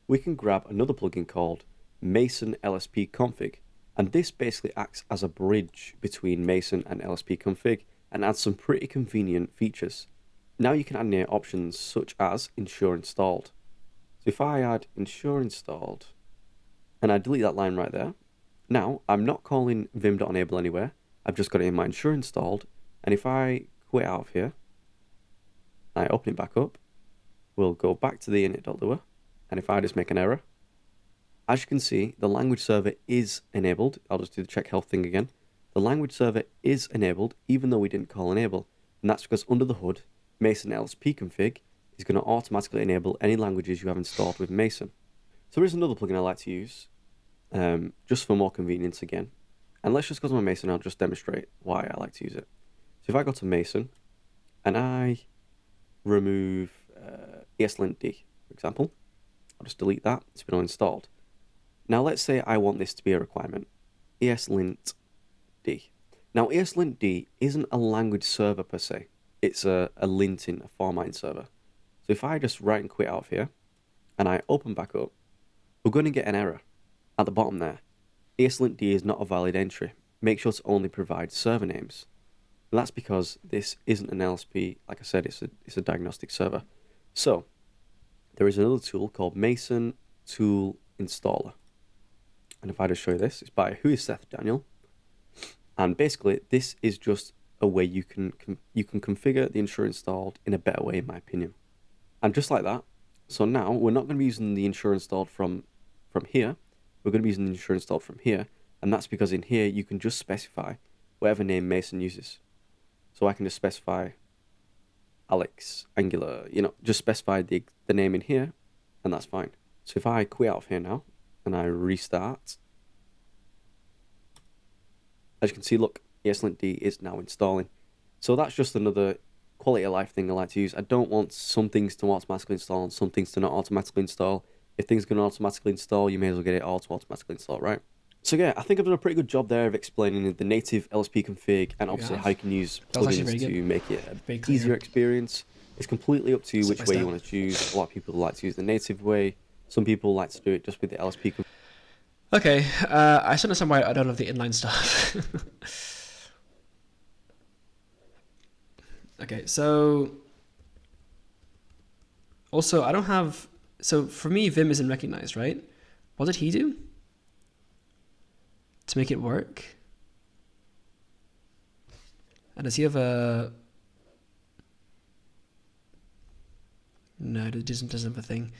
We can grab another plugin called Mason LSP config. And this basically acts as a bridge between Mason and LSP config and adds some pretty convenient features. Now you can add near options such as ensure installed. So if I add ensure installed and I delete that line right there, now I'm not calling vim.enable anywhere. I've just got it in my ensure installed. And if I quit out of here, I open it back up, we'll go back to the init.lua. And if I just make an error, as you can see, the language server is enabled. I'll just do the check health thing again. The language server is enabled, even though we didn't call enable. And that's because under the hood, Mason LSP config is going to automatically enable any languages you have installed with Mason. So there is another plugin I like to use, just for more convenience again. And let's just go to my Mason, I'll just demonstrate why I like to use it. So if I go to Mason, and I remove ESLint-D, for example, I'll just delete that, it's been uninstalled. Now let's say I want this to be a requirement, ESLint-D. Now ESLint-D isn't a language server per se, it's a linting, a formatting server. So if I just right and quit out of here, and I open back up, we're going to get an error at the bottom there. ESLint-D is not a valid entry. Make sure to only provide server names. And that's because this isn't an LSP, like I said, it's a diagnostic server. So there is another tool called Mason Tool Installer. And if I just show you this, it's by Who is Seth Daniel. And basically, this is just a way you can configure the ensure installed in a better way, in my opinion. And just like that, so now we're not going to be using the ensure installed from here. We're going to be using the ensure installed from here. And that's because in here, you can just specify whatever name Mason uses. So I can just specify Alex, Angular, just specify the name in here, and that's fine. So if I quit out of here now, and I restart, as you can see, look, ESLint-D is now installing. So that's just another quality of life thing I like to use. I don't want some things to automatically install and some things to not automatically install. If things are going to automatically install, you may as well get it all to automatically install, right? So yeah, I think I've done a pretty good job there of explaining the native LSP config and obviously how you can use plugins to make it an easier experience. It's completely up to you which way you want to choose. A lot of people like to use the native way. Some people like to do it just with the LSP config. Okay, I still understand why I don't have the inline stuff. Okay, so also I don't have, so for me Vim isn't recognized, right? What did he do to make it work? And does he have a, no, it doesn't have a thing.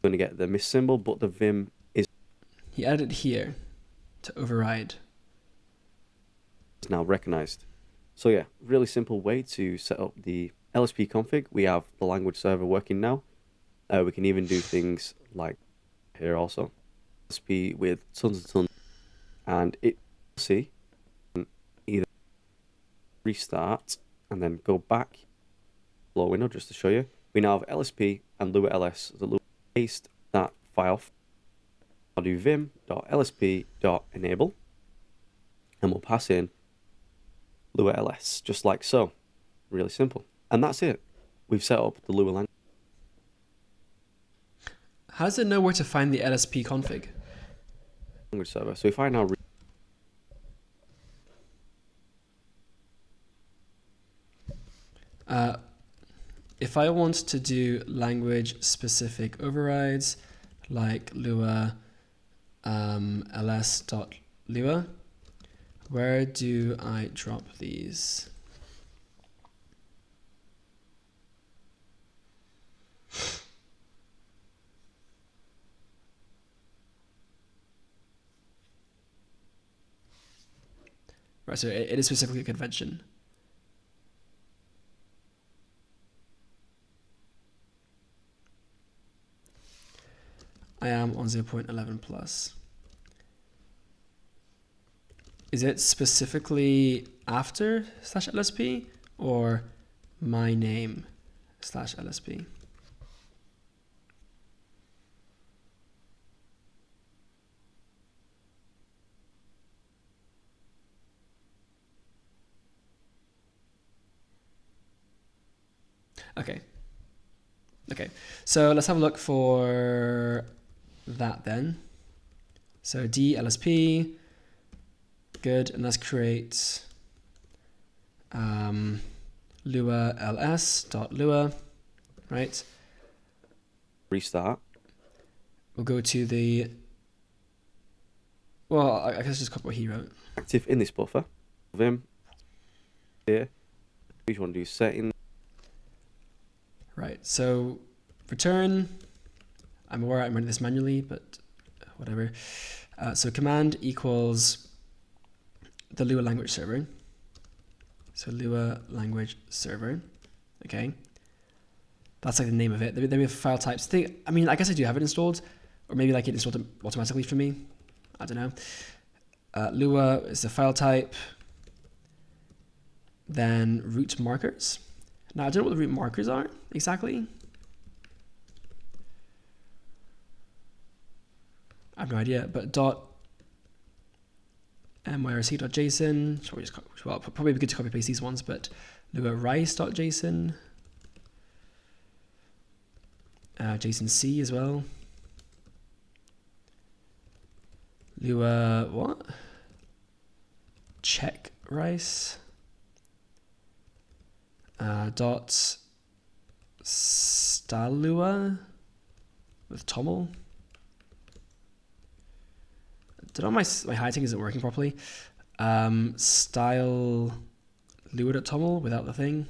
Going to get the miss symbol, but the Vim is He added it here to override. now recognized. So yeah, really simple way to set up the LSP config. We have the language server working now. We can even do things like here also. LSP with tons and tons, and it see either restart and then go back below window just to show you. We now have LSP and Lua LS. The Lua paste that file. I'll do vim.lsp.enable and we'll pass in Lua LS just like so. Really simple. And that's it. We've set up the Lua language. How does it know where to find the LSP config? Server. So if I now if I want to do language specific overrides like Lua ls.lua, where do I drop these? Right, so it is specifically a convention. I am on 0.11 plus. Is it specifically after /LSP or my name /LSP? Okay. Okay, so let's have a look for that then. So DLSP, good, and let's create Lua ls.lua, right? Restart. We'll go to the, well, I guess just copy what he wrote. Active in this buffer. Vim. Here. You want to do setting. Right, so return, I'm aware I'm running this manually, but whatever. So command equals the Lua language server. So Lua language server, okay. That's like the name of it. Then we have file types. I mean, I guess I do have it installed, or maybe like it installed automatically for me. I don't know. Lua is the file type. Then root markers. Now I don't know what the root markers are exactly. I have no idea, but .myrc.json, well, probably be good to copy paste these ones, but Lua rice.json, JSON-C as well. Lua what? Check rice. Dot stylelua with toml. I don't know, my hiding isn't working properly. Style lua.toml without the thing.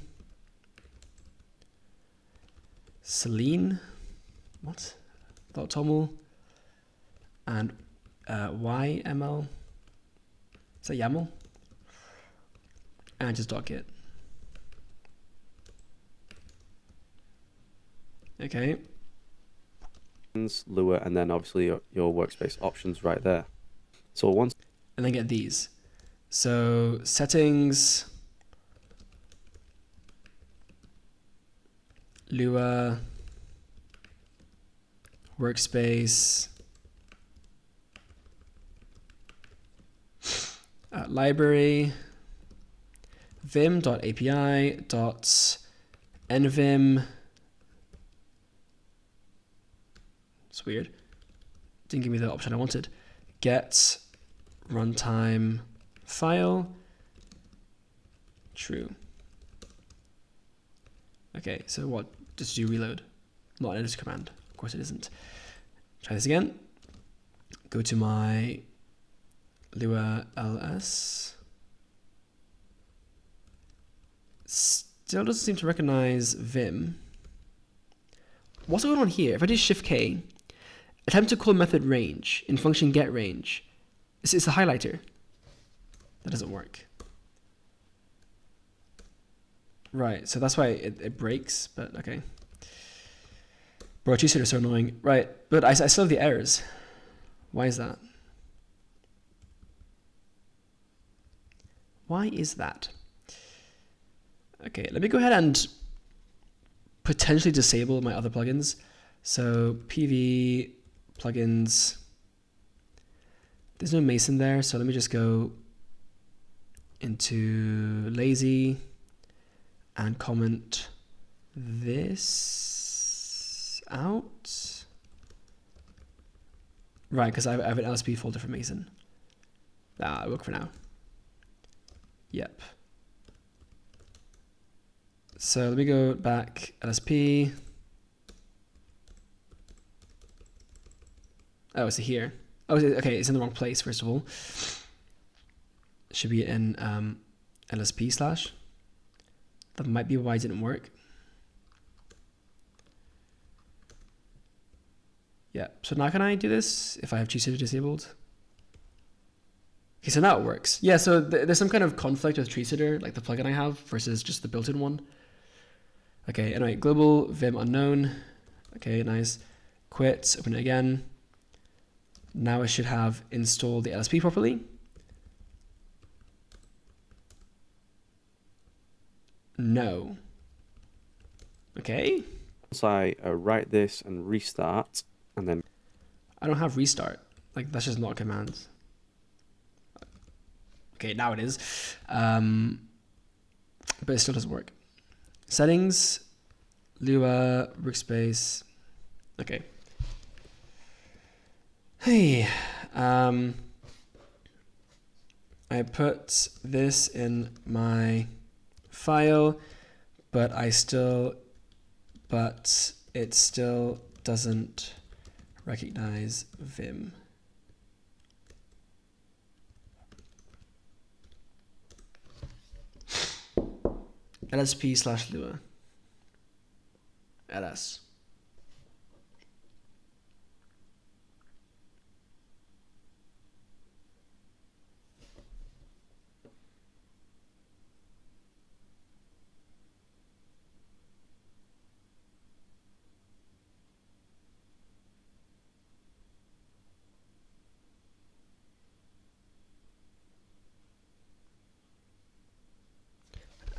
Selene, what? .toml and YML. Is that YAML? And just .git. Okay. Lua, and then obviously your workspace options right there. So once, and then get these. So settings, Lua, workspace, library, vim.api.nvim. It's weird. Didn't give me the option I wanted. Get runtime file true. Okay, so what does do reload? Not an editor command. Of course it isn't. Try this again. Go to my Lua ls. Still doesn't seem to recognize Vim. What's going on here? If I do Shift K, attempt to call method range in function get range. It's a highlighter. That doesn't work. Right, so that's why it breaks, but okay. Bro, G-Suite are so annoying. Right, but I still have the errors. Why is that? Why is that? Okay, let me go ahead and potentially disable my other plugins. So PV plugins. There's no Mason there, so let me just go into lazy and comment this out. Right, because I have an LSP folder for Mason. That'll work for now. Yep. So let me go back, LSP. Oh, it's here. Oh, okay, it's in the wrong place, first of all. It should be in LSP slash. That might be why it didn't work. Yeah, so now can I do this if I have TreeCitter disabled? Okay, so now it works. Yeah, so there's some kind of conflict with TreeCitter, like the plugin I have, versus just the built-in one. Okay, anyway, global vim unknown. Okay, nice. Quit, open it again. Now I should have installed the LSP properly. No. Okay. Once I write this and restart, and then I don't have restart. Like, that's just not a command. Okay, now it is. But it still doesn't work. Settings, Lua, workspace. Okay. Hey, I put this in my file, but it still doesn't recognize Vim. LSP slash Lua. LS.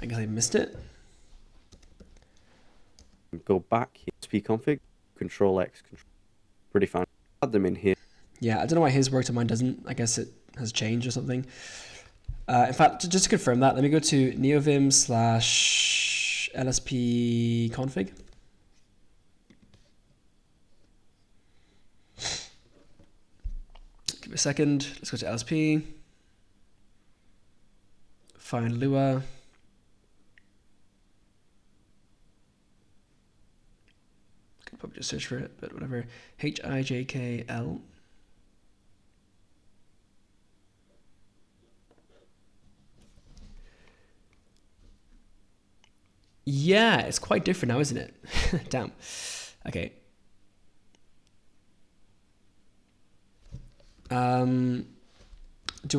I guess I missed it. go back here, LSP config, Control X, pretty fine. Add them in here. Yeah, I don't know why his worked and mine doesn't. I guess it has changed or something. In fact, just to confirm that, let me go to Neovim slash LSP config. Give it a second. Let's go to LSP. Find Lua. Could probably just search for it, but whatever. HIJKL. Yeah, it's quite different now, isn't it? Damn. Okay. Do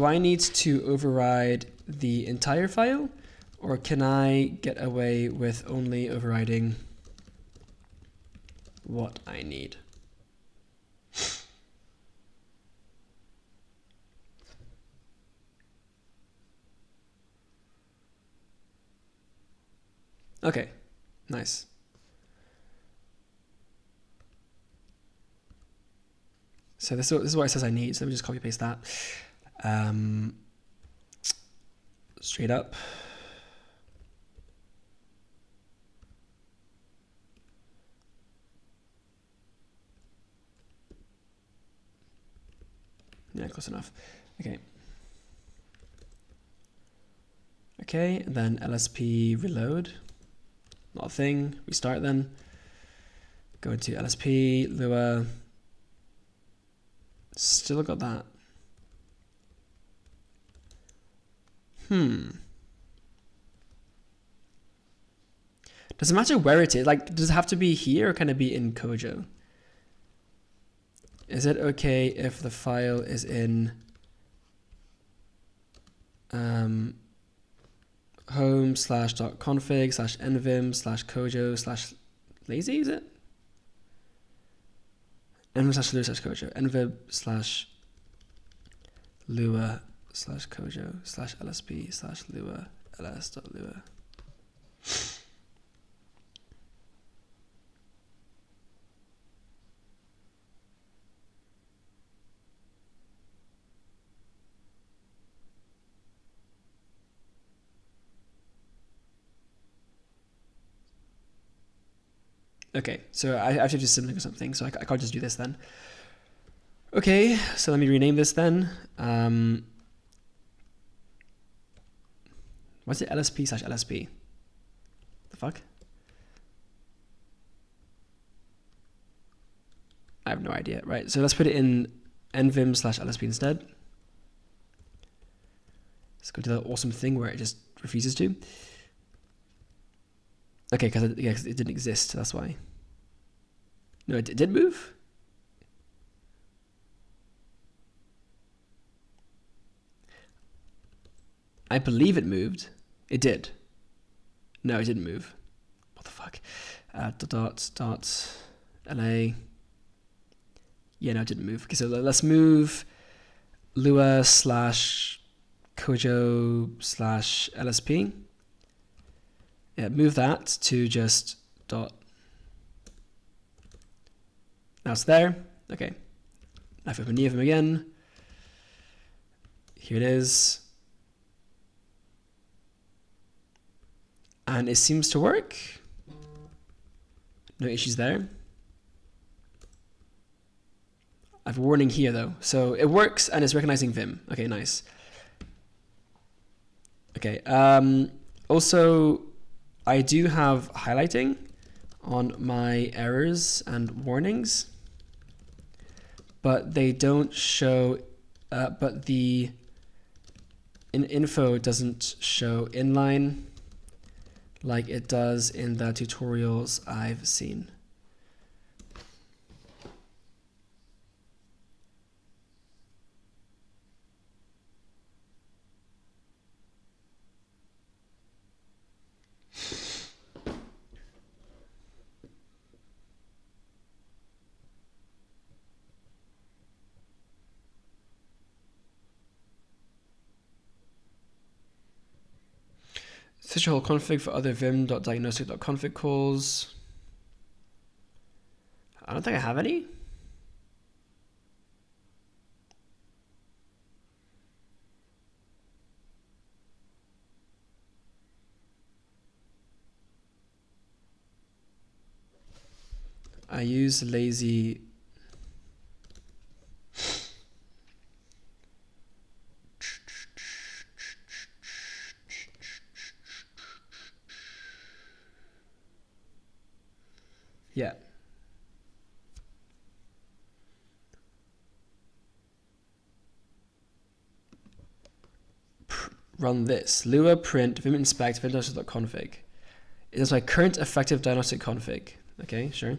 I need to override the entire file, or can I get away with only overriding what I need? Okay, nice. So this is what it says I need. So let me just copy paste that. Straight up. Yeah, close enough. Okay. Okay, and then LSP reload. Not a thing. Restart then. Go into LSP, Lua. Still got that. Does it matter where it is? Like, does it have to be here or can it be in Kojo? Is it okay if the file is in home/.config/nvim/kojo/lazy, is it? nvim/lua/kojo, nvim/lua/kojo/lsp/lua ls.lua. Okay, so I have to do symlink or something, so I can't just do this then. Okay, so let me rename this then. What's it? LSP/LSP. fuck? I have no idea. Right, so let's put it in nvim / LSP instead. Let's go to the awesome thing where it just refuses to. Okay, because it didn't exist, that's why. No, it did move? I believe it moved. It did. No, it didn't move. What the fuck? Dot LA. Yeah, no, it didn't move. Okay, so let's move Lua / Kojo / LSP. Yeah, move that to just dot. Now it's there. Okay. Now if we open Neovim again, here it is. And it seems to work. No issues there. I have a warning here though. So it works and it's recognizing Vim. Okay, nice. Okay. Also, I do have highlighting on my errors and warnings, but they don't show, but the info doesn't show inline like it does in the tutorials I've seen. Set your whole config for other vim.diagnostic.config calls. I don't think I have any. I use lazy. Yeah. Run this. Lua print vim inspect vim.config. It is my current effective diagnostic config. Okay, sure.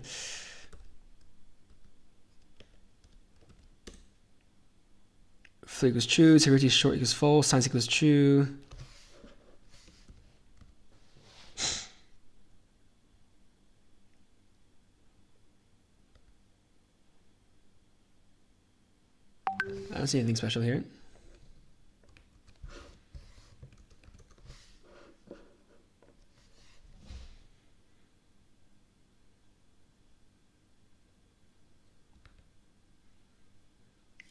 Flu equals true, security short equals false, science equals true. I don't see anything special here.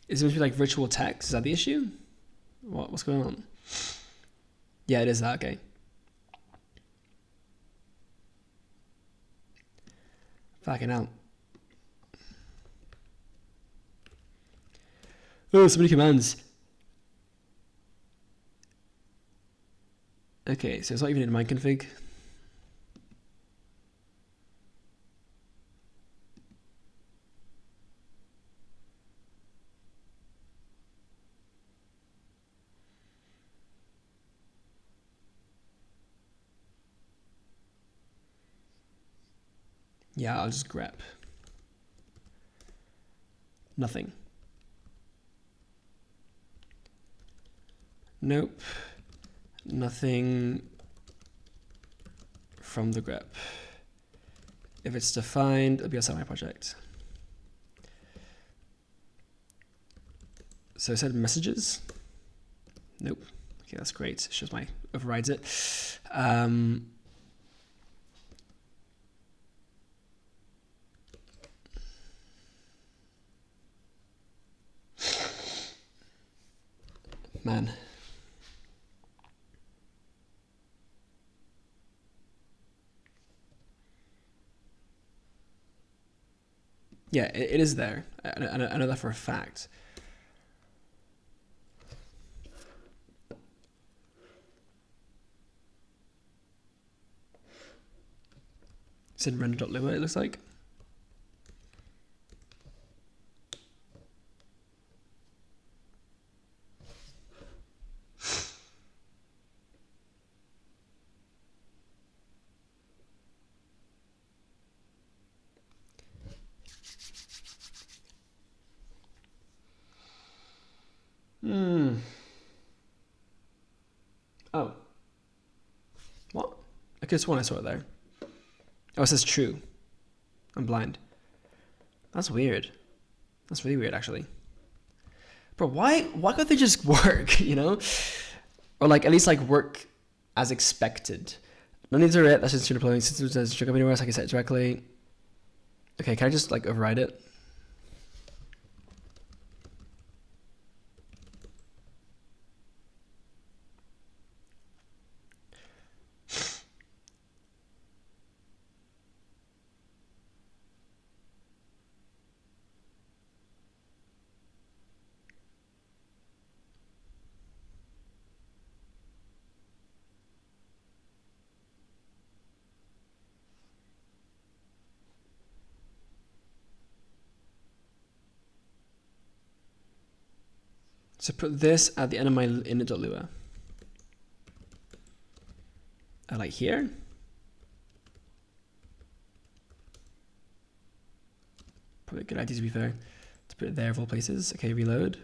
Is it supposed to be like virtual text? Is that the issue? What's going on? Yeah, it is that, okay. Fucking hell. Oh, so many commands. Okay, so it's not even in my config. Yeah, I'll just grep. Nothing. Nope. Nothing from the grep. If it's defined, it'll be outside my project. So I said messages. Nope. Okay, that's great. It shows my overrides it. Man. Yeah, it is there. I know that for a fact. It's in render.lua, it looks like. Oh. What? I could have sworn I saw it there. Oh, it says true. I'm blind. That's weird. That's really weird, actually. Bro, why can't they just work, you know? Or like, at least like work as expected. No need to write, that's just deploying. Since it says check up anywhere else, I can set it directly. Okay, can I just like override it? So put this at the end of my init.lua. Like here. Probably a good idea to be fair. To put it there of all places. Okay, reload.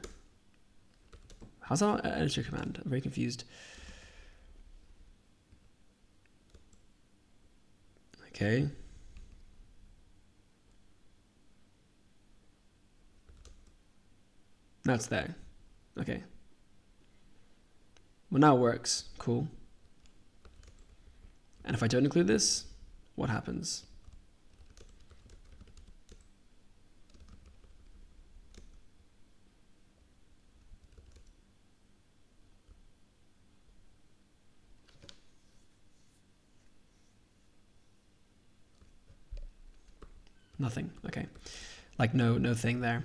How's that an editor command? I'm very confused. Okay. Now it's there. Okay. Well, now it works. Cool. And if I don't include this, what happens? Nothing. Okay. Like no thing there.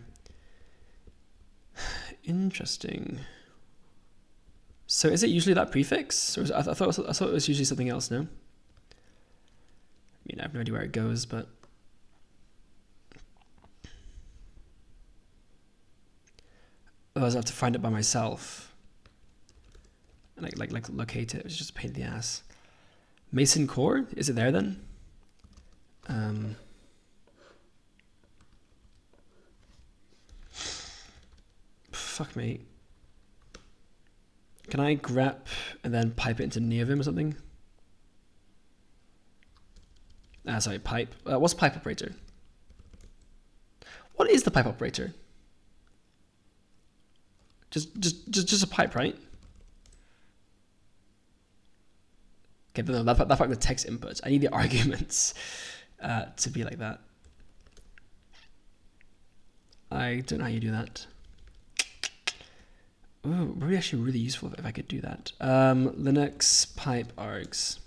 Interesting. So is it usually that prefix? Or I thought it was usually something else, no? I mean, I have no idea where it goes, but... Otherwise I have to find it by myself. And like locate it. It's just a pain in the ass. Mason core? Is it there then? Fuck me. Can I grep and then pipe it into Neovim or something? Sorry, pipe. What's pipe operator? What is the pipe operator? Just a pipe, right? Okay, but no, that's like the text inputs. I need the arguments to be like that. I don't know how you do that. Oh, would be actually really useful if I could do that. Linux pipe args.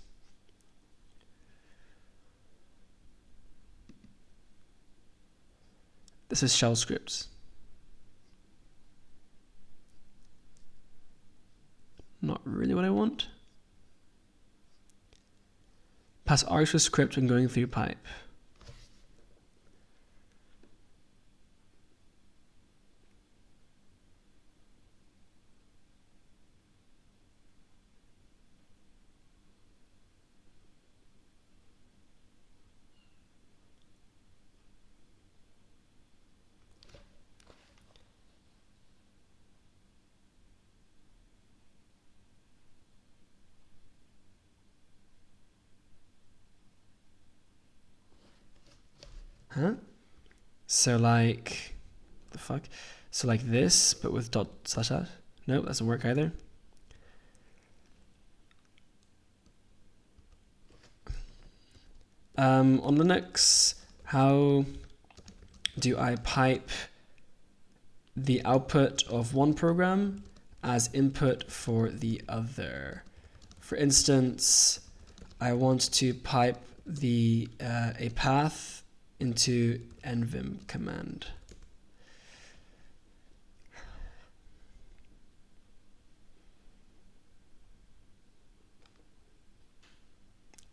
This is shell scripts. Not really what I want. Pass args for script when going through pipe. Huh? So like, the fuck? So like this, but with dot slash that? Nope, that doesn't work either. On Linux, how do I pipe the output of one program as input for the other? For instance, I want to pipe the a path into nvim command.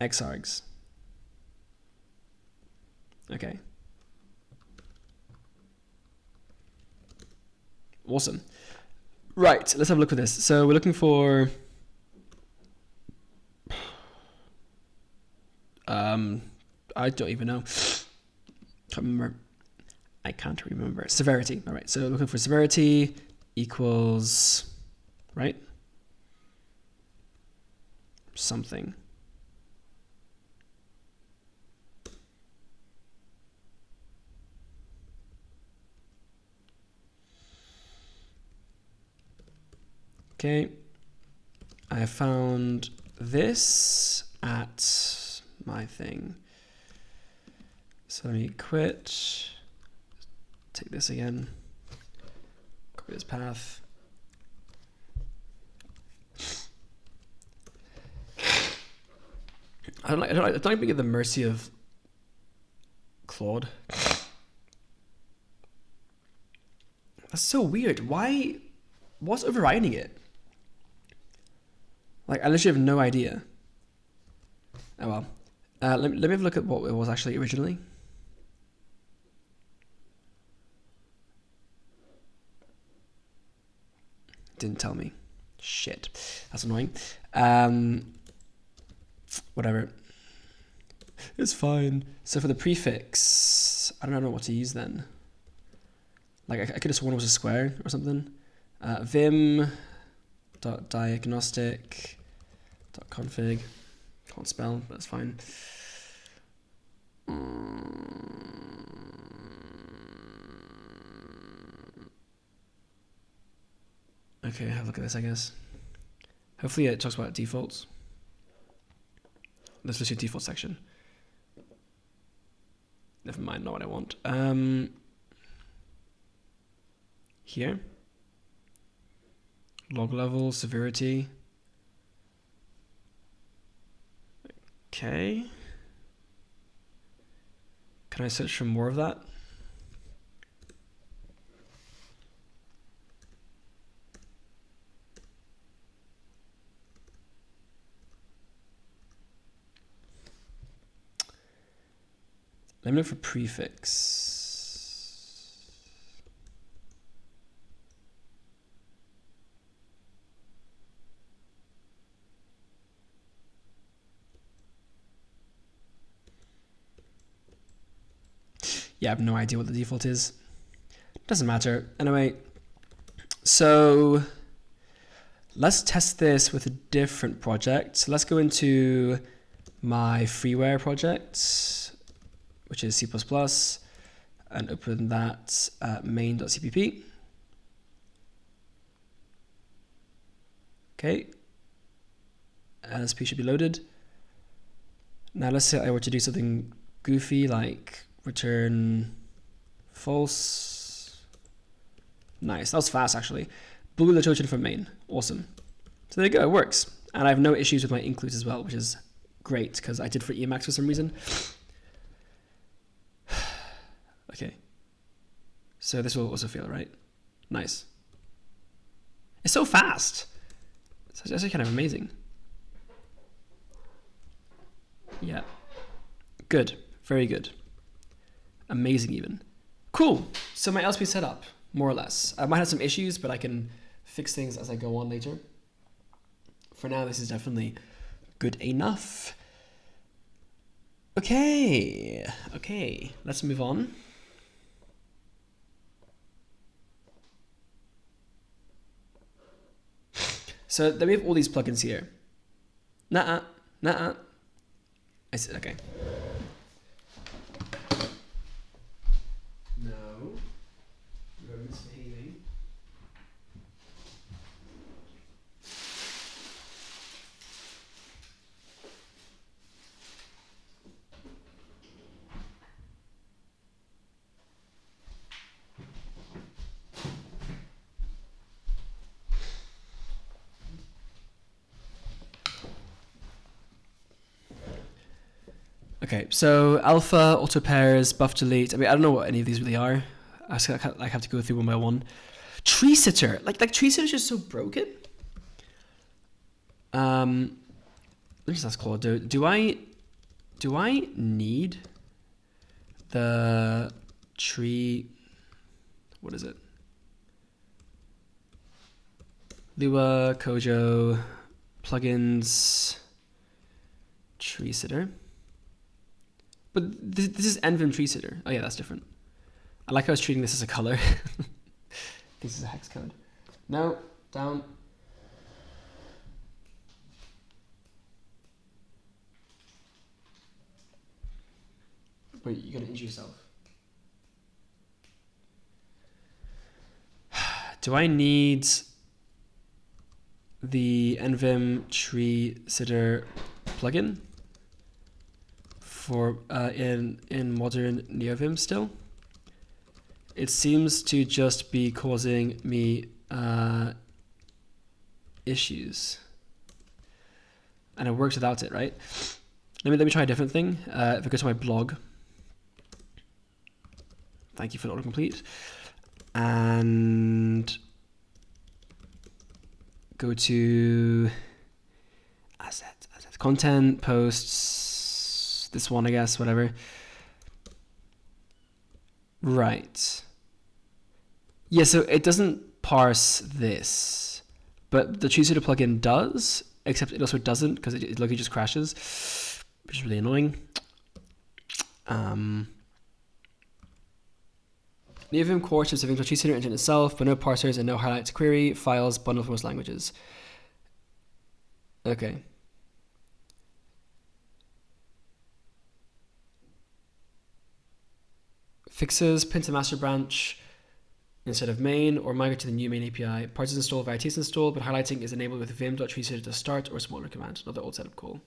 Xargs. Okay. Awesome. Right, let's have a look at this. So we're looking for I don't even know. I can't remember. Severity. All right. So looking for severity equals, right? Something. Okay. I found this at my thing. So let me quit. Take this again. Copy this path. I don't like being at the mercy of Claude. That's so weird. Why? What's overriding it? Like, I literally have no idea. Oh well. Let me have a look at what it was actually originally. Didn't tell me. Shit. That's annoying. Whatever. It's fine. So for the prefix, I don't know what to use then. Like, I could have sworn it was a square or something. Vim.diagnostic.config. Can't spell, but that's fine. Okay, have a look at this, I guess. Hopefully it talks about defaults. Let's just do default section. Never mind, not what I want. Here. Log level, severity. Okay. Can I search for more of that? Let me look for prefix. Yeah, I have no idea what the default is. Doesn't matter. Anyway, so let's test this with a different project. So let's go into my freeware project, which is C++, and open that main.cpp. Okay. LSP should be loaded. Now let's say I were to do something goofy like return false. Nice, that was fast actually. Boolean chosen from main, awesome. So there you go, it works. And I have no issues with my includes as well, which is great because I did for Emacs for some reason. Okay, so this will also fail, right? Nice. It's so fast. It's actually kind of amazing. Yeah, good, very good. Amazing even. Cool, so my LSP set up, more or less. I might have some issues, but I can fix things as I go on later. For now, this is definitely good enough. Okay, let's move on. So then we have all these plugins here. I said, okay. No, you're misbehaving. Okay, so alpha, auto pairs, buff delete. I mean, I don't know what any of these really are. I have to go through one by one. Tree sitter, like tree sitter is just so broken. Let me just ask Claude. Do I need the tree, what is it? Lua, Kojo, plugins, tree sitter. But this is Neovim tree sitter. Oh yeah, that's different. I like how I was treating this as a color. This is a hex code. No, down. Wait, you gotta injure yourself. Do I need the Neovim tree sitter plugin for in modern Neovim still? It seems to just be causing me issues, and it works without it, right? Let me try a different thing. If I go to my blog, thank you for the autocomplete, and go to assets, content, posts, this one, I guess, whatever. Right. Yeah, so it doesn't parse this, but the tree sitter plugin does, except it also doesn't because it literally just crashes, which is really annoying. Neovim core ships a tree sitter engine itself, but no parsers and no highlight to query, files, bundle for most languages. Okay. Fixes, pin to master branch instead of main, or migrate to the new main API. Parts is installed via TS install, but highlighting is enabled with vim.treesitter to start or smaller command. Another old setup call.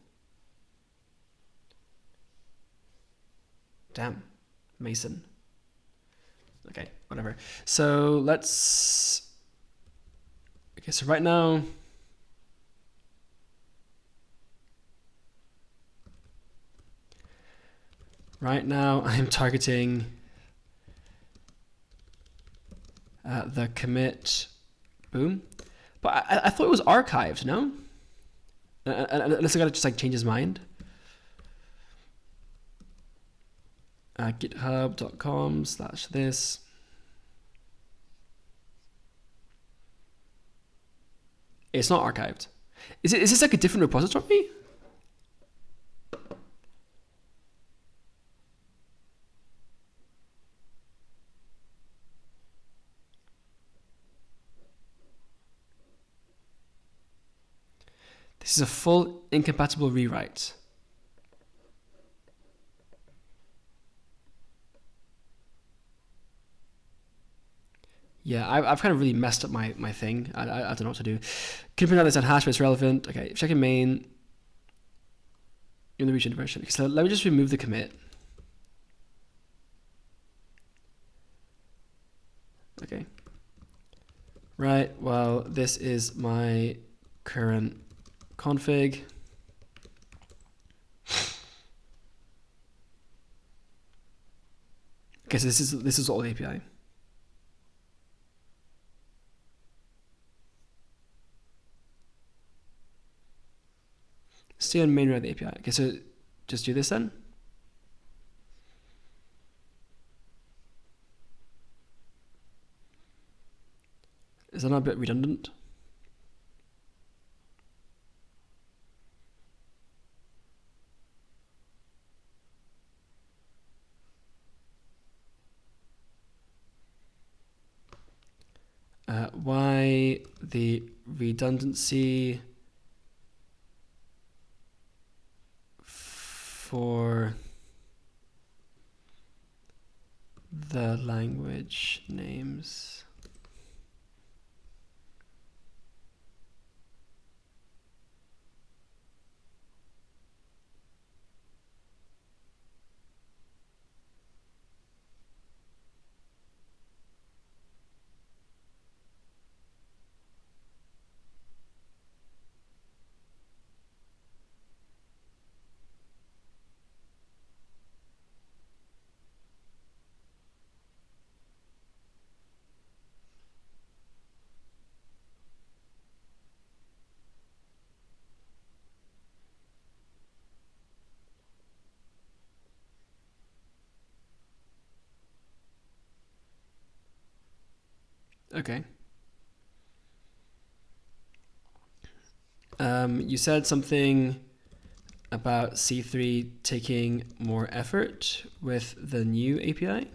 Damn. Mason. Okay, whatever. So let's... Okay, so right now... Right now I'm targeting the commit boom, but I thought it was archived, no? Unless I gotta just like change his mind. GitHub.com/this. It's not archived. Is this like a different repository? This is a full incompatible rewrite. Yeah, I've kind of really messed up my thing. I don't know what to do. Can print out this on hash, but it's relevant. Okay, check in main. In the region version. Okay, so let me just remove the commit. Okay. Right, well, this is my current config. Okay, so this is all the API. Stay on main the API. Okay, so just do this then. Is that not a bit redundant? Why the redundancy for the language names? Okay. You said something about C3 taking more effort with the new API.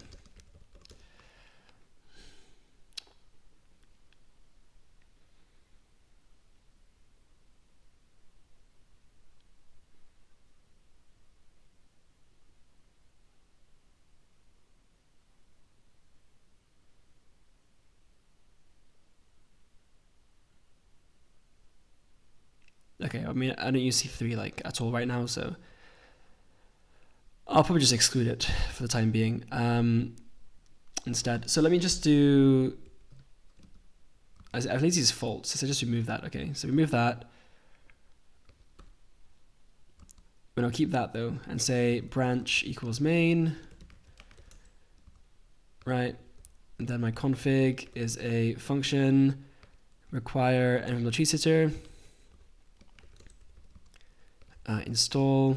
Okay, I mean, I don't use C3 like at all right now, so I'll probably just exclude it for the time being instead. So let me just do, I believe these faults, so just remove that. Okay, so remove that. And I'll keep that though, and say branch equals main, right? And then my config is a function require nvim tree sitter. Install.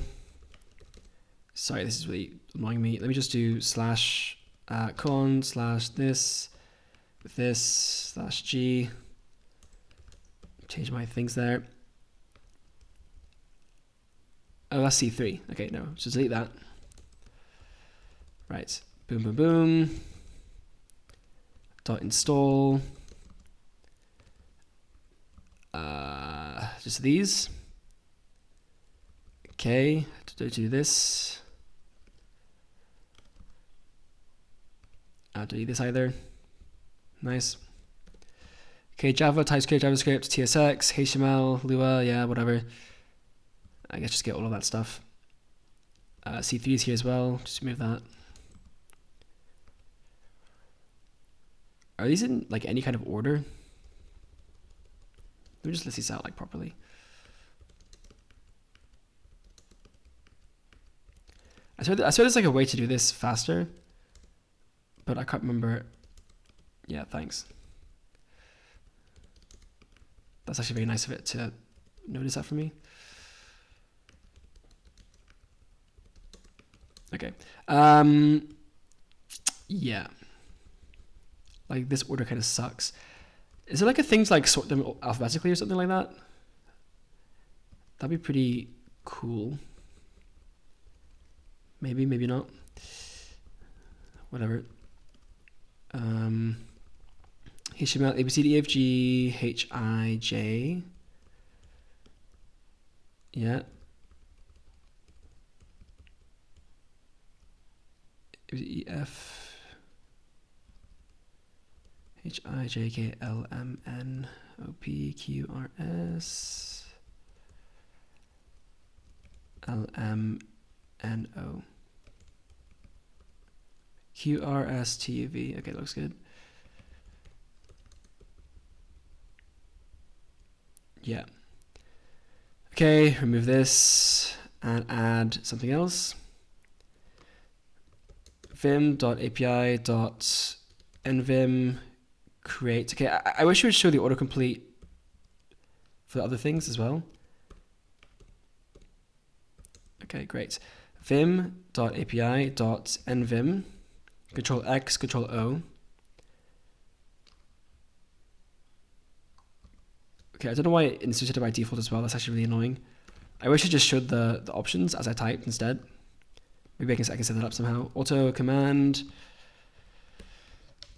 Sorry, this is really annoying me. Let me just do slash con slash this with this slash g. Change my things there. Oh, that's C3. Okay, no, so delete that. Right, boom, boom, boom. Dot install. Just these. Okay, do this. Delete this either. Nice. Okay, Java, TypeScript, JavaScript, TSX, HTML, Lua, yeah, whatever. I guess just get all of that stuff. C3 is here as well, just remove that. Are these in like any kind of order? Let me just list these out like properly. I swear there's like a way to do this faster, but I can't remember. Yeah, thanks. That's actually very nice of it to notice that for me. Okay. Yeah. Like this order kind of sucks. Is there like a thing to like sort them alphabetically or something like that? That'd be pretty cool. Maybe, maybe not. Whatever. HTML, ABCDEFG, HIJ. Yeah. EF. HIJKLMNOPQRS. LMNO. QRSTUV. Okay, looks good. Yeah. Okay, remove this and add something else. Vim.api.nvim create. Okay, I wish you would show the autocomplete for the other things as well. Okay, great. Vim.api.nvim, Control X, Control O. Okay, I don't know why it instituted by default as well. That's actually really annoying. I wish it just showed the options as I typed instead. Maybe I can set that up somehow. Auto command,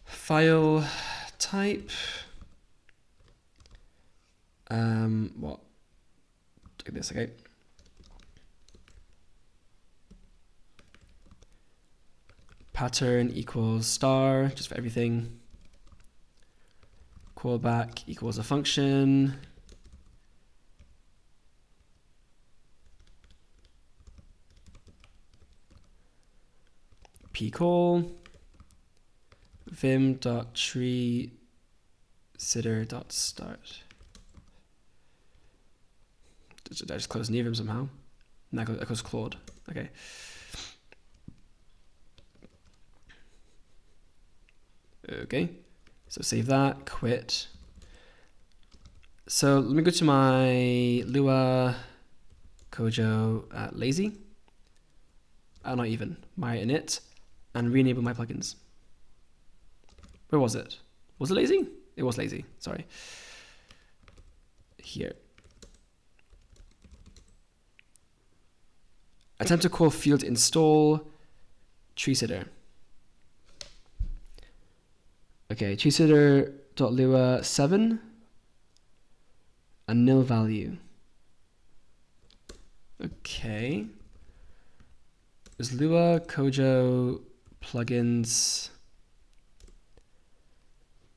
file type. What? Like this, okay. Pattern equals star, just for everything. Callback equals a function. pcall. Vim.tree sitter.start. Did I just close Neovim somehow? No, I closed Claude. Okay. Okay, so save that, quit. So let me go to my Lua, Kojo, lazy. Not even, my init, and re-enable my plugins. Where was it? Was it lazy? It was lazy, sorry. Here. Attempt to call field install treesitter. Okay, treesitter.lua 7, a nil value. Okay. Is Lua, Kojo, plugins.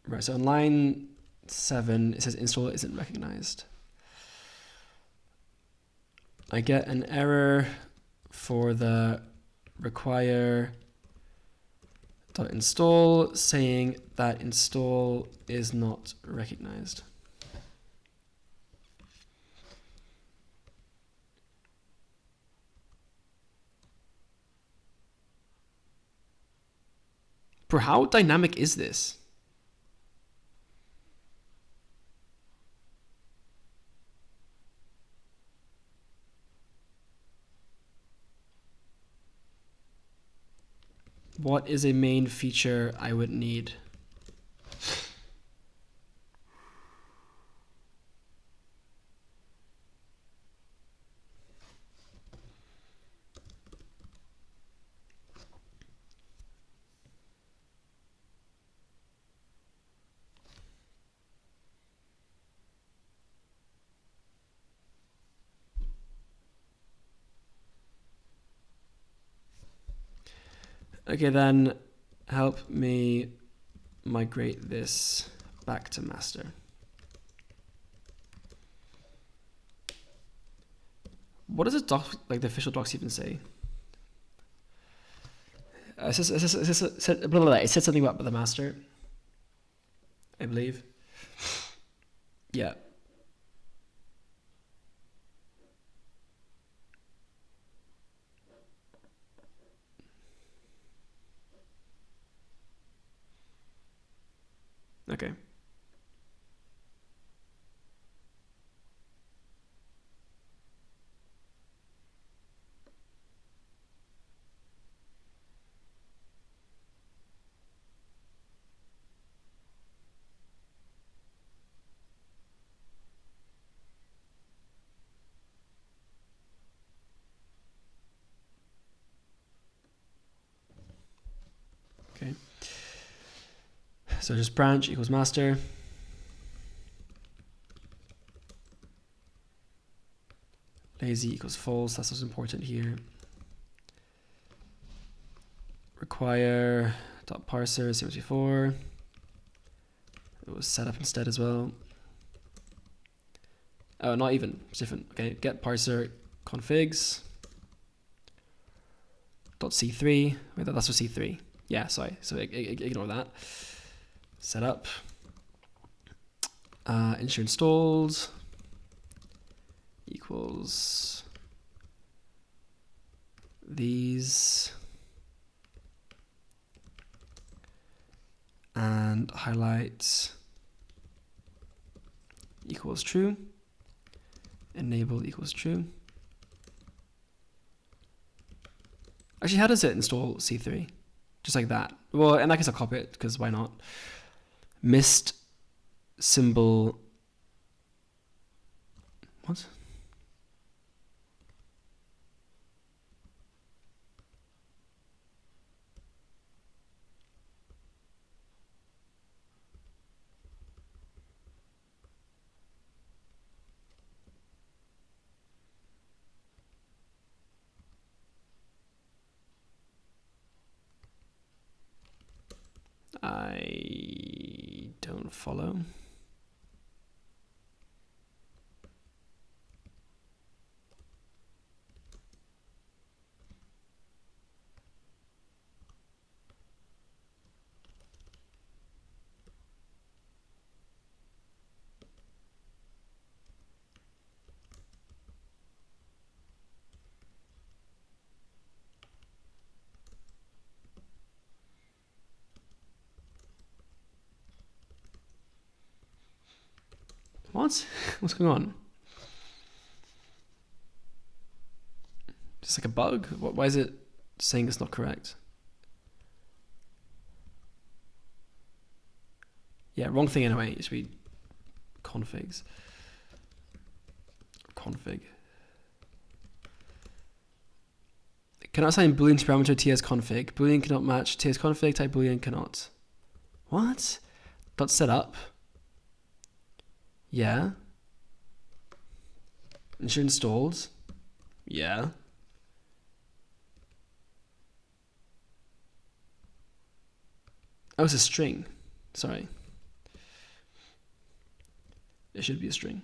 Right, so on line 7, it says install isn't recognized. I get an error for the require .install saying that install is not recognized. Bro, how dynamic is this? What is a main feature I would need? Okay, then help me migrate this back to master. What does the doc, like the official docs, even say? It said something about the master, I believe. Yeah. Okay. Okay. So just branch equals master. Lazy equals false. That's what's important here. Require dot parser same as before. It was set up instead as well. Oh, not even. It's different. Okay. Get parser configs. Dot C3. Wait, that's for C3. Yeah, sorry. So ignore that. Setup. Ensure installed equals these and highlight equals true. Enable equals true. Actually, how does it install C3? Just like that. Well, in that case, I'll copy it because why not? Missed symbol. What? I don't follow. What? What's going on? Just like a bug? Why is it saying it's not correct? Yeah, wrong thing anyway. It should be configs. Config. Cannot assign boolean to parameter tsconfig. Boolean cannot match tsconfig. Type boolean cannot. What? Dot setup. Yeah. Ensure installed. Yeah. Oh, it's a string. Sorry. It should be a string.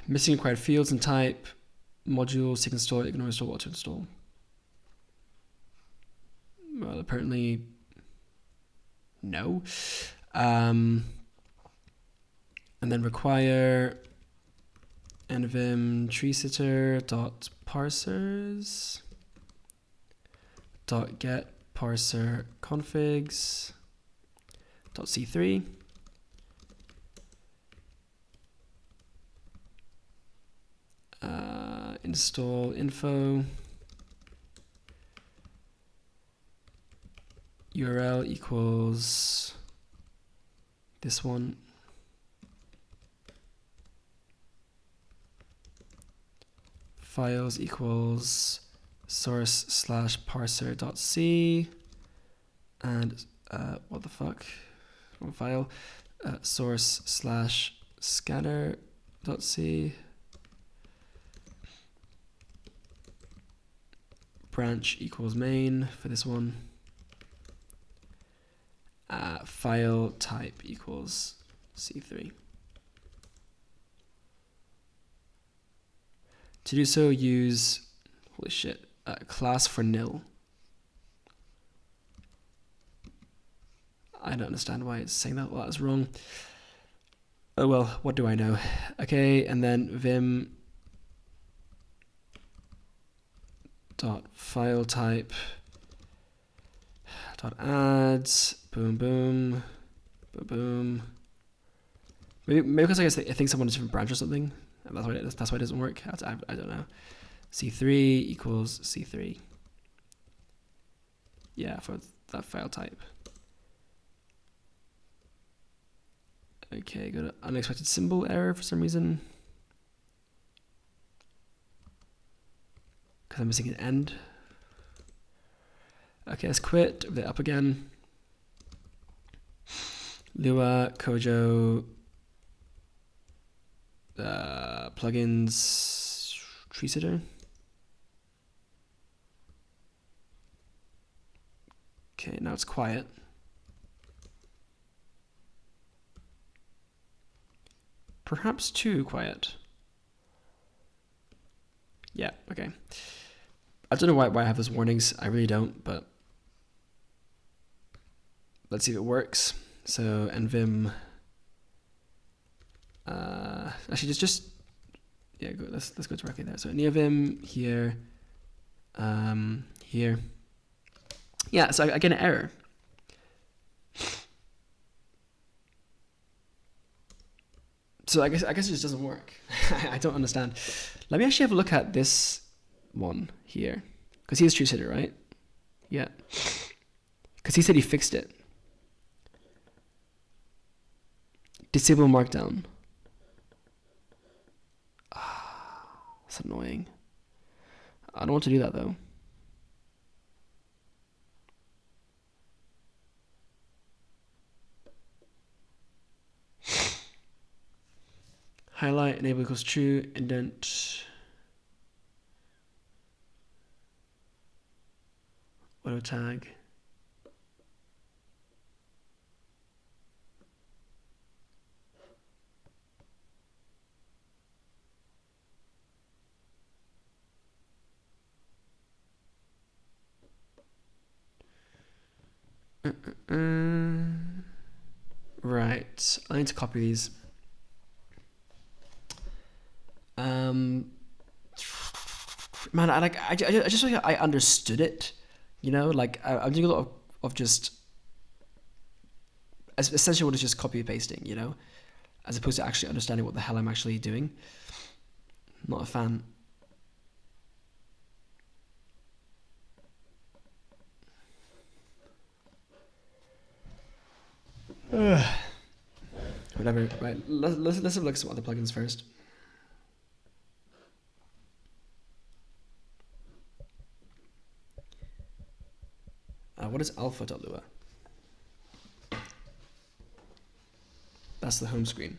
Missing required fields and type. Modules, seek install, ignore install, what to install. Well, apparently, no. And then require Neovim tree sitter dot parsers dot get parser configs dot c3 install info URL equals this one. Files equals source slash parser.c and what the fuck? Wrong file. Source slash scatter.c. Branch equals main for this one. File type equals C3. To do so, use, holy shit, class for nil. I don't understand why it's saying that. Well, that's wrong. Oh well, what do I know? Okay, and then vim dot file type dot adds boom boom boom boom. Maybe because I guess I think someone has a different branch or something, and that's why it doesn't work. I don't know. C3 equals C3. Yeah, for that file type. Okay, got an unexpected symbol error for some reason. Because I'm missing an end. Okay, let's quit. Over there, up again. Lua, Kojo, plugins, tree sitter. Okay, now it's quiet. Perhaps too quiet. Yeah, okay. I don't know why I have those warnings. I really don't, but let's see if it works. So Neovim. Actually, just yeah. Let's go directly there. So Neovim here, here. Yeah. So I get an error. So I guess it just doesn't work. I don't understand. Let me actually have a look at this one here, because he's true sitter, right? Yeah. Because he said he fixed it. Disable markdown. That's annoying. I don't want to do that though. Highlight enable equals true, indent. Auto tag. Right, I need to copy these. Man, I just feel like I understood it, you know. Like I'm doing a lot of just essentially what is just copy and pasting, you know, as opposed to actually understanding what the hell I'm actually doing. Not a fan. Whatever. Right. Let's have a look at some other plugins first. What is alpha.lua? That's the home screen.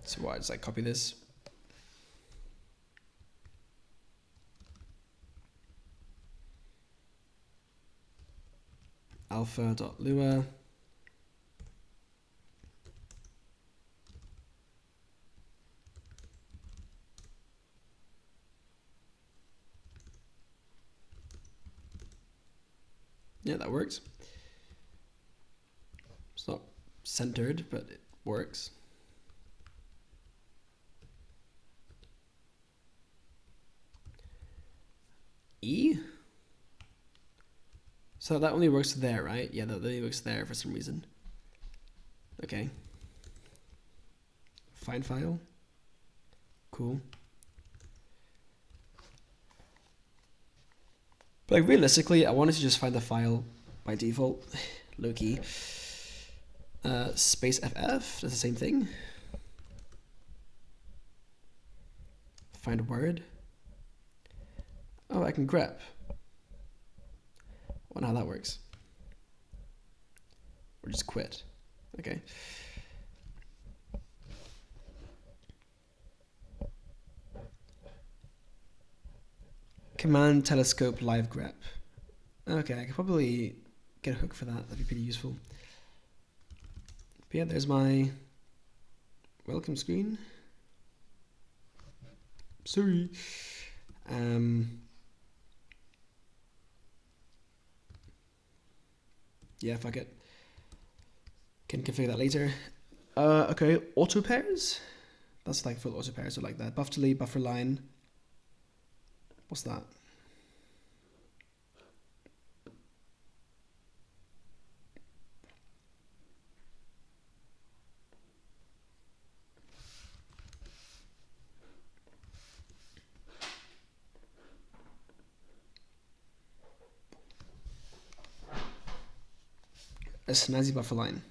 So what? Just like copy this. Alpha.lua. Yeah, that works. It's not centered, but it works. E? So that only works there, right? Yeah, that only works there for some reason. Okay. Find file. Cool. But like realistically, I wanted to just find the file by default, low key. Space FF, that's the same thing. Find word. Oh, I can grep. I wonder how that works. Or just quit. Okay. Command telescope live grep. Okay, I could probably get a hook for that. That'd be pretty useful. But yeah, there's my welcome screen. Sorry. Yeah, fuck it. Can configure that later. Okay, auto pairs. That's like full auto pairs, so like that. Buff delete, buffer line. What's that? A snazzy buffer line.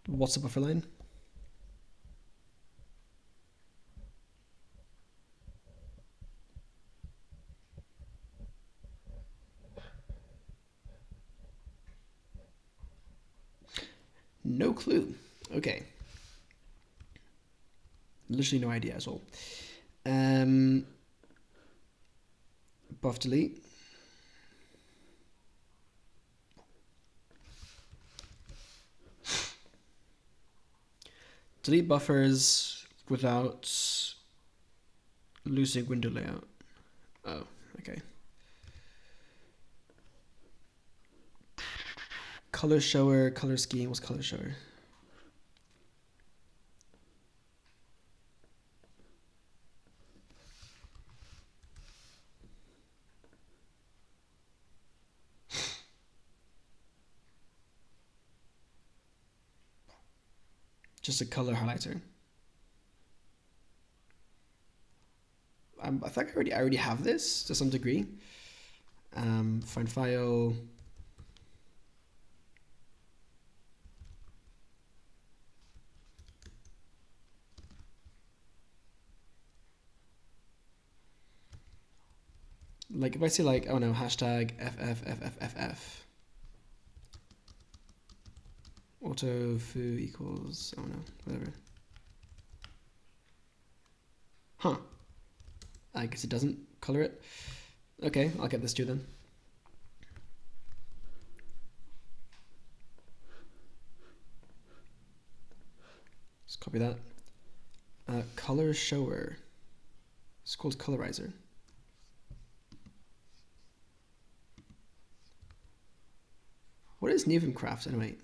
What's a buffer line? No clue. Okay. Literally no idea at all. Buff delete. Delete buffers without losing window layout. Oh, okay. Color shower, color scheme. What's color shower? Just a color highlighter. I think I already have this to some degree. Find file. Like if I say like, oh no, hashtag FFFFFF. Auto foo equals, oh no, whatever. Huh. I guess it doesn't color it. Okay, I'll get this too then. Just copy that. Color shower. It's called colorizer. What is Neovim craft anyway?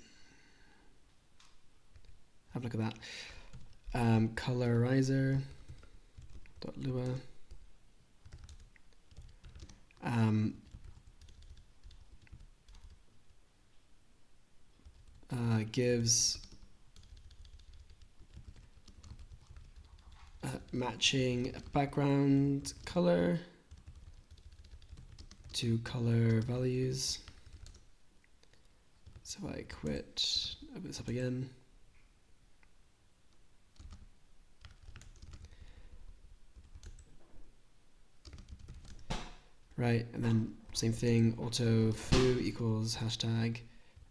Have a look at that. Colorizer.lua. gives matching background color to color values. So if I quit, open this up again. Right, and then same thing, auto foo equals hashtag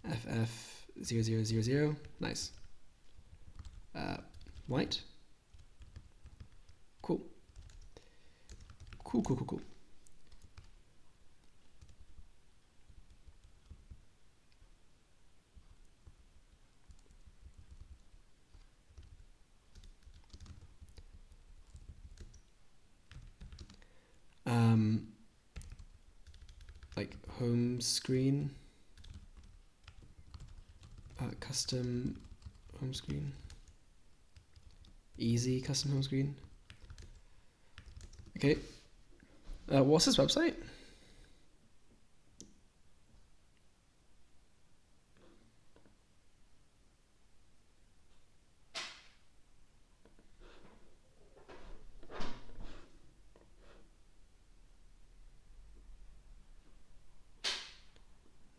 ff0000. Nice. White. Cool. Cool. Like home screen, custom home screen, easy custom home screen. Okay, what's this website?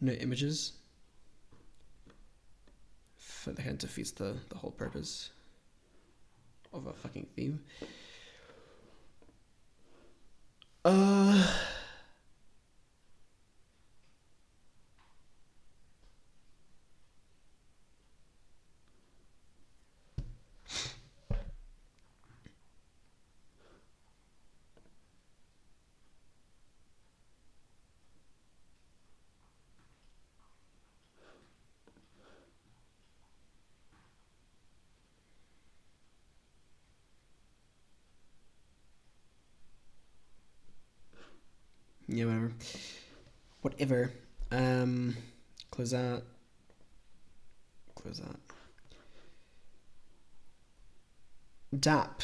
No images. That kind of defeats the whole purpose of a fucking theme. Yeah, whatever. Close that. DAP.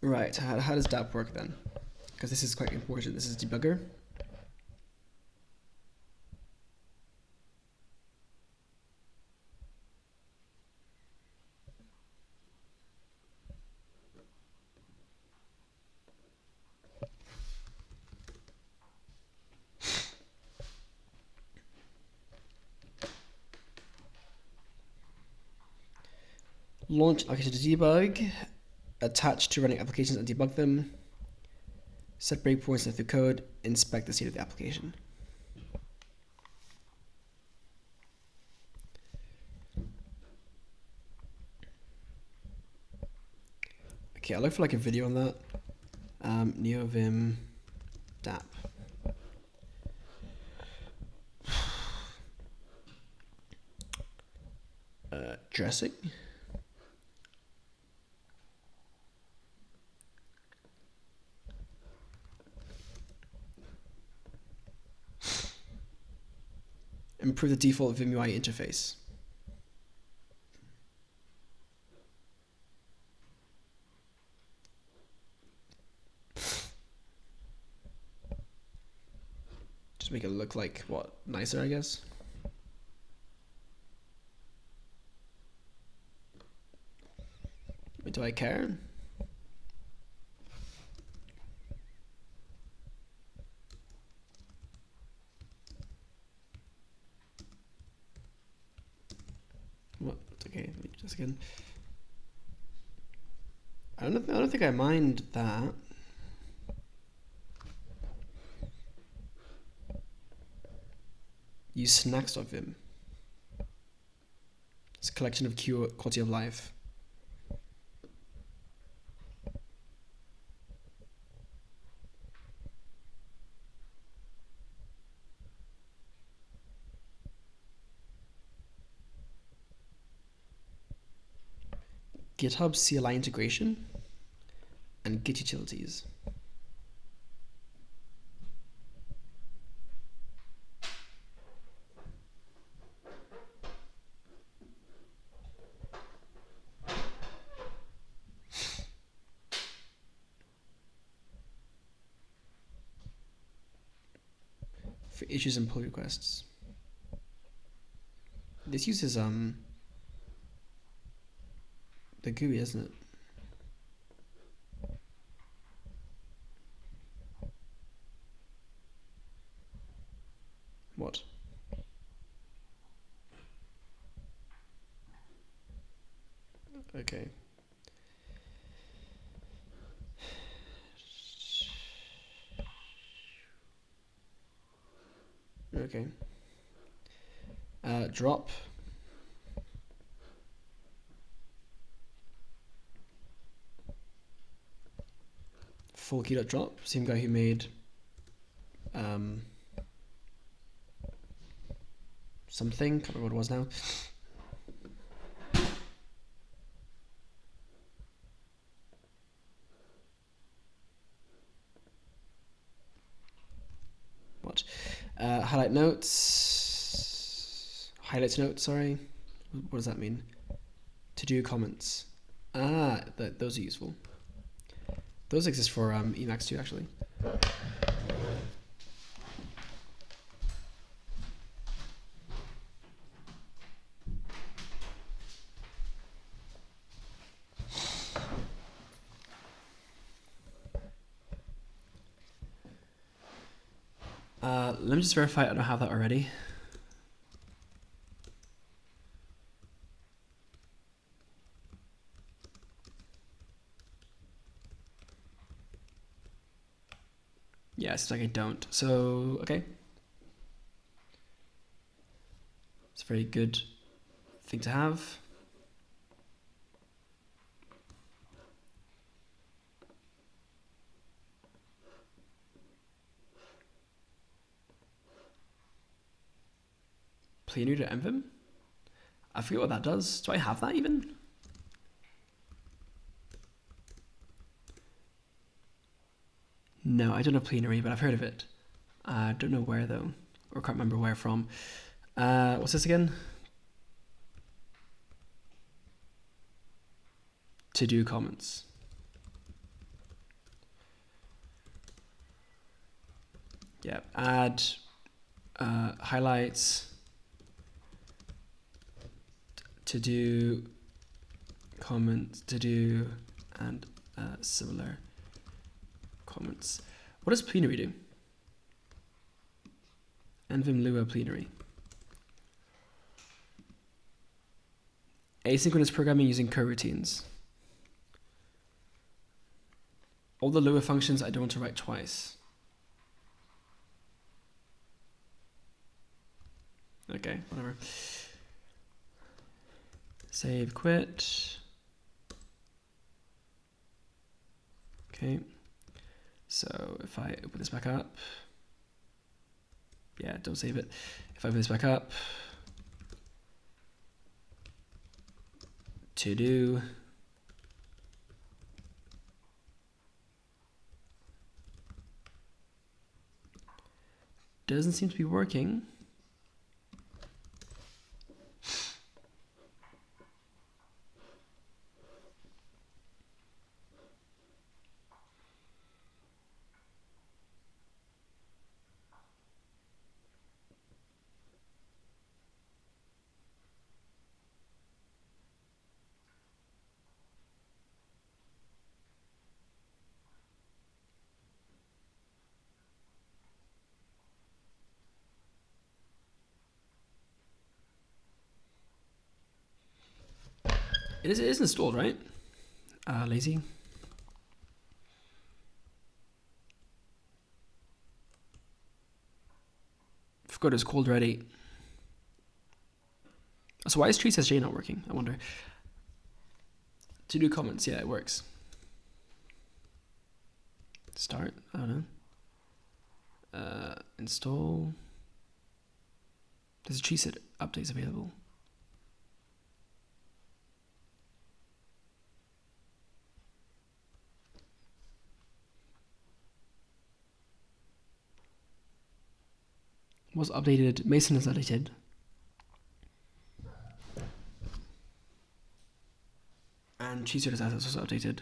Right, how does DAP work then? Because this is quite important. This is debugger. Launch application to debug, attach to running applications and debug them, set breakpoints through code, inspect the state of the application. Okay, I'll look for like a video on that. Neovim DAP. Dressing. Improve the default Vim UI interface. Just make it look like, what, nicer, I guess? Do I care? What? Okay, let me do this again. I don't think I mind that. Use snacks.vim. It's a collection of quality of life. GitHub CLI integration and Git utilities. For issues and pull requests. This uses the GUI, isn't it? What? Okay. Okay. Drop. Full key.drop. Same guy who made something. Can't remember what it was now. What? Highlight notes. Highlights notes, sorry. What does that mean? To do comments. Ah, those are useful. Those exist for Emacs too, actually. Let me just verify I don't have that already. Yeah, it seems like I don't. So, okay. It's a very good thing to have. Plenary to Neovim? I forget what that does. Do I have that even? No, I don't have plenary, but I've heard of it. I don't know where though, or can't remember where from. What's this again? To do comments. Yeah, add highlights, to do comments, to do, and similar comments. What does plenary do? Neovim Lua plenary. Asynchronous programming using coroutines. All the Lua functions I don't want to write twice. Okay, whatever. Save, quit. Okay. So if I open this back up, yeah, don't save it. If I open this back up, to do, doesn't seem to be working. It is installed, right? Lazy. Forgot it's called already. So why is tree says J not working? I wonder. To do comments, yeah, it works. Start, I don't know. Install. There's a tree set updates available. Was updated. Mason is edited. And cheeser assets was updated.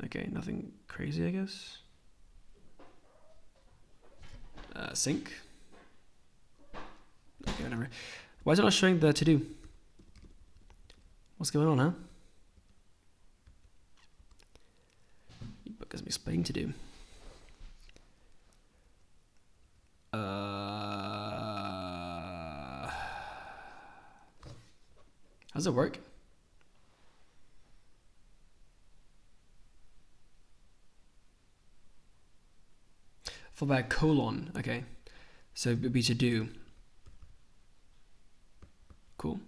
Okay, nothing crazy, I guess. sync. Okay, whatever. Why is it not showing the to-do? What's going on, huh? Because I'm explaining to do. How does it work? Followed by a colon. Okay, so it would be to do. Cool.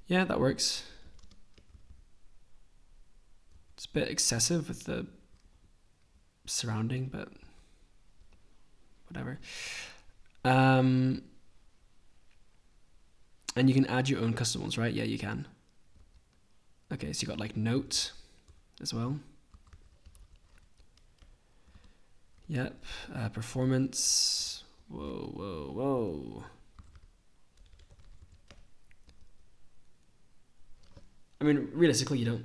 Yeah, that works. It's a bit excessive with the surrounding, but whatever. And you can add your own custom ones, right? Yeah, you can. Okay, so you got like note as well. Yep. Performance. Whoa, whoa, whoa. I mean, realistically, you don't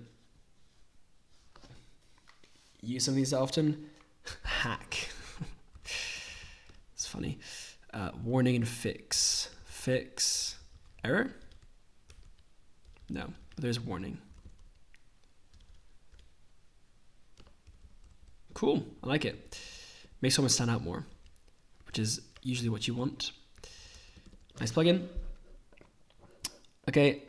use some of these often. Hack. It's funny. Warning and fix. Fix. Error? No, but there's warning. Cool, I like it. Makes someone stand out more, which is usually what you want. Nice plugin. Okay.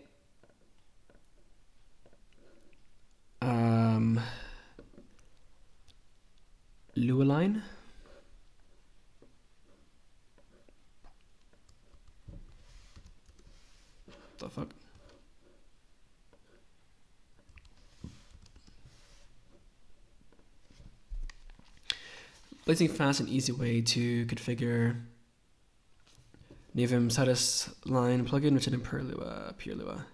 Lua line. The fuck? Blazing fast and easy way to configure Neovim status line plugin written in pure Lua.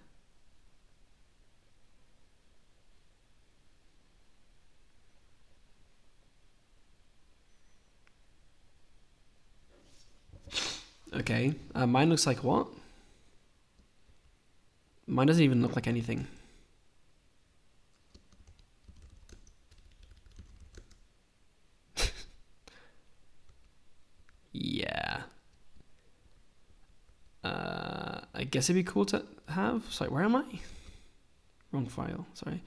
Okay, mine looks like what? Mine doesn't even look like anything. Yeah. I guess it'd be cool to have. Sorry, where am I? Wrong file. Sorry.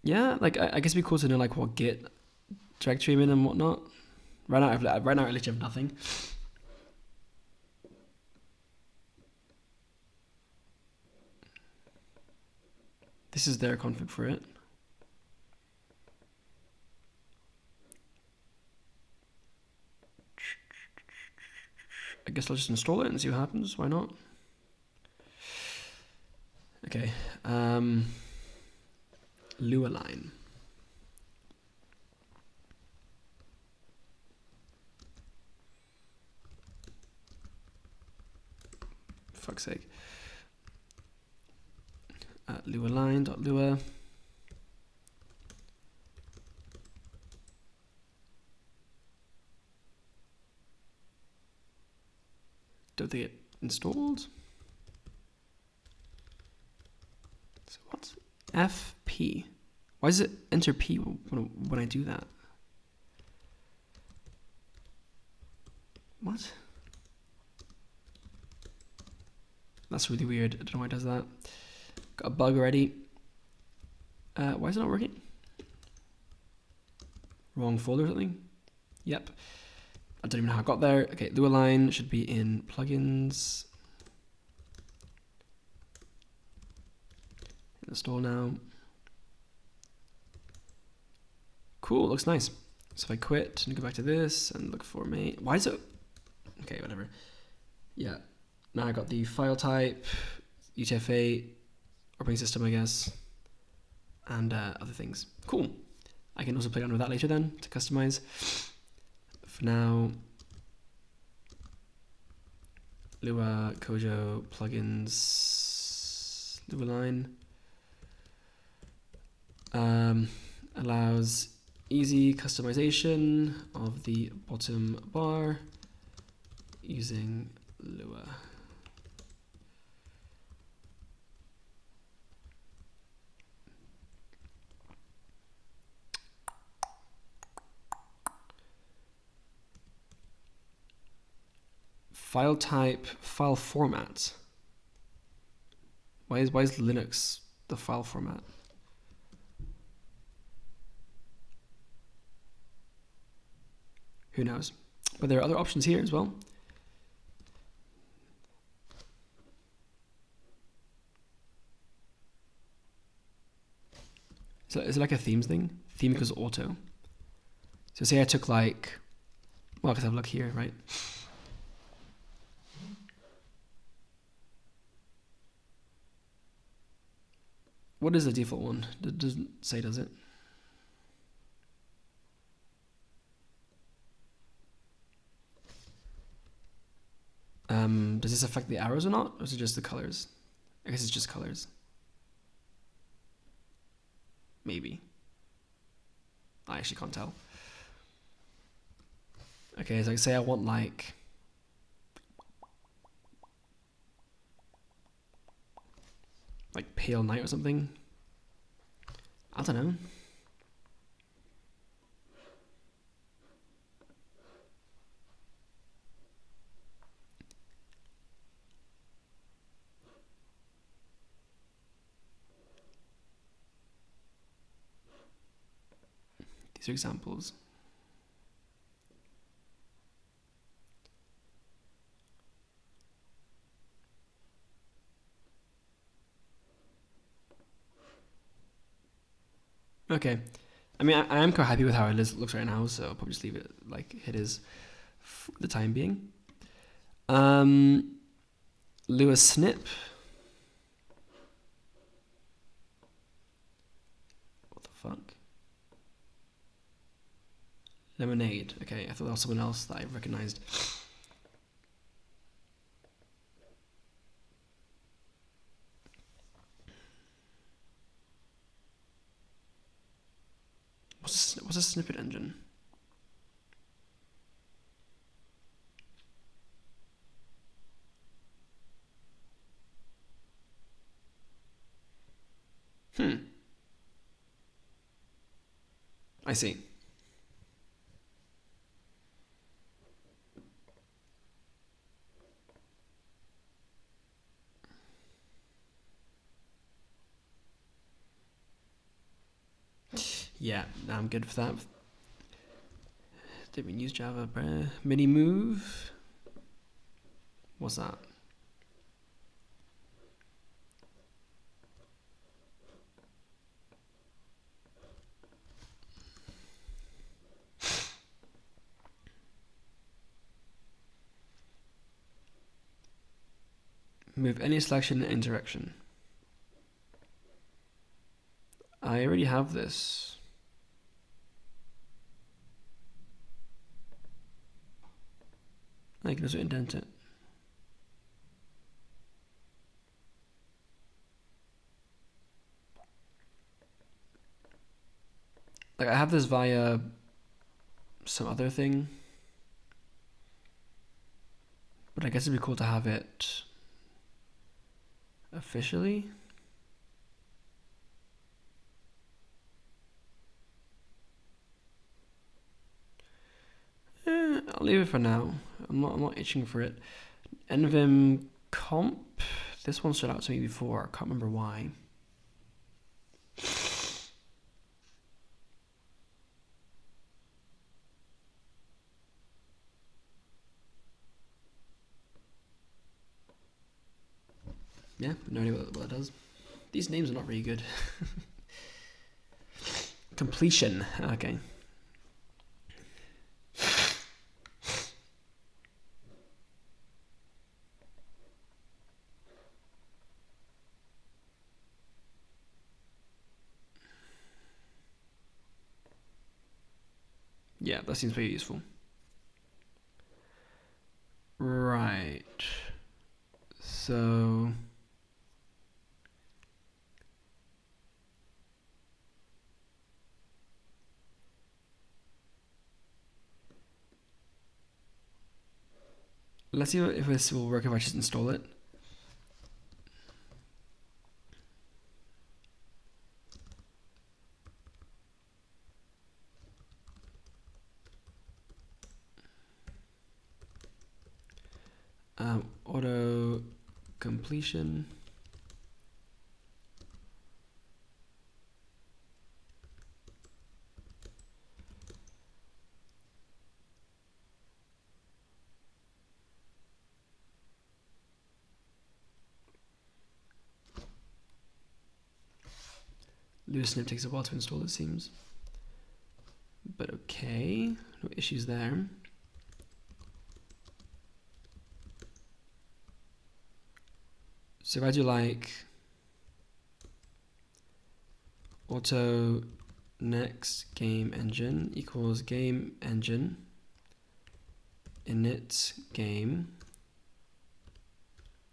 Yeah, like I guess it'd be cool to know like what Git directory I'm in and whatnot. Right now, I literally have nothing. This is their config for it. I guess I'll just install it and see what happens. Why not? Okay. Lua line. Fuck's sake. Lua line.lua. Don't think it installed. So what's FP? Why does it enter P when I do that? What? That's really weird. I don't know why it does that. Got a bug already. Why is it not working? Wrong folder or something? Yep. I don't even know how I got there. Okay, Lua line should be in plugins. Install now. Cool, looks nice. So if I quit and go back to this and look for me, why is it? Okay, whatever. Yeah, now I got the file type, UTF-8, operating system, I guess, and other things. Cool. I can also play around with that later then to customize. For now, Lua, Kojo, plugins, Lua line. Allows easy customization of the bottom bar using Lua. File type, file format. Why is Linux the file format? Who knows? But there are other options here as well. So is it like a themes thing? Theme equals auto. So say I took like, well, because I have a look here, right? What is the default one? It doesn't say, does it? Does this affect the arrows or not? Or is it just the colors? I guess it's just colors. Maybe. I actually can't tell. Okay, so say I want like pale night or something. I don't know. These are examples. Okay. I mean, I am quite happy with how it looks right now, so I'll probably just leave it like it is for the time being. Lewis Snip. What the fuck? Lemonade. Okay, I thought that was someone else that I recognized. What's a snippet engine? I see. Yeah, I'm good for that. Didn't we use Java, bruh? Mini move. What's that? Move any selection in any direction. I already have this. I can also indent it. Like I have this via some other thing, but I guess it'd be cool to have it officially. I'll leave it for now. I'm not itching for it. Neovim comp. This one stood out to me before. I can't remember why. Yeah, no idea what it does. These names are not really good. Completion. Okay. Yeah, that seems pretty useful. Right. So let's see if this will work if I just install it. Auto completion. Loosenip takes a while to install, it seems. But okay, no issues there. So if I do like auto next game engine equals game engine init game.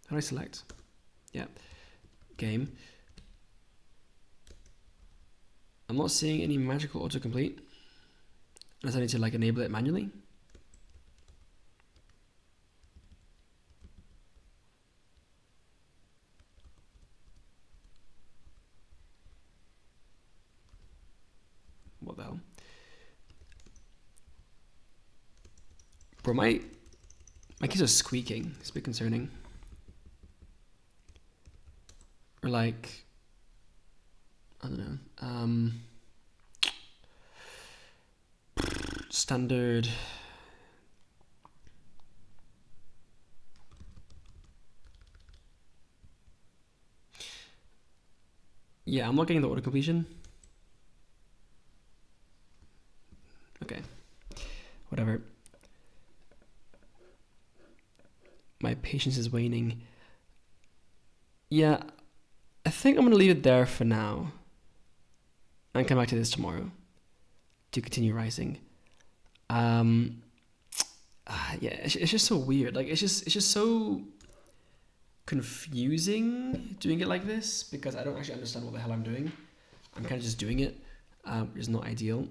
How do I select? Yeah, game. I'm not seeing any magical autocomplete unless I need to like enable it manually. What the hell? Bro, my keys are squeaking. It's a bit concerning. Or like, I don't know. Standard. Yeah, I'm not getting the auto completion. Okay, whatever. My patience is waning. Yeah, I think I'm gonna leave it there for now and come back to this tomorrow to continue rising. Yeah, it's just so weird. Like it's just so confusing doing it like this because I don't actually understand what the hell I'm doing. I'm kind of just doing it. It's not ideal.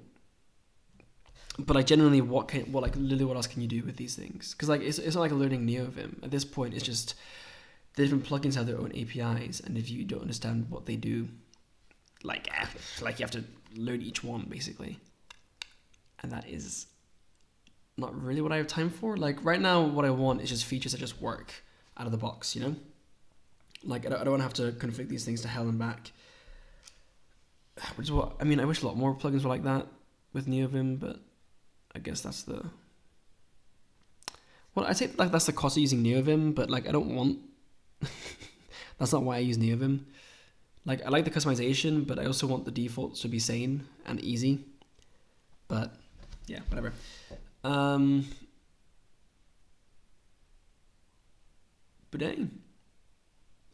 But like generally, what else can you do with these things? Because like it's not like learning Neovim. At this point, it's just the different plugins have their own APIs, and if you don't understand what they do, like you have to learn each one basically, and that is not really what I have time for. Like right now, what I want is just features that just work out of the box, you know? Like I don't want to have to config these things to hell and back. Which is what I mean. I wish a lot more plugins were like that with Neovim, but I guess that's the. Well, I say like that's the cost of using Neovim, but like I don't want. That's not why I use Neovim. Like I like the customization, but I also want the defaults to be sane and easy. But yeah, whatever. But dang,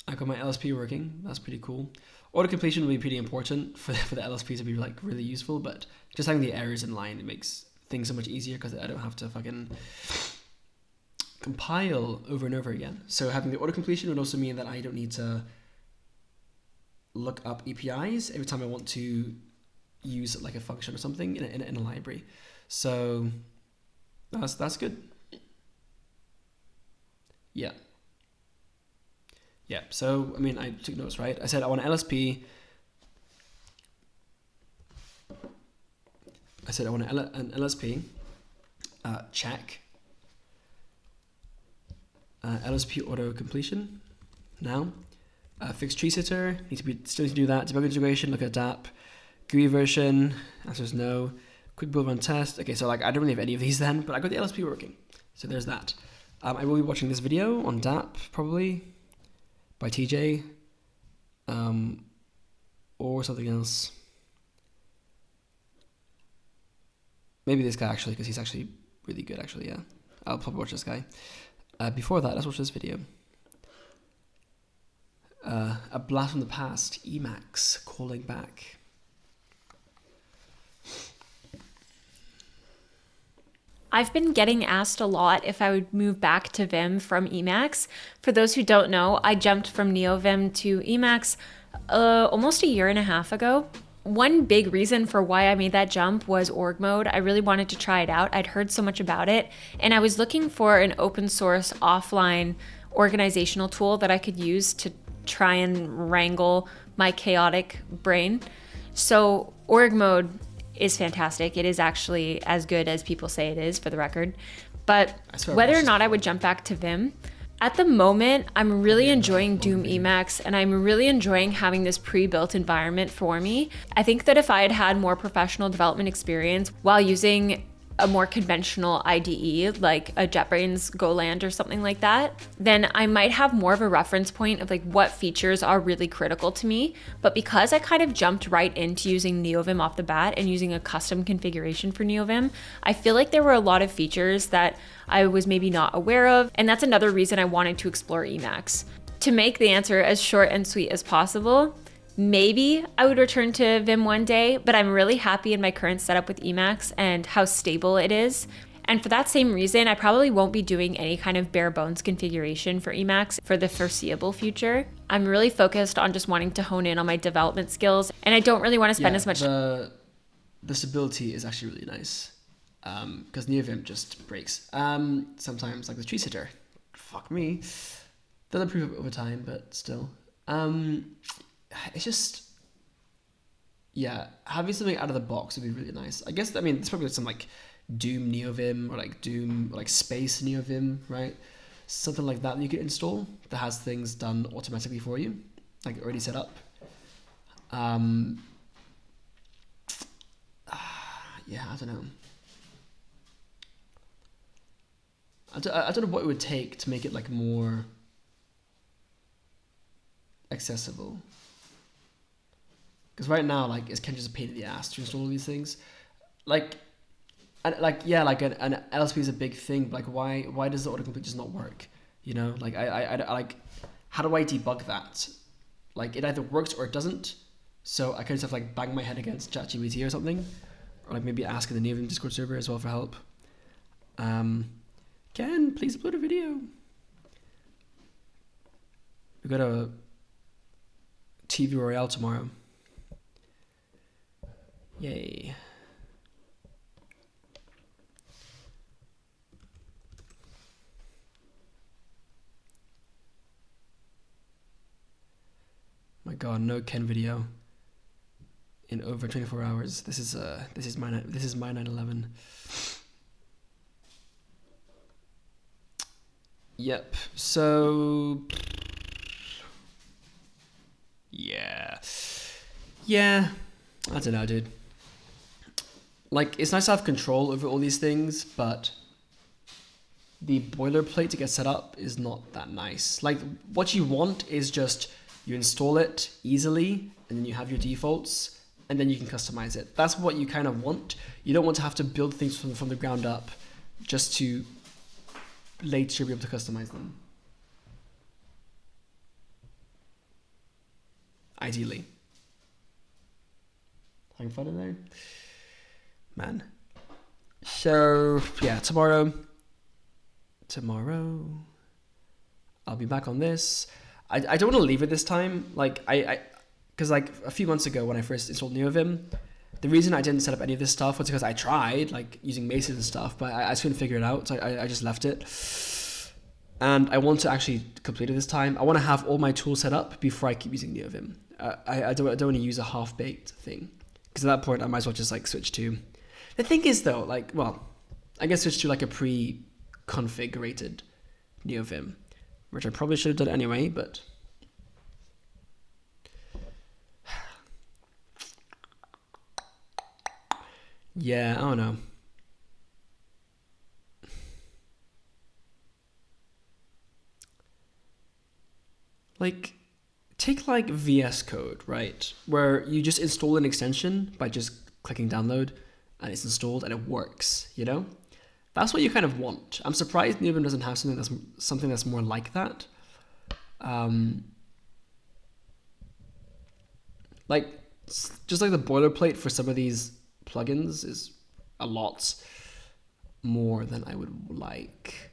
I got my LSP working. That's pretty cool. Auto completion will be pretty important for the LSP to be like really useful. But just having the errors in line, it makes things so much easier because I don't have to fucking compile over and over again. So having the auto completion would also mean that I don't need to look up APIs every time I want to use like a function or something in a library. So that's good. Yeah. So I mean, I took notes, right? I said I want an LSP. I said I want an LSP. Check. LSP auto completion. Now, fixed tree sitter. Still need to do that. Debug integration. Look at DAP. GUI version. Answer is no. Quick build run test. Okay, so like I don't really have any of these then, but I got the LSP working. So there's that. I will be watching this video on DAP probably by TJ, or something else. Maybe this guy actually, because he's actually really good. Actually, yeah. I'll probably watch this guy. Before that, let's watch this video. A blast from the past. Emacs calling back. I've been getting asked a lot if I would move back to Vim from Emacs. For those who don't know, I jumped from Neovim to Emacs almost a year and a half ago. One big reason for why I made that jump was org mode. I really wanted to try it out. I'd heard so much about it, and I was looking for an open source offline organizational tool that I could use to try and wrangle my chaotic brain. So org mode is fantastic. It is actually as good as people say it is, for the record. But whether or not I would jump back to Vim, At the moment, I'm really enjoying Doom Emacs, and I'm really enjoying having this pre-built environment for me. I think that if I had had more professional development experience while using a more conventional IDE like a JetBrains Goland or something like that, then I might have more of a reference point of like what features are really critical to me. But because I kind of jumped right into using Neovim off the bat and using a custom configuration for Neovim, I feel like there were a lot of features that I was maybe not aware of, and that's another reason I wanted to explore Emacs. To make the answer as short and sweet as possible, maybe I would return to Vim one day, but I'm really happy in my current setup with Emacs and how stable it is. And for that same reason, I probably won't be doing any kind of bare bones configuration for Emacs for the foreseeable future. I'm really focused on just wanting to hone in on my development skills, and I don't really want to spend as much time. The stability is actually really nice because Neovim just breaks. Sometimes, like the tree sitter. Fuck me. They'll improve over time, but still. It's just, yeah, having something out of the box would be really nice. I guess, I mean, there's probably some like Doom Neovim or like Doom or like Space Neovim, right? Something like that you could install that has things done automatically for you, like already set up. Yeah, I don't know. I don't know what it would take to make it like more accessible. Because right now, like, it's kind of just a pain in the ass to install all these things. Like, and like, yeah, like an LSP is a big thing. But like, why does the autocomplete just not work? You know, like I like, how do I debug that? Like, it either works or it doesn't. So I kind of have to like bang my head against ChatGPT or something, or like maybe ask in the Neovim Discord server as well for help. Ken, please upload a video. We got a TV Royale tomorrow. Yay. My God, no Ken video in over 24 hours. This is my 9/11. Yep. So yeah. I don't know, dude. Like, it's nice to have control over all these things, but the boilerplate to get set up is not that nice. Like, what you want is just you install it easily, and then you have your defaults, and then you can customize it. That's what you kind of want. You don't want to have to build things from the ground up just to later be able to customize them. Ideally. Having fun in there? Man. So, yeah, tomorrow I'll be back on this. I don't want to leave it this time. Like, because like a few months ago when I first installed Neovim, the reason I didn't set up any of this stuff was because I tried like using maces and stuff, but I just couldn't figure it out, so I just left it. And I want to actually complete it this time. I want to have all my tools set up before I keep using Neovim. I don't want to use a half-baked thing, because at that point I might as well just like switch to. The thing is though, like, well, I guess switch to like a pre-configurated Neovim, which I probably should have done anyway, but yeah, I don't know. Like, take like VS Code, right? Where you just install an extension by just clicking download and it's installed and it works, you know? That's what you kind of want. I'm surprised Neovim doesn't have something that's more like that. Like, just like the boilerplate for some of these plugins is a lot more than I would like.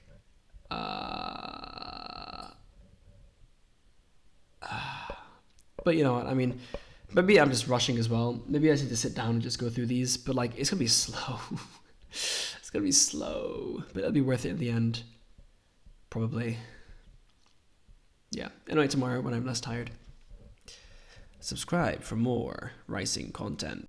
But you know what, I mean, maybe I'm just rushing as well. Maybe I need to sit down and just go through these, but like, it's gonna be slow. It's gonna be slow, but it'll be worth it in the end. Probably. Yeah, anyway, tomorrow when I'm less tired. Subscribe for more rising content.